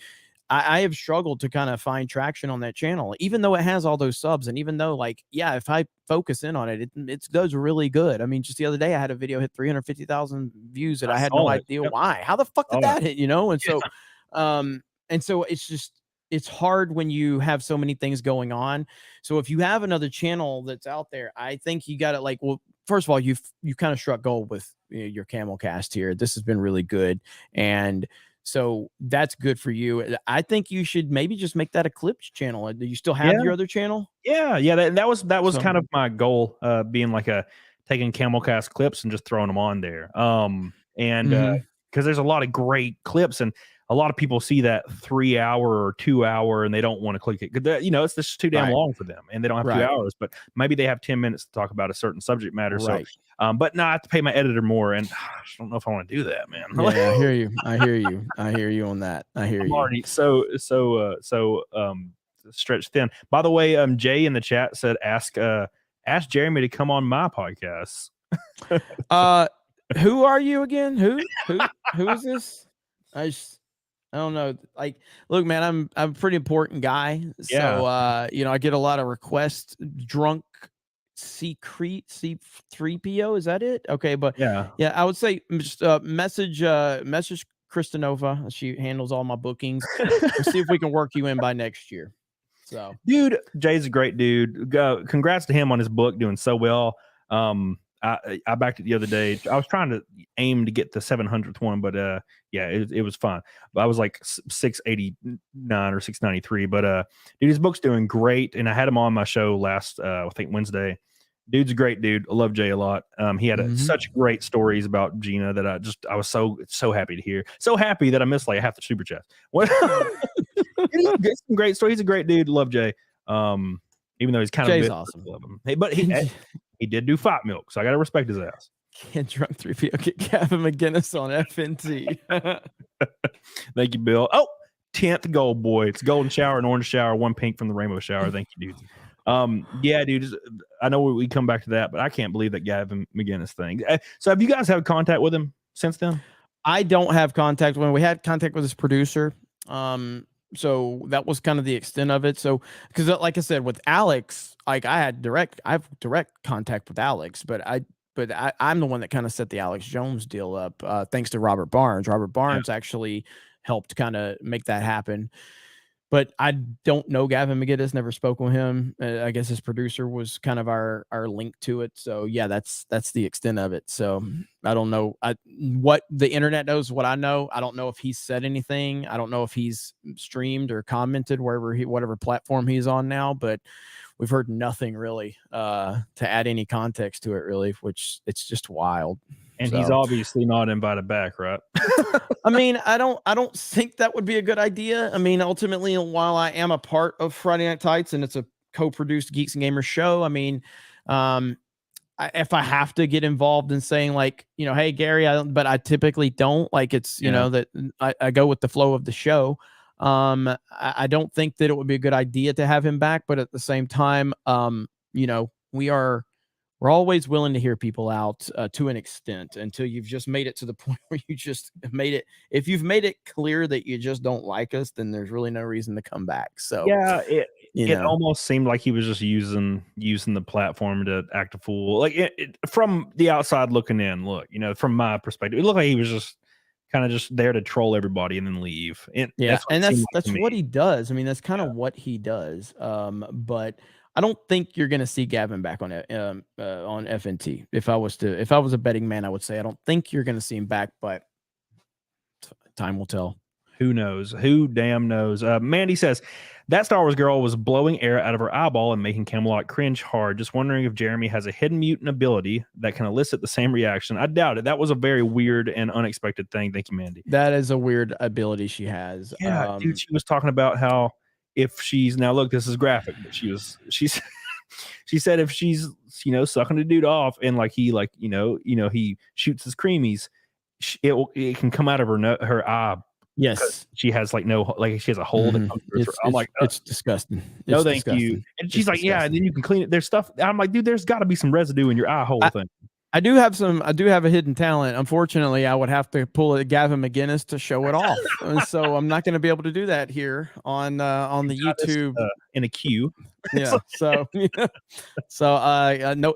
I have struggled to kind of find traction on that channel, even though it has all those subs. And even though, like, yeah, if I focus in on it, it does really good. I mean, just the other day I had a video hit 350,000 views that I had no idea why. How the fuck did that hit, And so, and so it's hard when you have so many things going on. So if you have another channel that's out there, I think you got to like, well, first of all, you've kind of struck gold with your CAMELCAST here. This has been really good. And so that's good for you. I think you should maybe just make that a clips channel. Do you still have your other channel? Yeah. That was kind of my goal, being like taking CAMELCAST clips and just throwing them on there. Because there's a lot of great clips, and a lot of people see that 3 hour or 2 hour and they don't want to click it. It's just too damn long for them, and they don't have 2 hours, but maybe they have 10 minutes to talk about a certain subject matter. So, but no, I have to pay my editor more, and I don't know if I want to do that, man. Yeah, I hear you. I hear you on that. I'm already so stretched thin. By the way, Jay in the chat said, ask Jeremy to come on my podcast. Who are you again? Who is this? I don't know. Like, look, man, I'm a pretty important guy. So, I get a lot of requests. Drunk C3PO, is that it? Okay, but yeah, I would say just message Kristanova. She handles all my bookings. We'll see if we can work you in by next year. So, dude, Jay's a great dude. Congrats to him on his book doing so well. I backed it the other day. I was trying to aim to get the 700th one, but it was fine. But I was like 689 or 693. But dude, his book's doing great, and I had him on my show last I think Wednesday. Dude's a great dude. I love Jay a lot. He had such great stories about Gina that I was so happy to hear. So happy that I missed like half the super chats. What? He's some great stories. He's a great dude. Love Jay. Even though he's kind Jay's of awesome. Love him. Hey, but he did do Fight Milk, so I got to respect his ass. Can't drunk 3PO. Get Gavin McGinnis on FNT. Thank you, Bill. Oh, 10th gold, boy. It's golden shower and orange shower, 1 pink from the rainbow shower. Thank you, dude. Yeah, dude. I know we come back to that, but I can't believe that Gavin McGinnis thing. So have you guys had contact with him since then? I don't have contact with him. We had contact with his producer. So that was kind of the extent of it. So, because like I said, with Alex, like I have direct contact with Alex, but I'm the one that kind of set the Alex Jones deal up, thanks to Robert Barnes. Robert Barnes actually helped kind of make that happen. But I don't know Gavin McGinnis, never spoke with him. I guess his producer was kind of our link to it. So yeah, that's the extent of it. So I don't know what the internet knows, what I know. I don't know if he's said anything. I don't know if he's streamed or commented whatever platform he's on now, but we've heard nothing really to add any context to it really, which it's just wild. And he's obviously not invited back, right? I mean, I don't think that would be a good idea. I mean, ultimately, while I am a part of Friday Night Tights and it's a co-produced Geeks and Gamers show, I mean, if I have to get involved in saying like, hey, Gary, but I typically don't, like it's, that I go with the flow of the show. I don't think that it would be a good idea to have him back, but at the same time, we're always willing to hear people out to an extent until you've just made it to the point where you just made it. If you've made it clear that you just don't like us, then there's really no reason to come back. So yeah, you it know, almost seemed like he was just using the platform to act a fool. Like from the outside looking in, look, you know, from my perspective, it looked like he was just kind of just there to troll everybody and then leave. And yeah, and that's what he does. I mean, that's kind of what he does. But I don't think you're going to see Gavin back on FNT. If I was a betting man, I would say I don't think you're going to see him back, but time will tell. Who knows? Who damn knows? Mandy says that Star Wars girl was blowing air out of her eyeball and making Camelot cringe hard. Just wondering if Jeremy has a hidden mutant ability that can elicit the same reaction. I doubt it. That was a very weirred and unexpected thing. Thank you, Mandy. That is a weird ability she has. Yeah, dude. She was talking about how if she's now look, this is graphic, but she said if she's sucking a dude off and like he he shoots his creamies, it can come out of her eye. Yes, she has she has a hole that comes through her. I'm like, it's disgusting. No, thank you. And she's like, yeah, and then you can clean it. There's stuff. I'm like, dude, there's got to be some residue in your eye hole thing. I do have a hidden talent. Unfortunately, I would have to pull a Gavin McGinnis to show it off, and so I'm not going to be able to do that here on the YouTube in a queue. Yeah.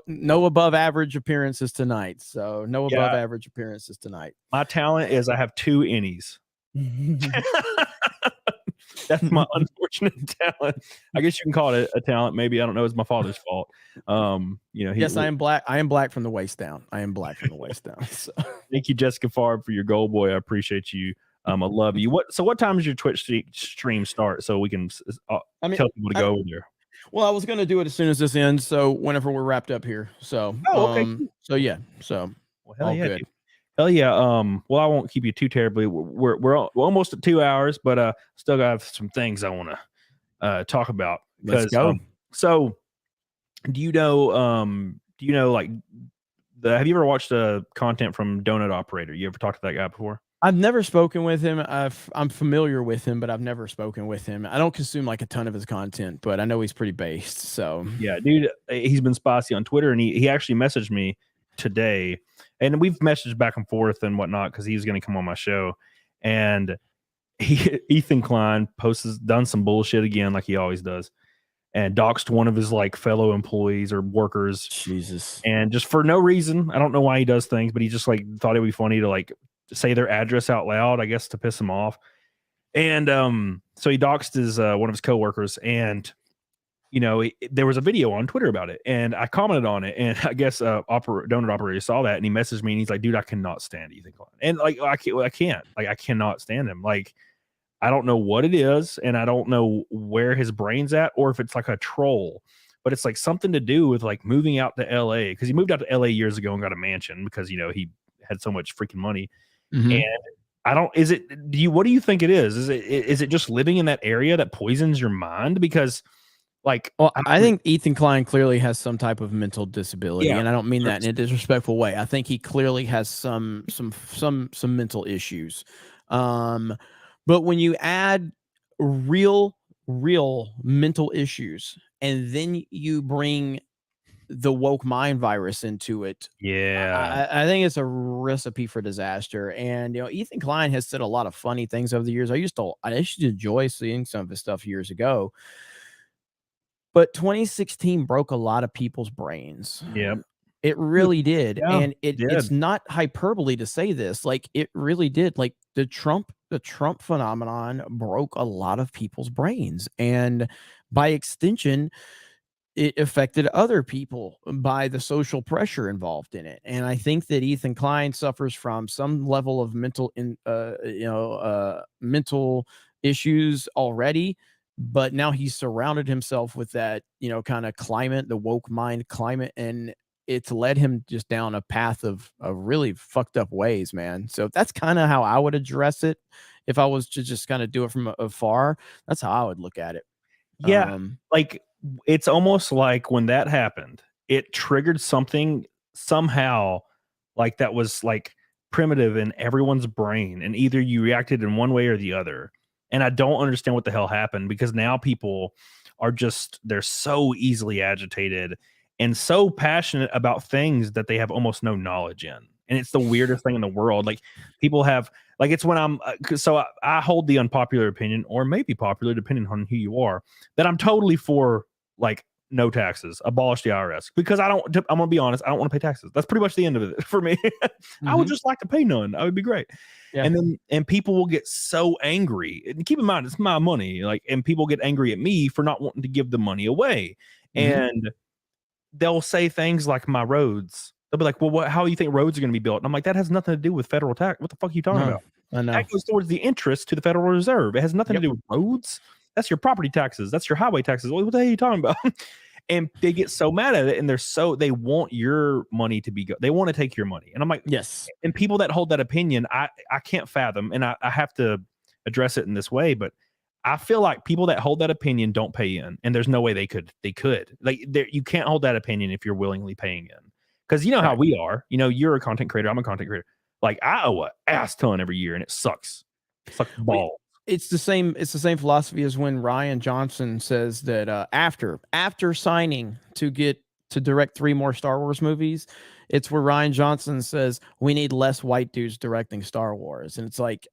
No above average appearances tonight. So no above average appearances tonight. My talent is I have 2 innies. That's my unfortunate talent. I guess you can call it a talent. Maybe, I don't know. It's my father's fault. Yes, I am black. I am black from the waist down. So. Thank you, Jessica Farb, for your goal, boy. I appreciate you. I love you. What time does your Twitch stream start so we can tell people to go over there? Well, I was going to do it as soon as this ends, so whenever we're wrapped up here. So, okay. So yeah, so hell yeah, good. Dude. Hell yeah. Well, I won't keep you too terribly. We're almost at 2 hours, but still got some things I want to talk about. Let's go. So, do you know like have you ever watched content from Donut Operator? You ever talked to that guy before? I've never spoken with him. I'm familiar with him, but I've never spoken with him. I don't consume like a ton of his content, but I know he's pretty based. So yeah, dude, he's been spicy on Twitter, and he actually messaged me today, and we've messaged back and forth and whatnot because he's going to come on my show. And Ethan Klein done some bullshit again, like he always does, and doxed one of his like fellow employees or workers. Jesus. And just for no reason, I don't know why he does things, but he just like thought it would be funny to like say their address out loud, I guess, to piss him off. And so he doxed his one of his coworkers, and there was a video on Twitter about it, and I commented on it, and I guess Donut Operator saw that, and he messaged me, and he's like, dude, I cannot stand Ethan Klein. And like I cannot stand him. Like, I don't know what it is, and I don't know where his brain's at, or if it's like a troll, but it's like something to do with like moving out to LA, because he moved out to LA years ago and got a mansion because he had so much freaking money. Mm-hmm. And what do you think it is? Is it just living in that area that poisons your mind? Because like, well, I think Ethan Klein clearly has some type of mental disability, and I don't mean that in a disrespectful way. I think he clearly has some mental issues. But when you add real mental issues, and then you bring the woke mind virus into it, I think it's a recipe for disaster. And Ethan Klein has said a lot of funny things over the years. I used to enjoy seeing some of his stuff years ago, but 2016 broke a lot of people's brains. Yep, it really did. Yeah, and it's not hyperbole to say this. Like, it really did. Like, the Trump phenomenon broke a lot of people's brains, and by extension, it affected other people by the social pressure involved in it. And I think that Ethan Klein suffers from some level of mental issues already, but now he's surrounded himself with that, kind of climate, the woke mind climate, and it's led him just down a path of really fucked up ways, man. So that's kind of how I would address it. If I was to just kind of do it from afar, that's how I would look at it. Yeah. Like, it's almost like when that happened, it triggered something somehow, like that was like primitive in everyone's brain, and either you reacted in one way or the other. And I don't understand what the hell happened, because now people are they're so easily agitated, and so passionate about things that they have almost no knowledge in. And it's the weirdest thing in the world. Like people have, like, it's when I'm, I hold the unpopular opinion, or maybe popular depending on who you are, that I'm totally for like no taxes, abolish the IRS, because I'm gonna be honest, I don't want to pay taxes. That's pretty much the end of it for me. I would just like to pay none. That would be great. Yeah. And people will get so angry. And keep in mind, it's my money. Like, and people get angry at me for not wanting to give the money away. And they'll say things like my roads. They'll be like, well, how do you think roads are going to be built? And I'm like, that has nothing to do with federal tax. What the fuck are you talking about? I know. That goes towards the interest to the Federal Reserve. It has nothing to do with roads. That's your property taxes. That's your highway taxes. What the hell are you talking about? And they get so mad at it, and they want your money to be they want to take your money. And I'm like, yes. And people that hold that opinion, I can't fathom, and I have to address it in this way, but I feel like people that hold that opinion don't pay in, and there's no way they could. Like, you can't hold that opinion if you're willingly paying in, because you know how we are. You know, you're a content creator. I'm a content creator. Like, I owe a ass ton every year, and it sucks. It's like balls. It's the same philosophy as when Rian Johnson says that after signing to direct 3 more Star Wars movies, it's where Rian Johnson says we need less white dudes directing Star Wars, and it's like,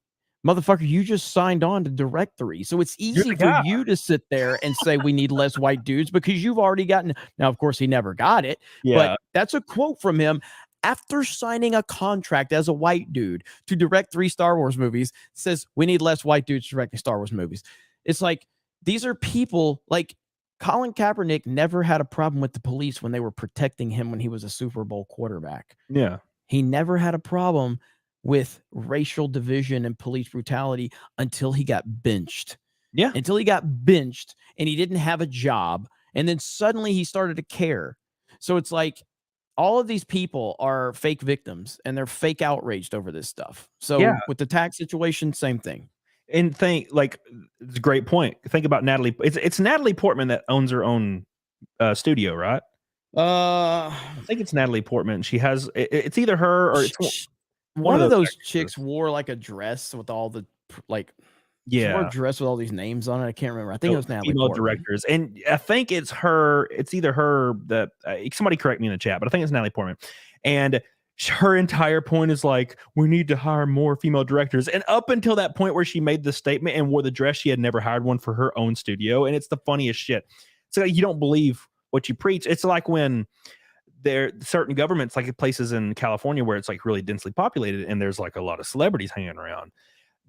motherfucker, you just signed on to direct 3, so it's easy for you to sit there and say we need less white dudes because you've already gotten. Now, of course, he never got it, but that's a quote from him. After signing a contract as a white dude to direct 3 Star Wars movies, says we need less white dudes directing Star Wars movies. It's like, these are people like Colin Kaepernick never had a problem with the police when they were protecting him when he was a Super Bowl quarterback. Yeah. He never had a problem with racial division and police brutality until he got benched. Yeah. Until he got benched and he didn't have a job. And then suddenly he started to care. So it's like, all of these people are fake victims and they're fake outraged over this stuff. So with the tax situation, same thing. And it's a great point. Think about Natalie. It's Natalie Portman that owns her own studio, right? I think it's Natalie Portman. She has it's either her or it's one of those chicks wore like a dress with all the she wore a dress with all these names on it. I can't remember. I think it was Natalie female Portman. Directors, and I think it's her. It's either her that somebody correct me in the chat, but I think it's Natalie Portman. And her entire point is like, we need to hire more female directors. And up until that point where she made the statement and wore the dress, she had never hired one for her own studio. And it's the funniest shit. So like, you don't believe what you preach. It's like when there certain governments, like places in California where it's like really densely populated and there's like a lot of celebrities hanging around.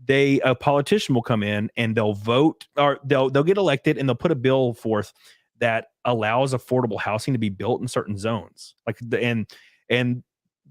A politician will come in and they'll vote, or they'll get elected, and they'll put a bill forth that allows affordable housing to be built in certain zones. And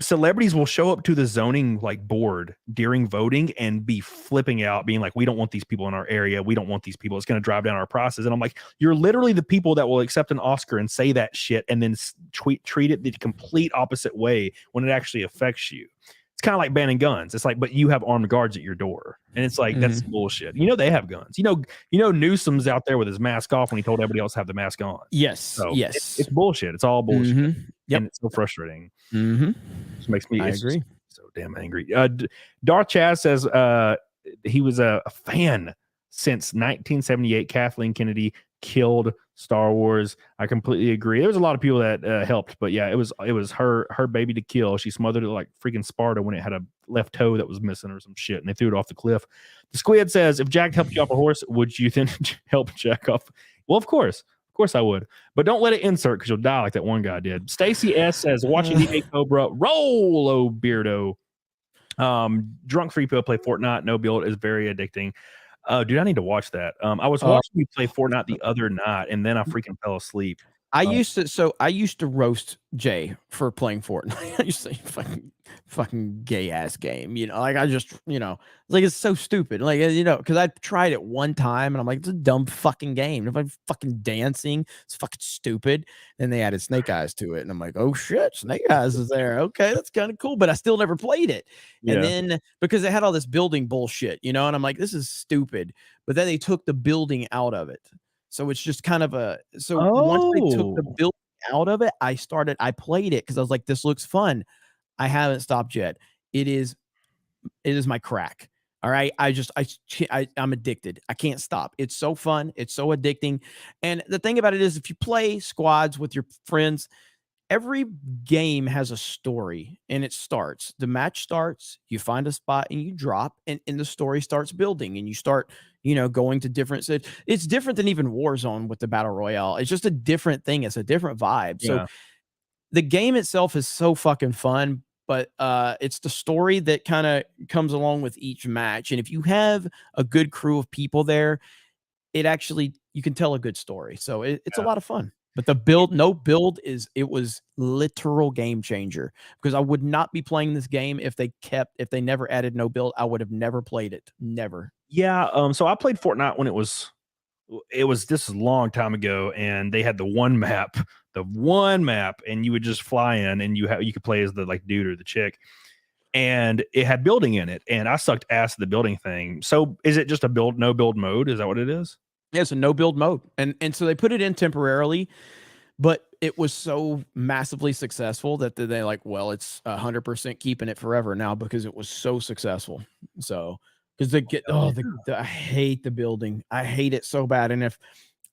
celebrities will show up to the zoning board during voting and be flipping out, being like, we don't want these people in our area. We don't want these people. It's going to drive down our process. And I'm like, you're literally the people that will accept an Oscar and say that shit and then treat it the complete opposite way when it actually affects you. It's kind of like banning guns. It's like, but you have armed guards at your door. And it's like, that's bullshit. You know, they have guns. You know, Newsom's out there with his mask off when he told everybody else to have the mask on. Yes. So yes. It's bullshit. It's all bullshit. Yep. And it's so frustrating. It makes me I agree. So damn angry. Darth Chaz says he was a fan since 1978. Kathleen Kennedy killed Star Wars. I completely agree. There was a lot of people that helped, but yeah, it was her baby to kill. She smothered it like freaking Sparta when it had a left toe that was missing or some shit, and they threw it off the cliff. The Squid says, if Jack helped you off a horse, would you then help Jack off? Well, of course I would, but don't let it insert because you'll die like that one guy did. Stacy S says, watching DDAYCOBRA, roll, oh beardo. Drunk free people play Fortnite, no build is very addicting. Dude, I need to watch that. I was watching you play Fortnite the other night, and then I freaking fell asleep. I used to roast Jay for playing Fortnite. I used to say fucking gay ass game, like I just, like it's so stupid. Like, because I tried it one time and I'm like, it's a dumb fucking game. If I'm fucking dancing, it's fucking stupid. Then they added Snake Eyes to it, and I'm like, oh shit, Snake Eyes is there. Okay, that's kind of cool, but I still never played it. Yeah. And then because they had all this building bullshit, and I'm like, this is stupid. But then they took the building out of it. So it's just kind of once they took the building out of it, I played it because I was like, this looks fun. I haven't stopped yet. It is my crack. All right. I'm addicted. I can't stop. It's so fun. It's so addicting. And the thing about it is, if you play squads with your friends, every game has a story, and it starts. The match starts, you find a spot and you drop, and the story starts building, and you start, going to different cities. It's different than even Warzone with the Battle Royale. It's just a different thing. It's a different vibe. Yeah. So the game itself is so fucking fun, but it's the story that kind of comes along with each match. And if you have a good crew of people there, you can tell a good story. So it's a lot of fun. But the no build it was literal game changer, because I would not be playing this game if they never added no build. I would have never played it. Never. Yeah. So I played Fortnite when it was this a long time ago, and they had the one map, and you would just fly in, and you could play as the like dude or the chick, and it had building in it, and I sucked ass at the building thing. So is it just a no build mode? Is that what it is? Yeah, it's a no build mode. And so they put it in temporarily, but it was so massively successful that they're like, well, it's 100% keeping it forever now, because it was so successful. So, because I hate the building. I hate it so bad. And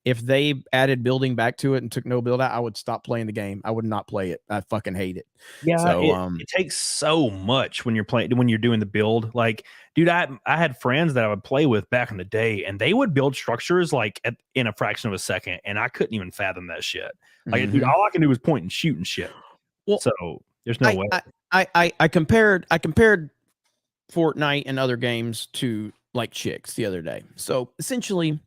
if they added building back to it and took no build out, I would stop playing the game. I would not play it. I fucking hate it. Yeah, so it takes so much when you're doing the build. Like, dude, I had friends that I would play with back in the day, and they would build structures like in a fraction of a second, and I couldn't even fathom that shit. Like, dude, all I can do is point and shoot and shit. Well, so there's no way. I compared Fortnite and other games to like chicks the other day. So essentially,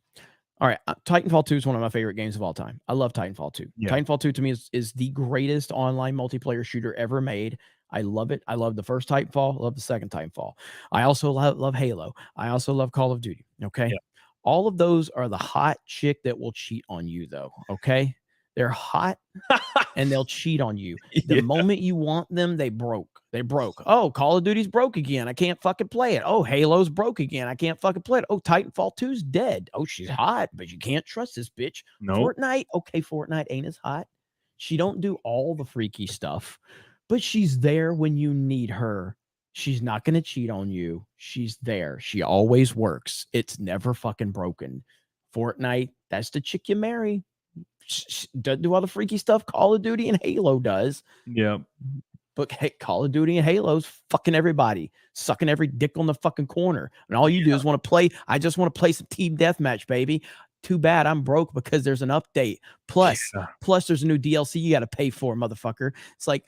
all right, Titanfall 2 is one of my favorite games of all time. I love Titanfall 2. Yeah. Titanfall 2 to me is the greatest online multiplayer shooter ever made. I love it. I love the first Titanfall. I love the second Titanfall. I also love Halo. I also love Call of Duty. Okay. Yeah. All of those are the hot chick that will cheat on you, though. Okay. They're hot and they'll cheat on you. The moment you want them, they broke. They broke. Oh, Call of Duty's broke again. I can't fucking play it. Oh, Halo's broke again. I can't fucking play it. Oh, Titanfall 2's dead. Oh, she's hot, but you can't trust this bitch. No. Fortnite. Okay, Fortnite ain't as hot. She don't do all the freaky stuff, but she's there when you need her. She's not going to cheat on you. She's there. She always works. It's never fucking broken. Fortnite, that's the chick you marry. She doesn't do all the freaky stuff Call of Duty and Halo does. Yeah. But hey, Call of Duty and Halo's fucking everybody, sucking every dick on the fucking corner. And all you do is want to play. I just want to play some team deathmatch, baby. Too bad I'm broke because there's an update. Plus there's a new DLC you got to pay for, motherfucker. It's like,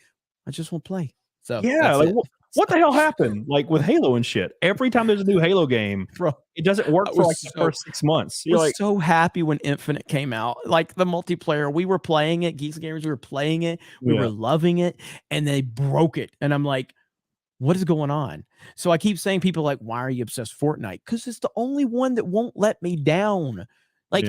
I just want to play. So yeah, like what the hell happened? Like with Halo and shit. Every time there's a new Halo game, bro, it doesn't work for like the first 6 months. I was so happy when Infinite came out. Like the multiplayer, we were playing it. Geeks Gamers, we were playing it. We were loving it, and they broke it. And I'm like, what is going on? So I keep saying, people are like, why are you obsessed with Fortnite? Because it's the only one that won't let me down. Like,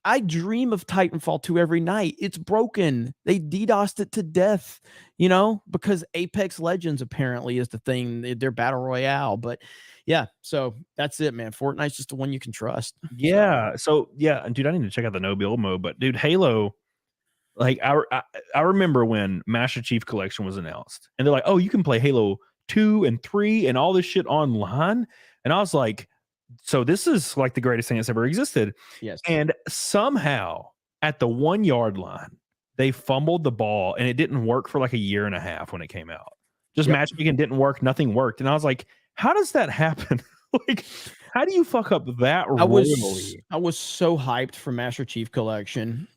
I dream of Titanfall 2 every night. It's broken. They DDoSed it to death, because Apex Legends apparently is the thing, their battle royale. But yeah, so that's it, man. Fortnite's just the one you can trust. Yeah. So yeah, dude, I need to check out the no build mode. But dude, Halo, like I remember when Master Chief Collection was announced, and they're like, oh, you can play Halo 2 and 3 and all this shit online. And I was like, so this is like the greatest thing that's ever existed. Yes. And somehow at the 1 yard line, they fumbled the ball, and it didn't work for like a year and a half when it came out. Just matchmaking didn't work. Nothing worked. And I was like, how does that happen? Like, how do you fuck up that royally? I was so hyped for Master Chief Collection.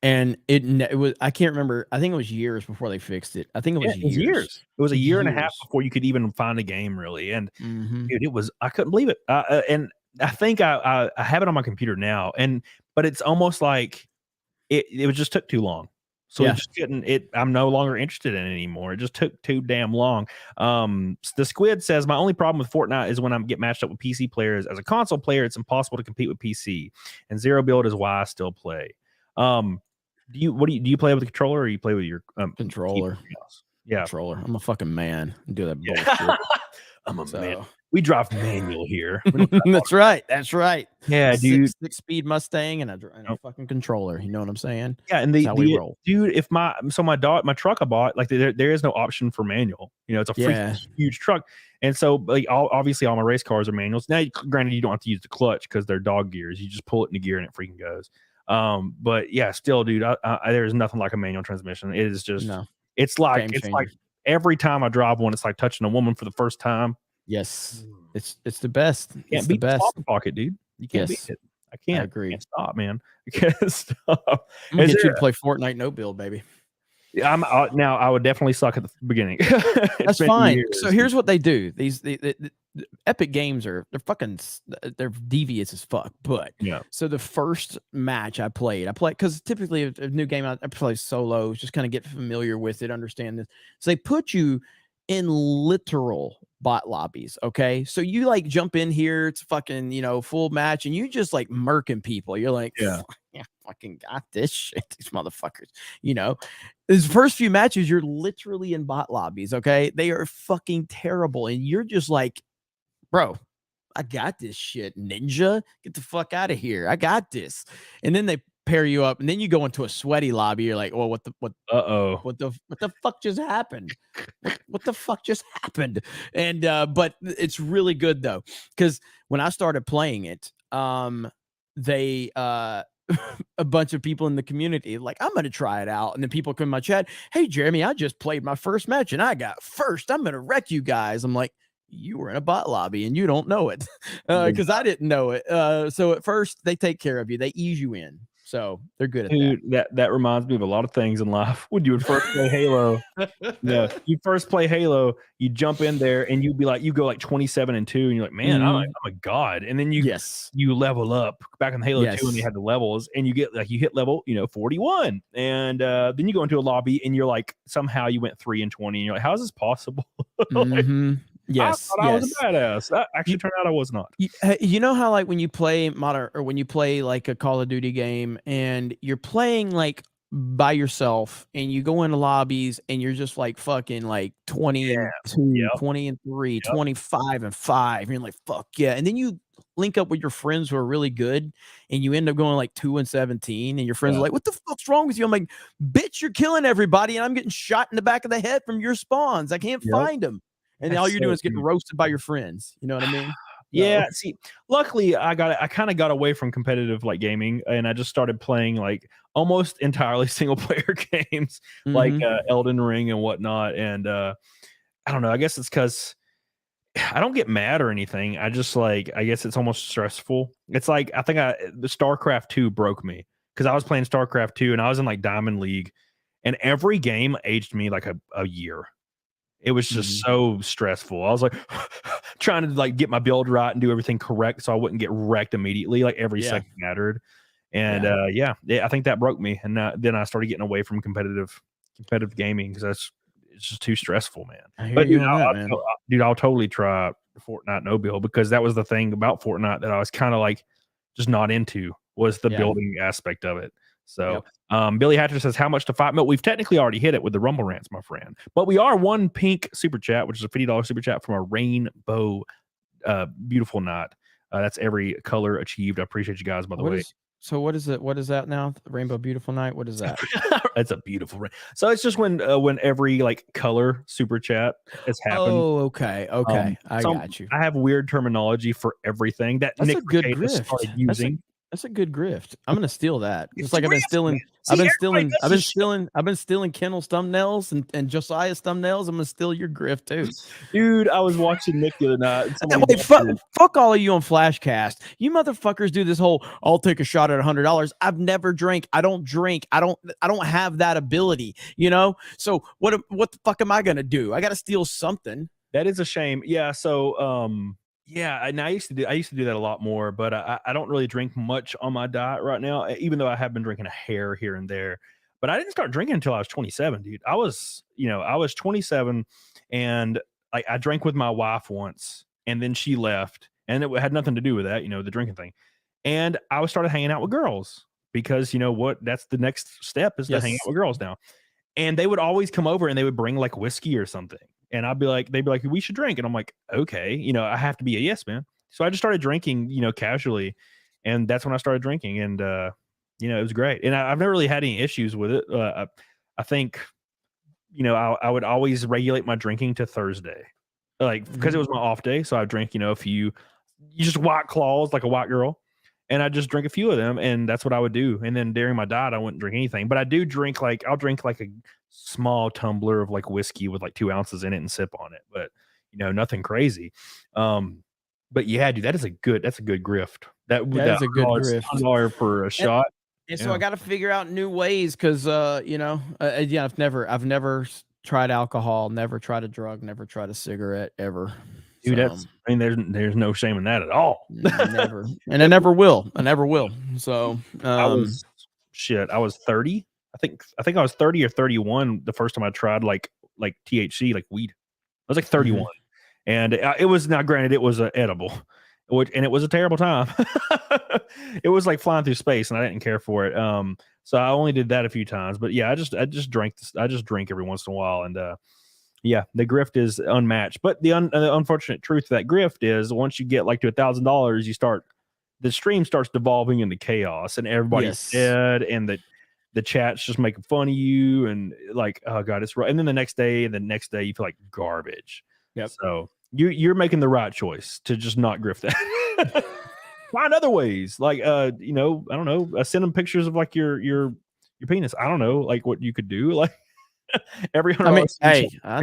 And it was, I can't remember. I think it was years before they fixed it. I think it was years. It was a year and a half before you could even find a game, really. And dude, I couldn't believe it. And I think I have it on my computer now. But it's almost like it just took too long. So it just I'm no longer interested in it anymore. It just took too damn long. The Squid says, my only problem with Fortnite is when I get matched up with PC players. As a console player, it's impossible to compete with PC. And zero build is why I still play. Do you play with a controller, or you play with your controller? Yeah, controller. I'm a fucking man. I do that bullshit. I'm a man. We drive manual here. That's right. That's right. Yeah, dude. Six-speed Mustang and a fucking controller. You know what I'm saying? Yeah, and how we roll, dude. If my truck I bought, like there is no option for manual. It's a freaking huge truck, and so like obviously all my race cars are manuals. Now, granted, you don't have to use the clutch because they're dog gears. You just pull it into gear and it freaking goes. But yeah, still, dude, there's nothing like a manual transmission. It is just, it's like every time I drive one, it's like touching a woman for the first time. Yes, it's the best. Can't beat the slot pocket, dude. You can't beat it. I can't. I agree. Can't stop, man. I can't stop. I'm gonna get you to play Fortnite no build, baby. Now I would definitely suck at the beginning. That's fine. So here's what they do. The Epic Games they're devious as fuck. But so the first match I played because typically a new game I play solo, just kind of get familiar with it, understand this. So they put you in literal bot lobbies. Okay, so you like jump in here, it's fucking full match, and you just like murking people. You're like, yeah, fucking got this shit. These motherfuckers, These first few matches, you're literally in bot lobbies. Okay, they are fucking terrible, and you're just like, bro, I got this shit, ninja. Get the fuck out of here. I got this. And then they pair you up, and then you go into a sweaty lobby. You're like, well, what the fuck just happened? What the fuck just happened? And but it's really good though, because when I started playing it, they a bunch of people in the community like, I'm gonna try it out, and then people come in my chat, hey Jeremy, I just played my first match and I got first. I'm gonna wreck you guys. I'm like, you were in a bot lobby and you don't know it, because I didn't know it. So at first they take care of you, they ease you in, so they're good at that. That reminds me of a lot of things in life. When you would first play Halo, you first play Halo, you jump in there and you'd be like, you go like 27-2, and you're like, man, I'm a god. And then you level up back in Halo 2 when you had the levels, and you get like, you hit level 41, and then you go into a lobby and you're like, somehow you went 3-20, and you're like, how is this possible? Like, yes, I was a badass. That actually turned out I was not. You know how like when you play modern, or when you play like a Call of Duty game and you're playing like by yourself, and you go into lobbies and you're just like fucking like 20-2, 20-3, 25-5, and you're like, fuck yeah. And then you link up with your friends who are really good, and you end up going like 2-17, and your friends are like, what the fuck's wrong with you? I'm like, bitch, you're killing everybody, and I'm getting shot in the back of the head from your spawns. I can't find them. And all you're doing is getting roasted by your friends. You know what I mean? Yeah. See, luckily I kind of got away from competitive like gaming, and I just started playing like almost entirely single player games, like Elden Ring and whatnot. And I don't know. I guess it's because I don't get mad or anything. I just like, I guess it's almost stressful. It's like, I think the StarCraft 2 broke me, because I was playing StarCraft 2 and I was in like Diamond League, and every game aged me like a year. It was just so stressful. I was like trying to like get my build right and do everything correct so I wouldn't get wrecked immediately. Like every second mattered. And I think that broke me. And then I started getting away from competitive gaming, because it's just too stressful, man. But dude, I'll totally try Fortnite no build, because that was the thing about Fortnite that I was kind of like just not into, was the building aspect of it. So Billy Hatcher says, how much to fight? We've technically already hit it with the Rumble Rants, my friend. But we are one pink super chat, which is a $50 super chat from a rainbow beautiful night. That's every color achieved. I appreciate you guys, by the way. So what is it? What is that now? Rainbow Beautiful Night? What is that? It's a beautiful rain. So it's just when every like color super chat has happened. Oh, okay. I got you. I have weird terminology for everything that That's Nick a good grift. started using. That's a good grift. I'm gonna steal that. Just like I've been stealing Kendall's thumbnails and Josiah's thumbnails. I'm gonna steal your grift too. Dude, I was watching Nick the other night. Wait, fuck all of you on Flashcast. You motherfuckers do this whole, I'll take a shot at $100. I've never drank. I don't drink. I don't have that ability, So what the fuck am I gonna do? I gotta steal something. That is a shame. Yeah. So yeah, and I used to do that a lot more, but I don't really drink much on my diet right now, even though I have been drinking a hair here and there. But I didn't start drinking until I was 27, dude. I was 27, and like I drank with my wife once, and then she left, and it had nothing to do with that, the drinking thing. And I started hanging out with girls, because that's the next step, is to hang out with girls now. And they would always come over and they would bring like whiskey or something. And they'd be like, we should drink. And I'm like, okay, I have to be a yes man. So I just started drinking, casually. And that's when I started drinking. And, it was great. And I've never really had any issues with it. I think, I would always regulate my drinking to Thursday, like, because it was my off day. So I would drink, a few, just White Claws, like a white girl. and I just drink a few of them, and that's what I would do. And then during my diet, I wouldn't drink anything, but I do drink I'll drink like a small tumbler of like whiskey with like 2 ounces in it and sip on it, but nothing crazy. But yeah, dude, that's a good grift. That is a good grift. $100 for a shot. And so I got to figure out new ways because, I've never tried alcohol, never tried a drug, never tried a cigarette ever. Dude, there's no shame in that at all. Never, and I never will. So I was 30. I think I was 30 or 31 the first time I tried like THC, like weed. I was like 31, and it was, now granted, it was edible, and it was a terrible time. It was like flying through space, and I didn't care for it. So I only did that a few times. But yeah, I just drink every once in a while, and yeah, the grift is unmatched. But the unfortunate truth of that grift is, once you get like to $1,000, the stream starts devolving into chaos, and everybody's dead, and the chat's just making fun of you, and like, oh god, it's right. And then the next day you feel like garbage. Yep. So you're making the right choice to just not grift that. Find other ways, like I don't know, send them pictures of like your penis. I don't know, like what you could do, like every $100. I'll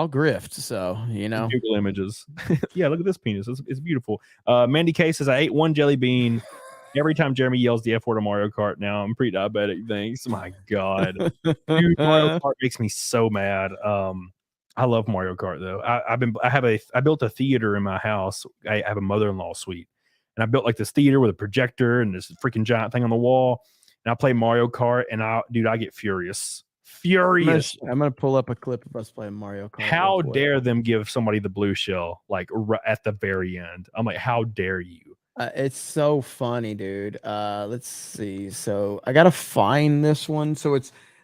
grift. So Google images. Yeah, look at this penis. It's beautiful. Mandy K says, I ate one jelly bean every time Jeremy yells the F word on Mario Kart. Now I'm pre-diabetic. Thanks. My God, dude, Mario Kart makes me so mad. I love Mario Kart though. I built a theater in my house. I have a mother-in-law suite, and I built like this theater with a projector and this freaking giant thing on the wall. And I play Mario Kart, and I get furious. I'm gonna pull up a clip of us playing Mario Kart. How dare them give somebody the blue shell like at the very end? I'm like, how dare you? It's so funny, dude. Let's see. So I gotta find this one. So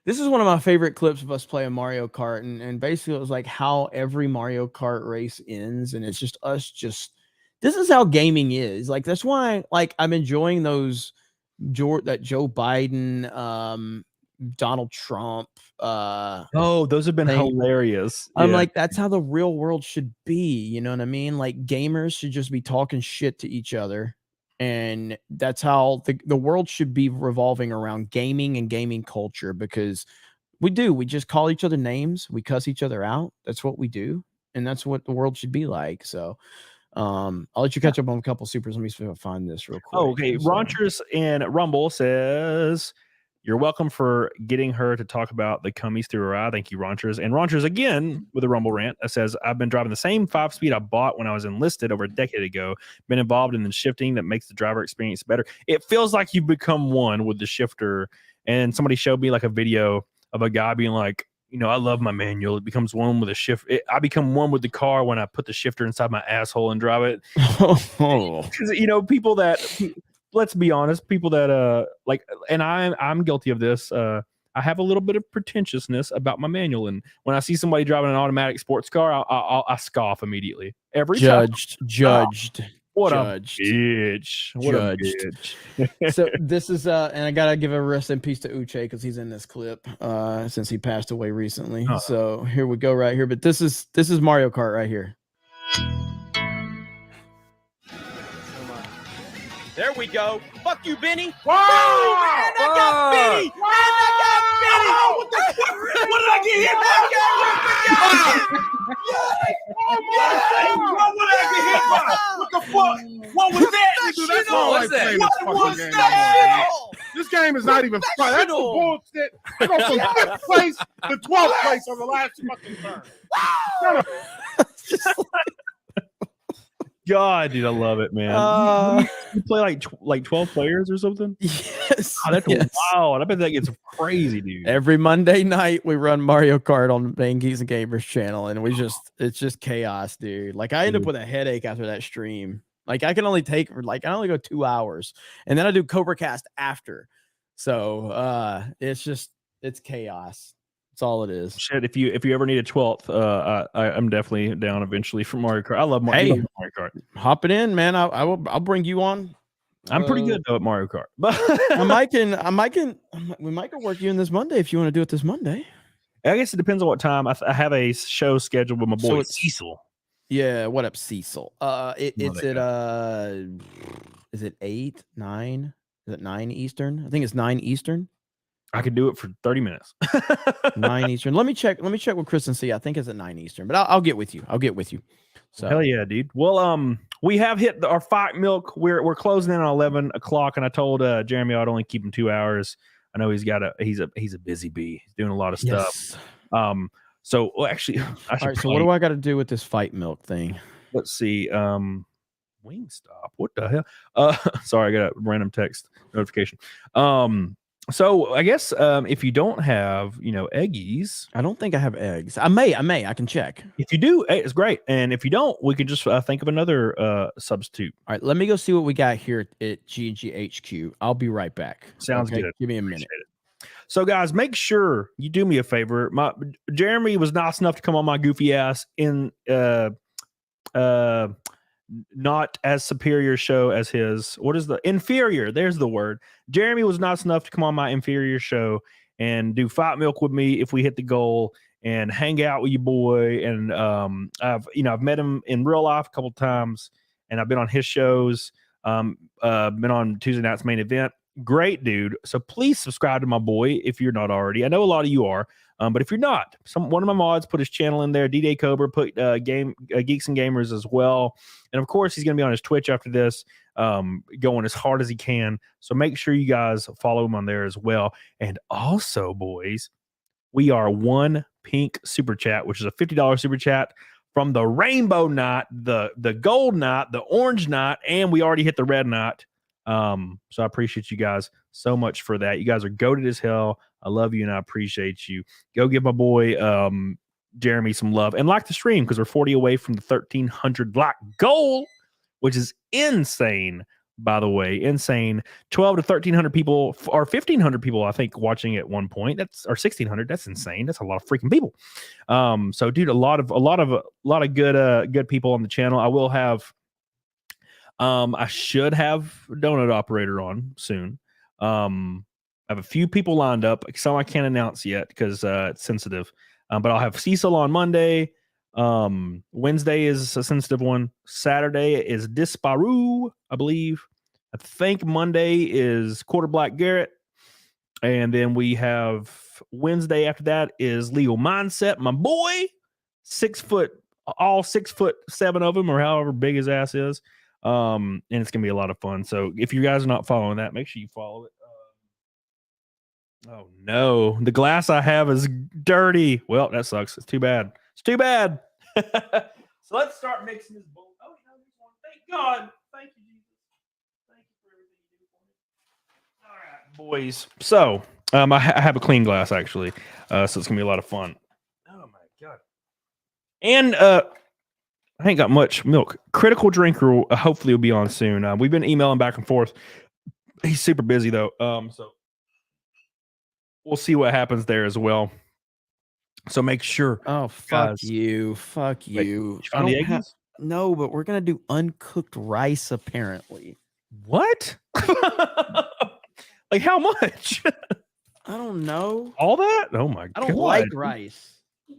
this is one of my favorite clips of us playing Mario Kart, and basically it was like how every Mario Kart race ends, and it's just us. This is how gaming is. Like that's why, like, I'm enjoying those that Joe Biden, Donald Trump. Those have been hilarious. I'm like, that's how the real world should be. You know what I mean? Like gamers should just be talking shit to each other. And that's how the world should be revolving around gaming and gaming culture, because we just call each other names. We cuss each other out. That's what we do. And that's what the world should be like. So I'll let you catch up on a couple supers. Let me see if I find this real quick. Oh, okay. Ronchers in Rumble says, you're welcome for getting her to talk about the cummies through her eye. Thank you, Ronchers. And Ronchers again with a Rumble rant that says, I've been driving the same 5-speed I bought when I was enlisted over a decade ago. Been involved in the shifting that makes the driver experience better. It feels like you become one with the shifter. And somebody showed me like a video of a guy being like, I love my manual. It becomes one with a shift. I become one with the car when I put the shifter inside my asshole and drive it. Because, people that... Let's be honest, people that like, and I'm guilty of this. I have a little bit of pretentiousness about my manual, and when I see somebody driving an automatic sports car, I scoff immediately. Every time. Judged. What a bitch. What a bitch. So this is and I gotta give a rest in peace to Uche because he's in this clip since he passed away recently. So here we go right here. But this is Mario Kart right here. There we go. Fuck you, Benny. Whoa! And I got Benny. And I got Benny. What did I get hit by? What did I get hit by? What the fuck? What was that? That's all I play this fucking game. This game is not even fun. That's some bullshit. I go from 5th place to 12th place on the last fucking turn. God, dude, I love it, man. You play like 12 players or something? Yes. Oh, that's wild. I bet that gets crazy, dude. Every Monday night we run Mario Kart on the Geeks and Gamers channel, and it's just chaos, dude. Like I end up with a headache after that stream. Like I only go 2 hours, and then I do CobraCast after. So it's chaos. That's all it is. Shit, if you ever need a 12th, I'm definitely down eventually for Mario Kart. I love Mario Kart. Hop it in, man. I'll bring you on. I'm pretty good though at Mario Kart. But we might go work you in this Monday if you want to do it this Monday. I guess it depends on what time. I have a show scheduled with my boy Cecil. Yeah, what up, Cecil? It's they at is it 8, 9? Is it 9 Eastern? I think it's 9 Eastern. I could do it for 30 minutes. 9 Eastern. Let me check with Chris and see. I think it's at 9 Eastern, but I'll get with you. So Hell yeah, dude. Well, we have hit our fight milk. We're closing in on 11 o'clock, and I told Jeremy I'd only keep him 2 hours. I know he's a busy bee. He's doing a lot of stuff. yes. So well, actually, I should. All right. So what do I got to do with this fight milk thing? Let's see. Wingstop. What the hell? Sorry, I got a random text notification. So I guess if you don't have, eggies, I don't think I have eggs. I may. I can check. if you do, hey, it's great. And if you don't, we could just think of another substitute. All right. Let me go see what we got here at GGHQ. I'll be right back. Sounds Okay? good. Give me a minute. Appreciate it. So, guys, make sure you do me a favor. Jeremy was nice enough to come on my goofy ass in not as superior show as his. What is the inferior? There's the word. Jeremy was nice enough to come on my inferior show and do fight milk with me if we hit the goal and hang out with you, boy. And I've met him in real life a couple times, and I've been on his shows. Been on Tuesday Night's Main Event. Great dude. So please subscribe to my boy if you're not already. I know a lot of you are. But if you're not, one of my mods put his channel in there. DDAYCOBRA put Geeks and Gamers as well. And of course, he's going to be on his Twitch after this, going as hard as he can. So make sure you guys follow him on there as well. And also, boys, we are one pink super chat, which is a $50 super chat from the Rainbow Knot, the Gold Knot, the Orange Knot, and we already hit the Red Knot. So I appreciate you guys so much for that. You guys are goated as hell. I love you and I appreciate you. Go give my boy Jeremy some love and like the stream because we're 40 away from the 1,300 like goal, which is insane. By the way, insane. 12 to 1,300 people or 1,500 people, I think, watching at one point. That's or 1,600. That's insane. That's a lot of freaking people. So, dude, a lot of good people on the channel. I will have. I should have Donut Operator on soon. I have a few people lined up. Some I can't announce yet because it's sensitive. But I'll have Cecil on Monday. Wednesday is a sensitive one. Saturday is Disparu, I believe. I think Monday is Quarter Black Garrett. And then we have Wednesday after that is Legal Mindset, my boy. 6 foot, all 6'7" of them, or however big his ass is. And it's gonna be a lot of fun. So if you guys are not following that, make sure you follow it. Oh no, the glass I have is dirty. Well, that sucks. It's too bad. So let's start mixing this bowl. Oh, thank God. Thank you, Jesus. Thank you for everything you do for me. All right, boys. So I have a clean glass actually. So it's gonna be a lot of fun. Oh my God. And I ain't got much milk. Critical Drinker hopefully will be on soon. We've been emailing back and forth. He's super busy though. So we'll see what happens there as well. So make sure. Oh, fuck you. Fuck you. I don't have, no, but we're going to do uncooked rice apparently. What? Like how much? I don't know. All that? Oh my God. I don't like rice.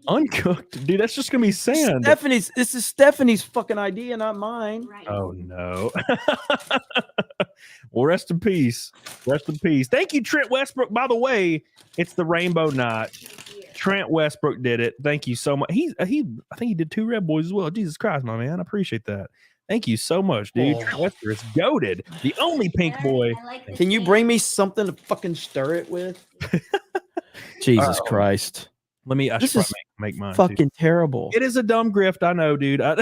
Uncooked, dude. That's just gonna be sand. This is Stephanie's fucking idea, not mine. Right. Oh no. Well, rest in peace. Rest in peace. Thank you, Trent Westbrook. By the way, it's the Rainbow Knot. Trent Westbrook did it. Thank you so much. I think he did 2 Red Boys as well. Jesus Christ, my man. I appreciate that. Thank you so much, dude. Oh. Trent Westbrook is goated. The only pink boy. Like Can you bring me something to fucking stir it with? Jesus Christ. Let me. I This should is make mine. fucking terrible. It is a dumb grift. I know, dude. I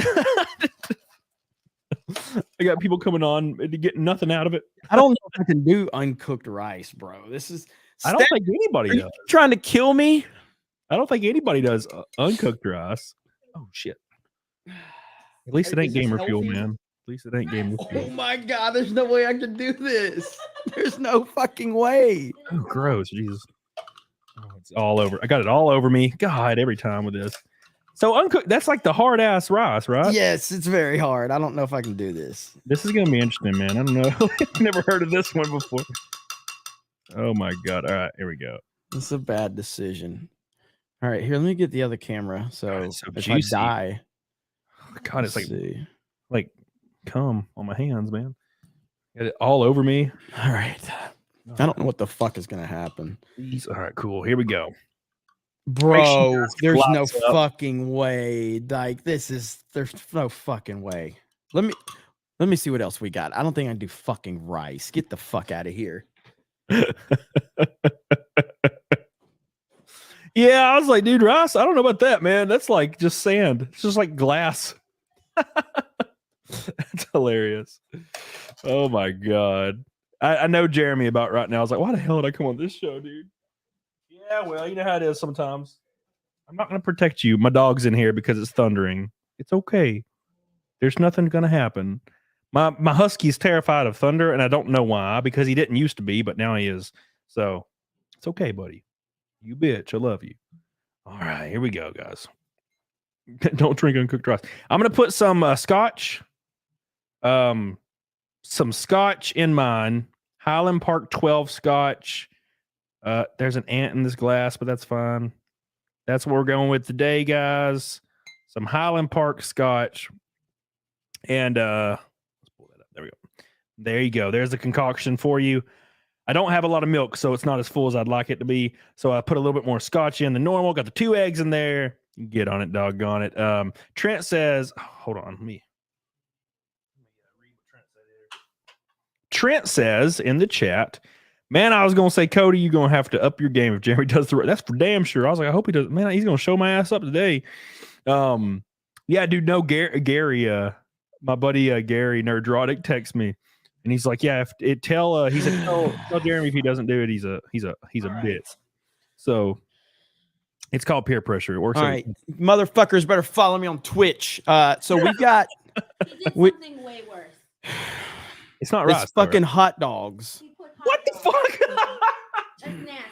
got people coming on to get nothing out of it. I don't know if I can do uncooked rice, bro. This is. I don't think anybody Are you does. trying to kill me? I don't think anybody does uncooked rice. Oh shit. At least it ain't Is this gamer fuel, healthy? man. At least it ain't gamer Oh fuel. my God, there's no way I can do this. There's no fucking way. Oh, gross. Jesus. Oh, it's all over. I got it all over me. God, every time with this. So uncooked, that's like the hard ass rice, right? Yes, it's very hard. I don't know if I can do this. This is gonna be interesting, man. I don't know. I've never heard of this one before. Oh my God. All right, here we go. It's a bad decision. All right, here, let me get the other camera. So, God, it's so if juicy. I die, God, it's Let's see. like cum on my hands, man. Got it all over me. All right. I don't know what the fuck is gonna happen. All right, cool. Here we go. Bro, there's no lots up. fucking way. Like, there's no fucking way. Let me see what else we got. I don't think I can do fucking rice. Get the fuck out of here. Yeah, I was like, dude, rice, I don't know about that, man. That's like just sand. It's just like glass. That's hilarious. Oh my God. I know Jeremy about right now. I was like, why the hell did I come on this show, dude? Yeah, well, you know how it is sometimes. I'm not going to protect you. My dog's in here because it's thundering. It's okay. There's nothing going to happen. My husky's terrified of thunder, and I don't know why, because he didn't used to be, but now he is. So it's okay, buddy. You bitch. I love you. All right, here we go, guys. Don't drink uncooked rice. I'm going to put some scotch. Some scotch in mine. Highland Park 12 scotch. There's an ant in this glass, but that's fine. That's what we're going with today, guys. Some Highland Park scotch. And let's pull that up. There we go. There you go. There's the concoction for you. I don't have a lot of milk, so it's not as full as I'd like it to be. So I put a little bit more scotch in than normal. Got the 2 eggs in there. Get on it, doggone it. Trent says, hold on, let me read what Trent said here. Trent says in the chat, man, I was going to say, Cody, you're going to have to up your game if Jeremy does the right. That's for damn sure. I was like, I hope he does. Man, he's going to show my ass up today. Yeah, dude, no, Gary, my buddy Gary Nerdrotic texts me, and he's like, yeah, he said, tell Jeremy if he doesn't do it, he's a bitch. So it's called peer pressure. It works. All right, motherfuckers better follow me on Twitch. So we've got He did something way worse. It's not right. it's fucking hot dogs. He put hot What the dogs fuck? in it. That's nasty.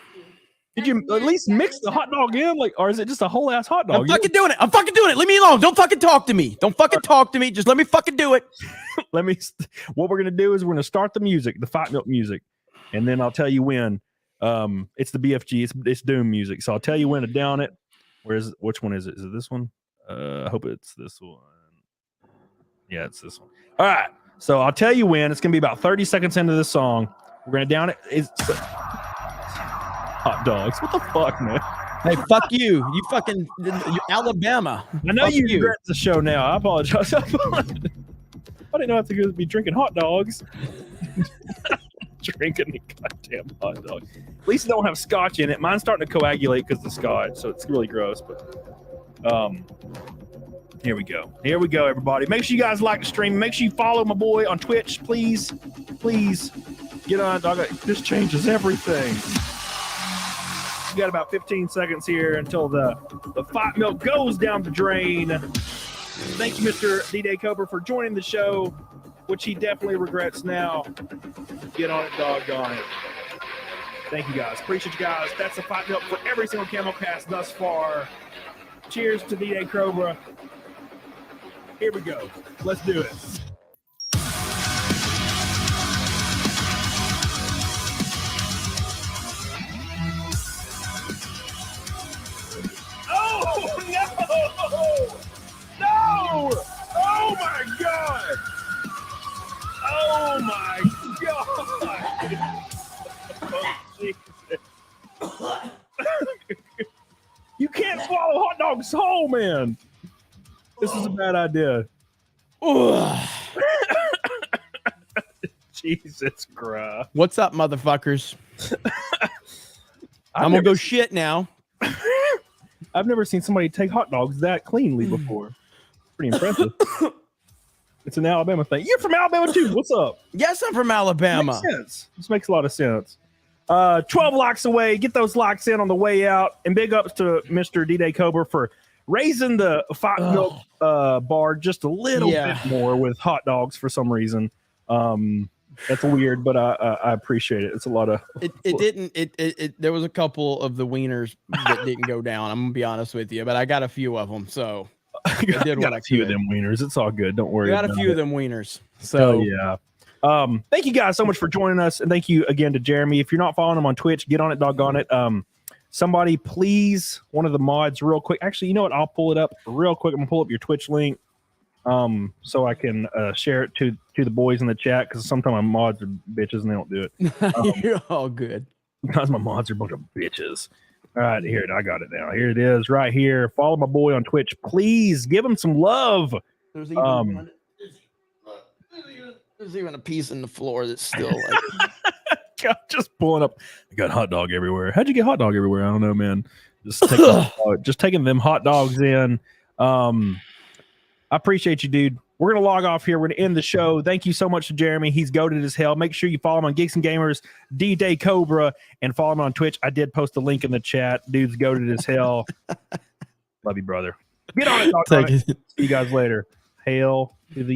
Did you at least mix the hot dog in, like, or is it just a whole ass hot dog? I'm fucking doing it. I'm fucking doing it. Leave me alone. Don't fucking talk to me. Don't fucking talk to me. Just let me fucking do it. What we're gonna do is we're gonna start the music, the Fight Milk music, and then I'll tell you when. It's the BFG. It's Doom music. So I'll tell you when to down it. Which one is it? Is it this one? I hope it's this one. Yeah, it's this one. All right. So I'll tell you when. It's gonna be about 30 seconds into this song. We're gonna down it. It's hot dogs. What the fuck, man? Hey, fuck you. You fucking you Alabama. I know Fuck you regret the show now. I apologize. I didn't know I have to be drinking hot dogs. Drinking the goddamn hot dog. At least it don't have scotch in it. Mine's starting to coagulate because of the scotch, so it's really gross. But here we go. Here we go, everybody. Make sure you guys like the stream. Make sure you follow my boy on Twitch, please. Please get on, dog. This changes everything. We got about 15 seconds here until the Fight Milk goes down the drain. Thank you, Mr. DDAYCOBRA, for joining the show, which he definitely regrets now. Get on it, doggone it. Thank you, guys. Appreciate you guys. That's the Fight Milk for every single CAMELCAST thus far. Cheers to DDAYCOBRA. Here we go. Let's do it. Oh, no! No! Oh, my God! Oh, my God! Oh, Jesus. You can't swallow hot dogs whole, man. This is a bad idea. Jesus Christ. What's up, motherfuckers? I'm gonna go shit now. I've never seen somebody take hot dogs that cleanly before. Pretty impressive. It's an Alabama thing. You're from Alabama too. What's up? Yes, I'm from Alabama. Makes sense. This makes a lot of sense. 12 likes away. Get those likes in on the way out. And big ups to Mr. DDAYCOBRA for raising the Fight Milk bar just a little bit more with hot dogs for some reason. That's weird, but I appreciate it. It's a lot of. There was a couple of the wieners that didn't go down. I'm gonna be honest with you, but I got a few of them, so I got a few of them wieners. It's all good. Don't worry. I got a few of them wieners. So yeah. Thank you guys so much for joining us, and thank you again to Jeremy. If you're not following him on Twitch, get on it, doggone it. Somebody, please, one of the mods, real quick. Actually, you know what? I'll pull it up real quick. I'm gonna pull up your Twitch link. so I can share it to the boys in the chat, because sometimes my mods are bitches and they don't do it. You're all good. Because my mods are a bunch of bitches. All right, here, I got it now. Here it is right here. Follow my boy on Twitch. Please give him some love. There's even, there's even a piece in the floor that's still like... God, just pulling up. I got hot dog everywhere. How'd you get hot dog everywhere? I don't know, man. Just taking them hot dogs in. I appreciate you, dude. We're going to log off here. We're going to end the show. Thank you so much to Jeremy. He's goated as hell. Make sure you follow him on Geeks and Gamers, DDAYCOBRA, and follow him on Twitch. I did post a link in the chat. Dude's goated as hell. Love you, brother. Get on it, dog. See you guys later. Hail to the